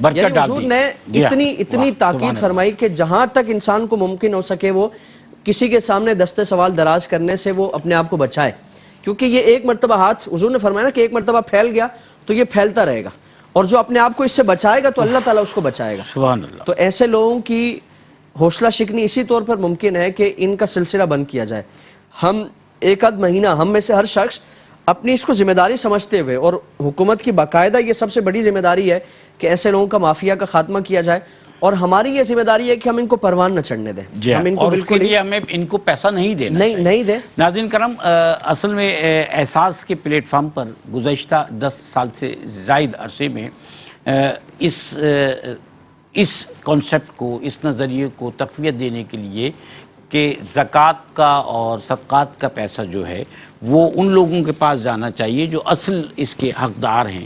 یعنی حضور نے اتنی تاکید فرمائی کہ جہاں تک انسان کو ممکن ہو سکے وہ کسی کے سامنے دستے سوال دراز کرنے سے وہ اپنے آپ کو بچائے, کیونکہ یہ ایک مرتبہ ہاتھ, حضور نے فرمایا نا کہ ایک مرتبہ پھیل گیا تو یہ پھیلتا رہے گا, اور جو اپنے آپ کو اس سے بچائے گا تو اللہ تعالیٰ اس کو بچائے گا. سبحان اللہ. تو ایسے لوگوں کی حوصلہ شکنی اسی طور پر ممکن ہے کہ ان کا سلسلہ بند کیا جائے. ہم ایک آدھ مہینہ, ہم میں سے ہر شخص اپنی اس کو ذمہ داری سمجھتے ہوئے, اور حکومت کی باقاعدہ یہ سب سے بڑی ذمہ داری ہے کہ ایسے لوگوں کا مافیا کا خاتمہ کیا جائے, اور ہماری یہ ذمہ داری ہے کہ ہم ان کو پروان نہ چڑھنے دیں. ہم ان کو اور اس کے لیے ہمیں ان کو پیسہ نہیں دینا, نہیں دیں. ناظرین کرم, اصل میں احساس کے پلیٹ فارم پر گزشتہ 10 سال سے زائد عرصے میں اس کانسیپٹ کو, اس نظریے کو تقویت دینے کے لیے کہ زکوٰۃ کا اور صدقات کا پیسہ جو ہے وہ ان لوگوں کے پاس جانا چاہیے جو اصل اس کے حقدار ہیں,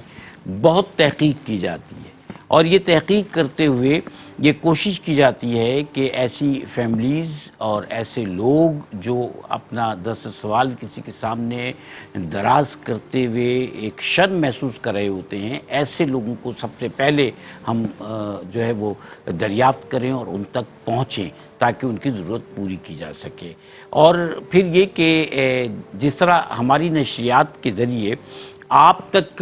بہت تحقیق کی جاتی ہے. اور یہ تحقیق کرتے ہوئے یہ کوشش کی جاتی ہے کہ ایسی فیملیز اور ایسے لوگ جو اپنا دست سوال کسی کے سامنے دراز کرتے ہوئے ایک شرم محسوس کر رہے ہوتے ہیں, ایسے لوگوں کو سب سے پہلے ہم جو ہے وہ دریافت کریں اور ان تک پہنچیں تاکہ ان کی ضرورت پوری کی جا سکے. اور پھر یہ کہ جس طرح ہماری نشریات کے ذریعے آپ تک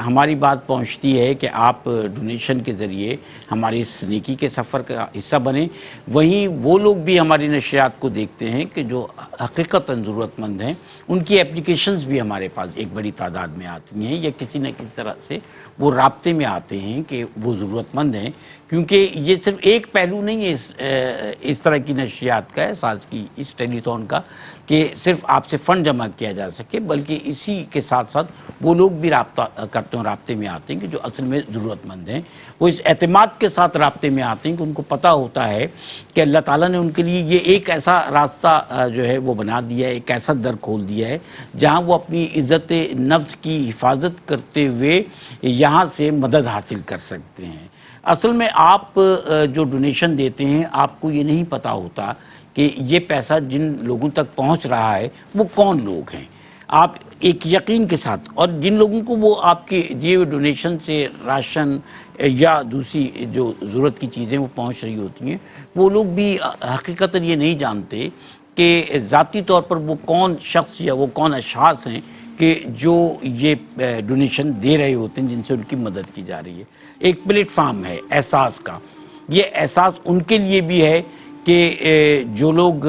ہماری بات پہنچتی ہے کہ آپ ڈونیشن کے ذریعے ہماری اس نیکی کے سفر کا حصہ بنیں, وہیں وہ لوگ بھی ہماری نشریات کو دیکھتے ہیں کہ جو حقیقتاً ضرورت مند ہیں, ان کی اپلیکیشنز بھی ہمارے پاس ایک بڑی تعداد میں آتی ہیں, یا کسی نہ کسی طرح سے وہ رابطے میں آتے ہیں کہ وہ ضرورت مند ہیں. کیونکہ یہ صرف ایک پہلو نہیں ہے اس طرح کی نشریات کا, احساس کی اس ٹیلی تھون کا, کہ صرف آپ سے فنڈ جمع کیا جا سکے, بلکہ اسی کے ساتھ ساتھ وہ لوگ بھی رابطہ کرتے ہیں, رابطے میں آتے ہیں کہ جو اصل میں ضرورت مند ہیں. وہ اس اعتماد کے ساتھ رابطے میں آتے ہیں کہ ان کو پتہ ہوتا ہے کہ اللہ تعالیٰ نے ان کے لیے یہ ایک ایسا راستہ جو ہے وہ بنا دیا ہے, ایک ایسا در کھول دیا ہے جہاں وہ اپنی عزت نفس کی حفاظت کرتے ہوئے یہاں سے مدد حاصل کر سکتے ہیں. اصل میں آپ جو ڈونیشن دیتے ہیں, آپ کو یہ نہیں پتہ ہوتا کہ یہ پیسہ جن لوگوں تک پہنچ رہا ہے وہ کون لوگ ہیں. آپ ایک یقین کے ساتھ, اور جن لوگوں کو وہ آپ کے دیے ہوئے ڈونیشن سے راشن یا دوسری جو ضرورت کی چیزیں وہ پہنچ رہی ہوتی ہیں, وہ لوگ بھی حقیقتاً یہ نہیں جانتے کہ ذاتی طور پر وہ کون شخص یا وہ کون اشخاص ہیں کہ جو یہ ڈونیشن دے رہے ہوتے ہیں, جن سے ان کی مدد کی جا رہی ہے. ایک پلیٹ فارم ہے احساس کا, یہ احساس ان کے لیے بھی ہے کہ جو لوگ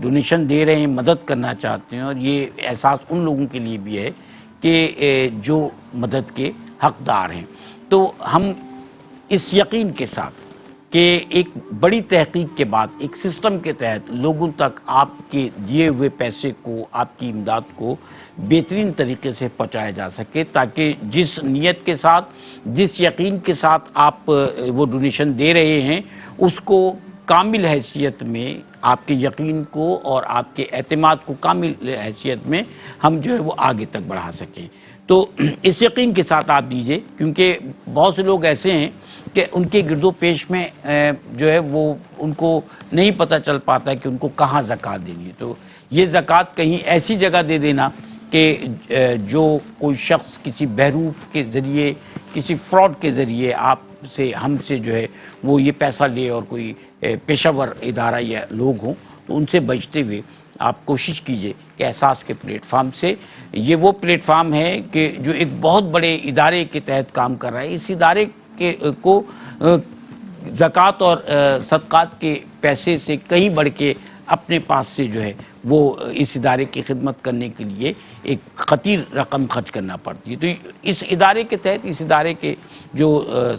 ڈونیشن دے رہے ہیں, مدد کرنا چاہتے ہیں, اور یہ احساس ان لوگوں کے لیے بھی ہے کہ جو مدد کے حقدار ہیں. تو ہم اس یقین کے ساتھ کہ ایک بڑی تحقیق کے بعد ایک سسٹم کے تحت لوگوں تک آپ کے دیے ہوئے پیسے کو, آپ کی امداد کو بہترین طریقے سے پہنچایا جا سکے, تاکہ جس نیت کے ساتھ, جس یقین کے ساتھ آپ وہ ڈونیشن دے رہے ہیں, اس کو کامل حیثیت میں, آپ کے یقین کو اور آپ کے اعتماد کو کامل حیثیت میں ہم جو ہے وہ آگے تک بڑھا سکیں. تو اس یقین کے ساتھ آپ دیجئے, کیونکہ بہت سے لوگ ایسے ہیں کہ ان کے گرد و پیش میں جو ہے وہ ان کو نہیں پتہ چل پاتا کہ ان کو کہاں زکوٰۃ دینی ہے. تو یہ زکوٰۃ کہیں ایسی جگہ دے دینا کہ جو کوئی شخص کسی بہروپ کے ذریعے, کسی فراڈ کے ذریعے آپ سے ہم سے جو ہے وہ یہ پیسہ لے اور کوئی پیشہ ور ادارہ یا لوگ ہوں تو ان سے بچتے ہوئے آپ کوشش کیجئے کہ احساس کے پلیٹ فارم سے، یہ وہ پلیٹ فارم ہے کہ جو ایک بہت بڑے ادارے کے تحت کام کر رہا ہے، اس ادارے کو زکوٰۃ اور صدقات کے پیسے سے کہیں بڑھ کے اپنے پاس سے جو ہے وہ اس ادارے کی خدمت کرنے کے لیے ایک خطیر رقم خرچ کرنا پڑتی ہے۔ تو اس ادارے کے تحت، اس ادارے کے جو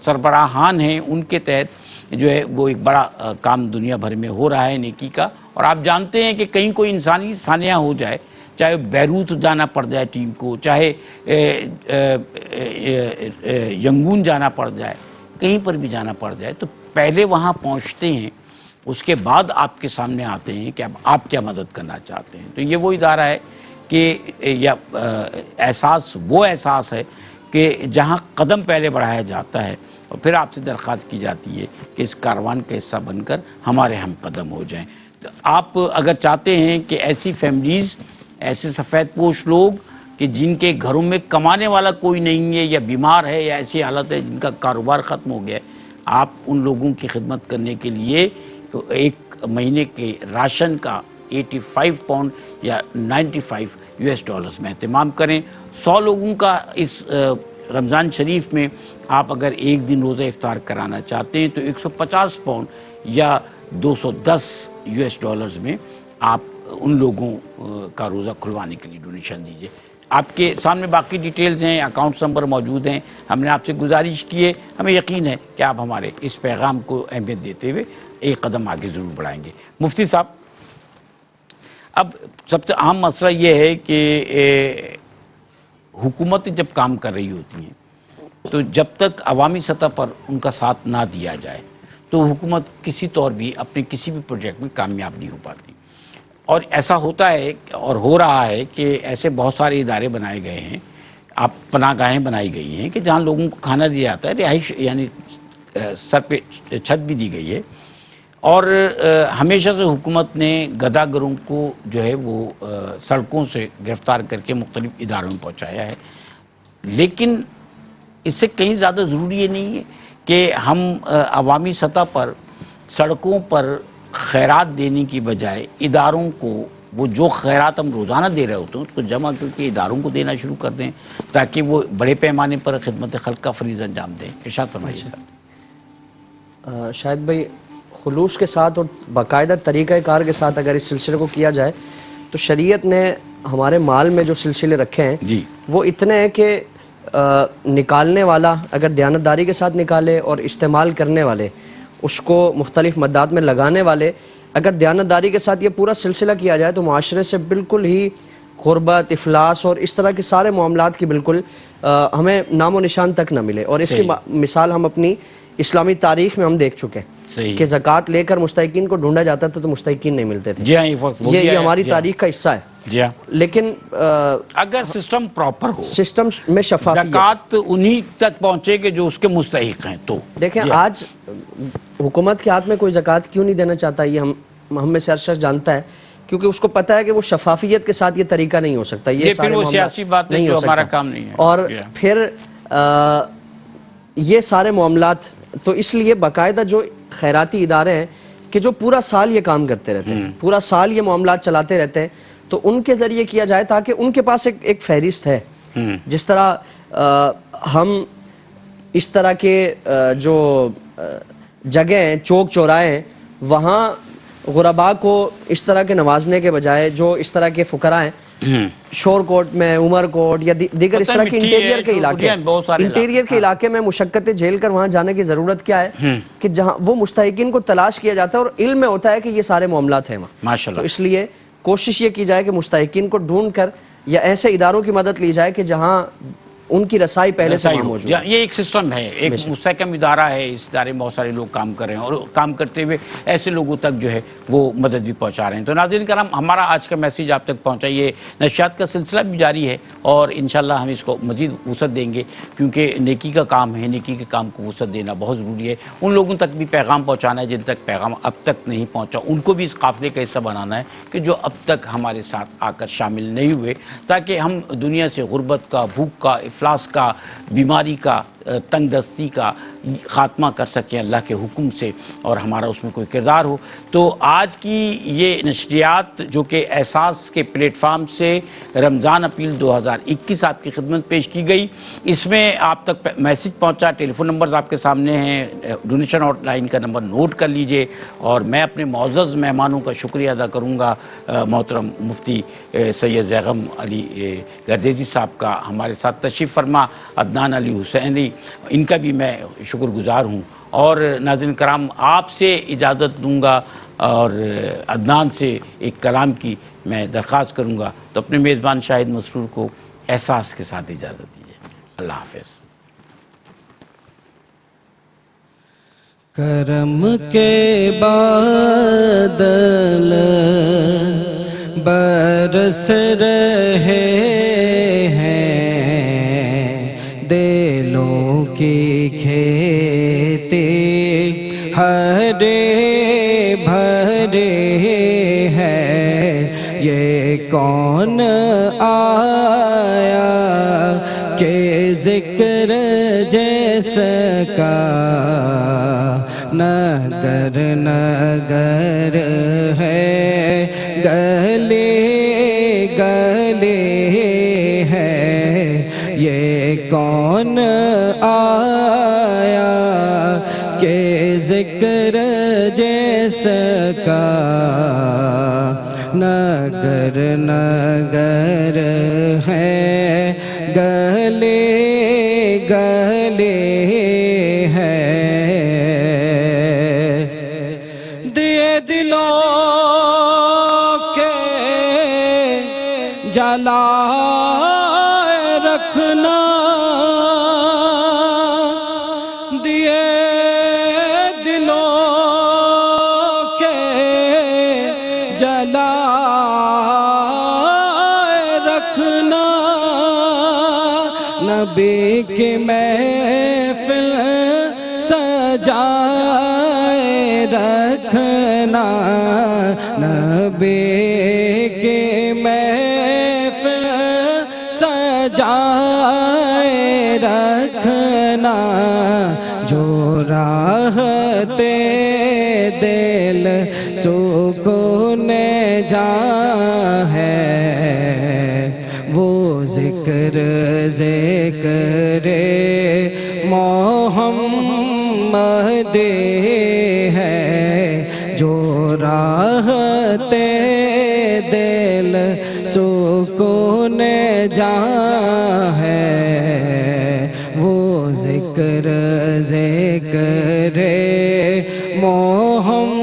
سربراہان ہیں ان کے تحت جو ہے وہ ایک بڑا کام دنیا بھر میں ہو رہا ہے نیکی کا، اور آپ جانتے ہیں کہ کہیں کوئی انسانی سانحہ ہو جائے، چاہے بیروت جانا پڑ جائے ٹیم کو، چاہے ینگون جانا پڑ جائے، کہیں پر بھی جانا پڑ جائے تو پہلے وہاں پہنچتے ہیں، اس کے بعد آپ کے سامنے آتے ہیں کہ اب آپ کیا مدد کرنا چاہتے ہیں۔ تو یہ وہ ادارہ ہے کہ یا احساس وہ احساس ہے کہ جہاں قدم پہلے بڑھایا جاتا ہے اور پھر آپ سے درخواست کی جاتی ہے کہ اس کاروان کا حصہ بن کر ہمارے ہم قدم ہو جائیں۔ تو آپ اگر چاہتے ہیں کہ ایسی فیملیز، ایسے سفید پوش لوگ کہ جن کے گھروں میں کمانے والا کوئی نہیں ہے یا بیمار ہے یا ایسی حالت ہے جن کا کاروبار ختم ہو گیا ہے، آپ ان لوگوں کی خدمت کرنے کے لیے ایک مہینے کے راشن کا 85 پاؤنڈ یا 95 US ڈالرز میں اہتمام کریں۔ 100 لوگوں کا اس رمضان شریف میں آپ اگر ایک دن روزہ افطار کرانا چاہتے ہیں تو 150 پاؤنڈ یا 210 US ڈالرز میں آپ ان لوگوں کا روزہ کھلوانے کے لیے ڈونیشن دیجیے۔ آپ کے سامنے باقی ڈیٹیلز ہیں، اکاؤنٹس نمبر موجود ہیں۔ ہم نے آپ سے گزارش کی ہے، ہمیں یقین ہے کہ آپ ہمارے اس پیغام کو اہمیت دیتے ہوئے ایک قدم آگے ضرور بڑھائیں گے۔ مفتی صاحب، اب سب سے اہم مسئلہ یہ ہے کہ حکومتیں جب کام کر رہی ہوتی ہیں تو جب تک عوامی سطح پر ان کا ساتھ نہ دیا جائے تو حکومت کسی طور بھی اپنے کسی بھی پروجیکٹ میں کامیاب نہیں ہو پاتی، اور ایسا ہوتا ہے اور ہو رہا ہے کہ ایسے بہت سارے ادارے بنائے گئے ہیں، آپ پناہ گاہیں بنائی گئی ہیں کہ جہاں لوگوں کو کھانا دیا جاتا ہے، رہائش یعنی سر پہ چھت بھی دی گئی ہے، اور ہمیشہ سے حکومت نے گداگروں کو جو ہے وہ سڑکوں سے گرفتار کر کے مختلف اداروں میں پہنچایا ہے۔ لیکن اس سے کہیں زیادہ ضروری یہ نہیں ہے کہ ہم عوامی سطح پر سڑکوں پر خیرات دینے کی بجائے اداروں کو وہ جو خیرات ہم روزانہ دے رہے ہوتے ہیں اس کو جمع کر کے اداروں کو دینا شروع کر دیں تاکہ وہ بڑے پیمانے پر خدمت خلق کا فریضہ انجام دیں۔ ارشاد فرمائیے صاحب۔ شاہد بھائی، خلوص کے ساتھ اور باقاعدہ طریقہ کار کے ساتھ اگر اس سلسلے کو کیا جائے تو شریعت نے ہمارے مال میں جو سلسلے رکھے ہیں جی وہ اتنے ہیں کہ نکالنے والا اگر دیانتداری کے ساتھ نکالے اور استعمال کرنے والے، اس کو مختلف مدات میں لگانے والے اگر دیانتداری کے ساتھ یہ پورا سلسلہ کیا جائے تو معاشرے سے بالکل ہی غربت، افلاس اور اس طرح کے سارے معاملات کی بالکل ہمیں نام و نشان تک نہ ملے۔ اور اس کی مثال ہم اپنی اسلامی تاریخ میں ہم دیکھ چکے ہیں کہ زکوٰۃ لے کر مستحقین کو ڈھونڈا جاتا تھا تو مستحقین نہیں ملتے تھے۔ جی ہاں، یہ ہماری تاریخ کا حصہ ہے۔ جی ہاں، لیکن اگر سسٹم پراپر ہو، سسٹم میں شفافیت، زکوٰۃ انہی تک پہنچے کہ جو اس کے مستحق ہیں، تو دیکھیں آج حکومت کے ہاتھ میں کوئی زکوٰۃ کیوں نہیں دینا چاہتا، یہ ہم میں سے ہر شخص جانتا ہے، کیونکہ اس کو پتہ ہے کہ وہ شفافیت کے ساتھ یہ طریقہ نہیں ہو سکتا، یہ پھر وہ سیاسی بات ہے جو ہمارا کام نہیں ہے۔ اور پھر یہ سارے معاملات تو اس لیے باقاعدہ جو خیراتی ادارے ہیں کہ جو پورا سال یہ کام کرتے رہتے ہیں، پورا سال یہ معاملات چلاتے رہتے ہیں، تو ان کے ذریعے کیا جائے تاکہ ان کے پاس ایک فہرست ہے۔ جس طرح ہم اس طرح کے جو جگہ ہیں، چوک چوراہے ہیں، وہاں غرباء کو اس طرح کے نوازنے کے بجائے جو اس طرح کے فقراء ہیں شور کوٹ میں، عمر کوٹ یا دیگر اس طرح کے انٹیریئر کے علاقے میں مشقتیں جھیل کر وہاں جانے کی ضرورت کیا ہے کہ جہاں وہ مستحقین کو تلاش کیا جاتا ہے اور علم میں ہوتا ہے کہ یہ سارے معاملات ہیں وہاں۔ تو اس لیے کوشش یہ کی جائے کہ مستحقین کو ڈھونڈ کر یا ایسے اداروں کی مدد لی جائے کہ جہاں ان کی رسائی پہلے سے موجود ہے۔ یہ ایک سسٹم ہے، ایک مستحکم ادارہ ہے، اس ادارے میں بہت سارے لوگ کام کر رہے ہیں اور کام کرتے ہوئے ایسے لوگوں تک جو ہے وہ مدد بھی پہنچا رہے ہیں۔ تو ناظرین کرام، ہمارا آج کا میسیج آپ تک پہنچا، یہ نشریات کا سلسلہ بھی جاری ہے اور انشاءاللہ ہم اس کو مزید وسعت دیں گے کیونکہ نیکی کا کام ہے، نیکی کے کام کو وسعت دینا بہت ضروری ہے۔ ان لوگوں تک بھی پیغام پہنچانا ہے جن تک پیغام اب تک نہیں پہنچا، ان کو بھی اس قافلے کا حصہ بنانا ہے کہ جو اب تک ہمارے ساتھ آ کر شامل نہیں ہوئے، تاکہ ہم دنیا سے غربت کا، بھوک کا، افلاس کا، بیماری کا، تنگ دستی کا خاتمہ کر سکیں اللہ کے حکم سے اور ہمارا اس میں کوئی کردار ہو۔ تو آج کی یہ نشریات جو کہ احساس کے پلیٹ فارم سے رمضان اپیل 2021 آپ کی خدمت پیش کی گئی، اس میں آپ تک میسج پہنچا، ٹیلی فون نمبرز آپ کے سامنے ہیں، ڈونیشن ہاٹ لائن کا نمبر نوٹ کر لیجئے، اور میں اپنے معزز مہمانوں کا شکریہ ادا کروں گا، محترم مفتی سید زیغم علی گردیزی صاحب کا ہمارے ساتھ تشریف فرما، عدنان علی حسینی، ان کا بھی میں شکر گزار ہوں، اور ناظرین کرام آپ سے اجازت دوں گا اور عدنان سے ایک کلام کی میں درخواست کروں گا، تو اپنے میزبان شاہد مسرور کو احساس کے ساتھ اجازت دیجیے۔ اللہ حافظ۔ کرم کے بادل برس رہے ہیں، دلوں کی کھیتی ہرے بھرے ہیں، یہ کون آیا کہ ذکر جیسا کا نگر نگر ہے، گلے گلے ہے، یہ کون آیا کہ ذکر جیسا کا نگر نگر ہے، گلے گلے ہے، دیے دلوں کے جلائے رکھنا، دیے دلوں کے جلائے رکھنا، نبی کی محفل سجائے رکھنا، نبی کی محفل سجائے رکھنا، جو راحت دل سکون جاں ہے، وہ ذکر ذکر محمد ہے، جو راحت دل سکون جاں ہے، وہ ذکر ذکر محمد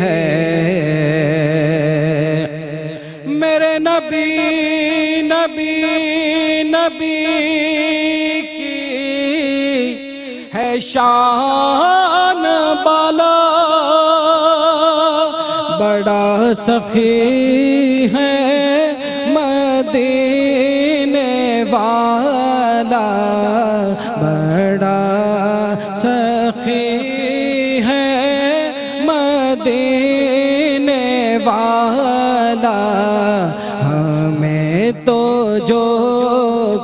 ہے۔ میرے نبی نبی نبی کی ہے شان بالا، بڑا سخی ہے مدینے والا، بڑا سخی ہے مدینے والا، ہمیں تو جو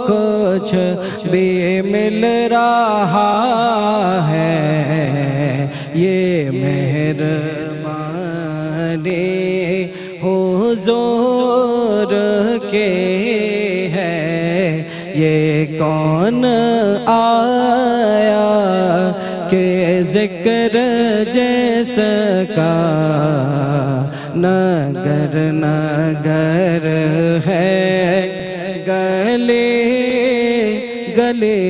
کچھ بھی مل رہا ہے، یہ مہربانی حضور کے ہے، یہ کون آیا کہ ذکر جیسا کا نگر نگر ہے، گلے گلے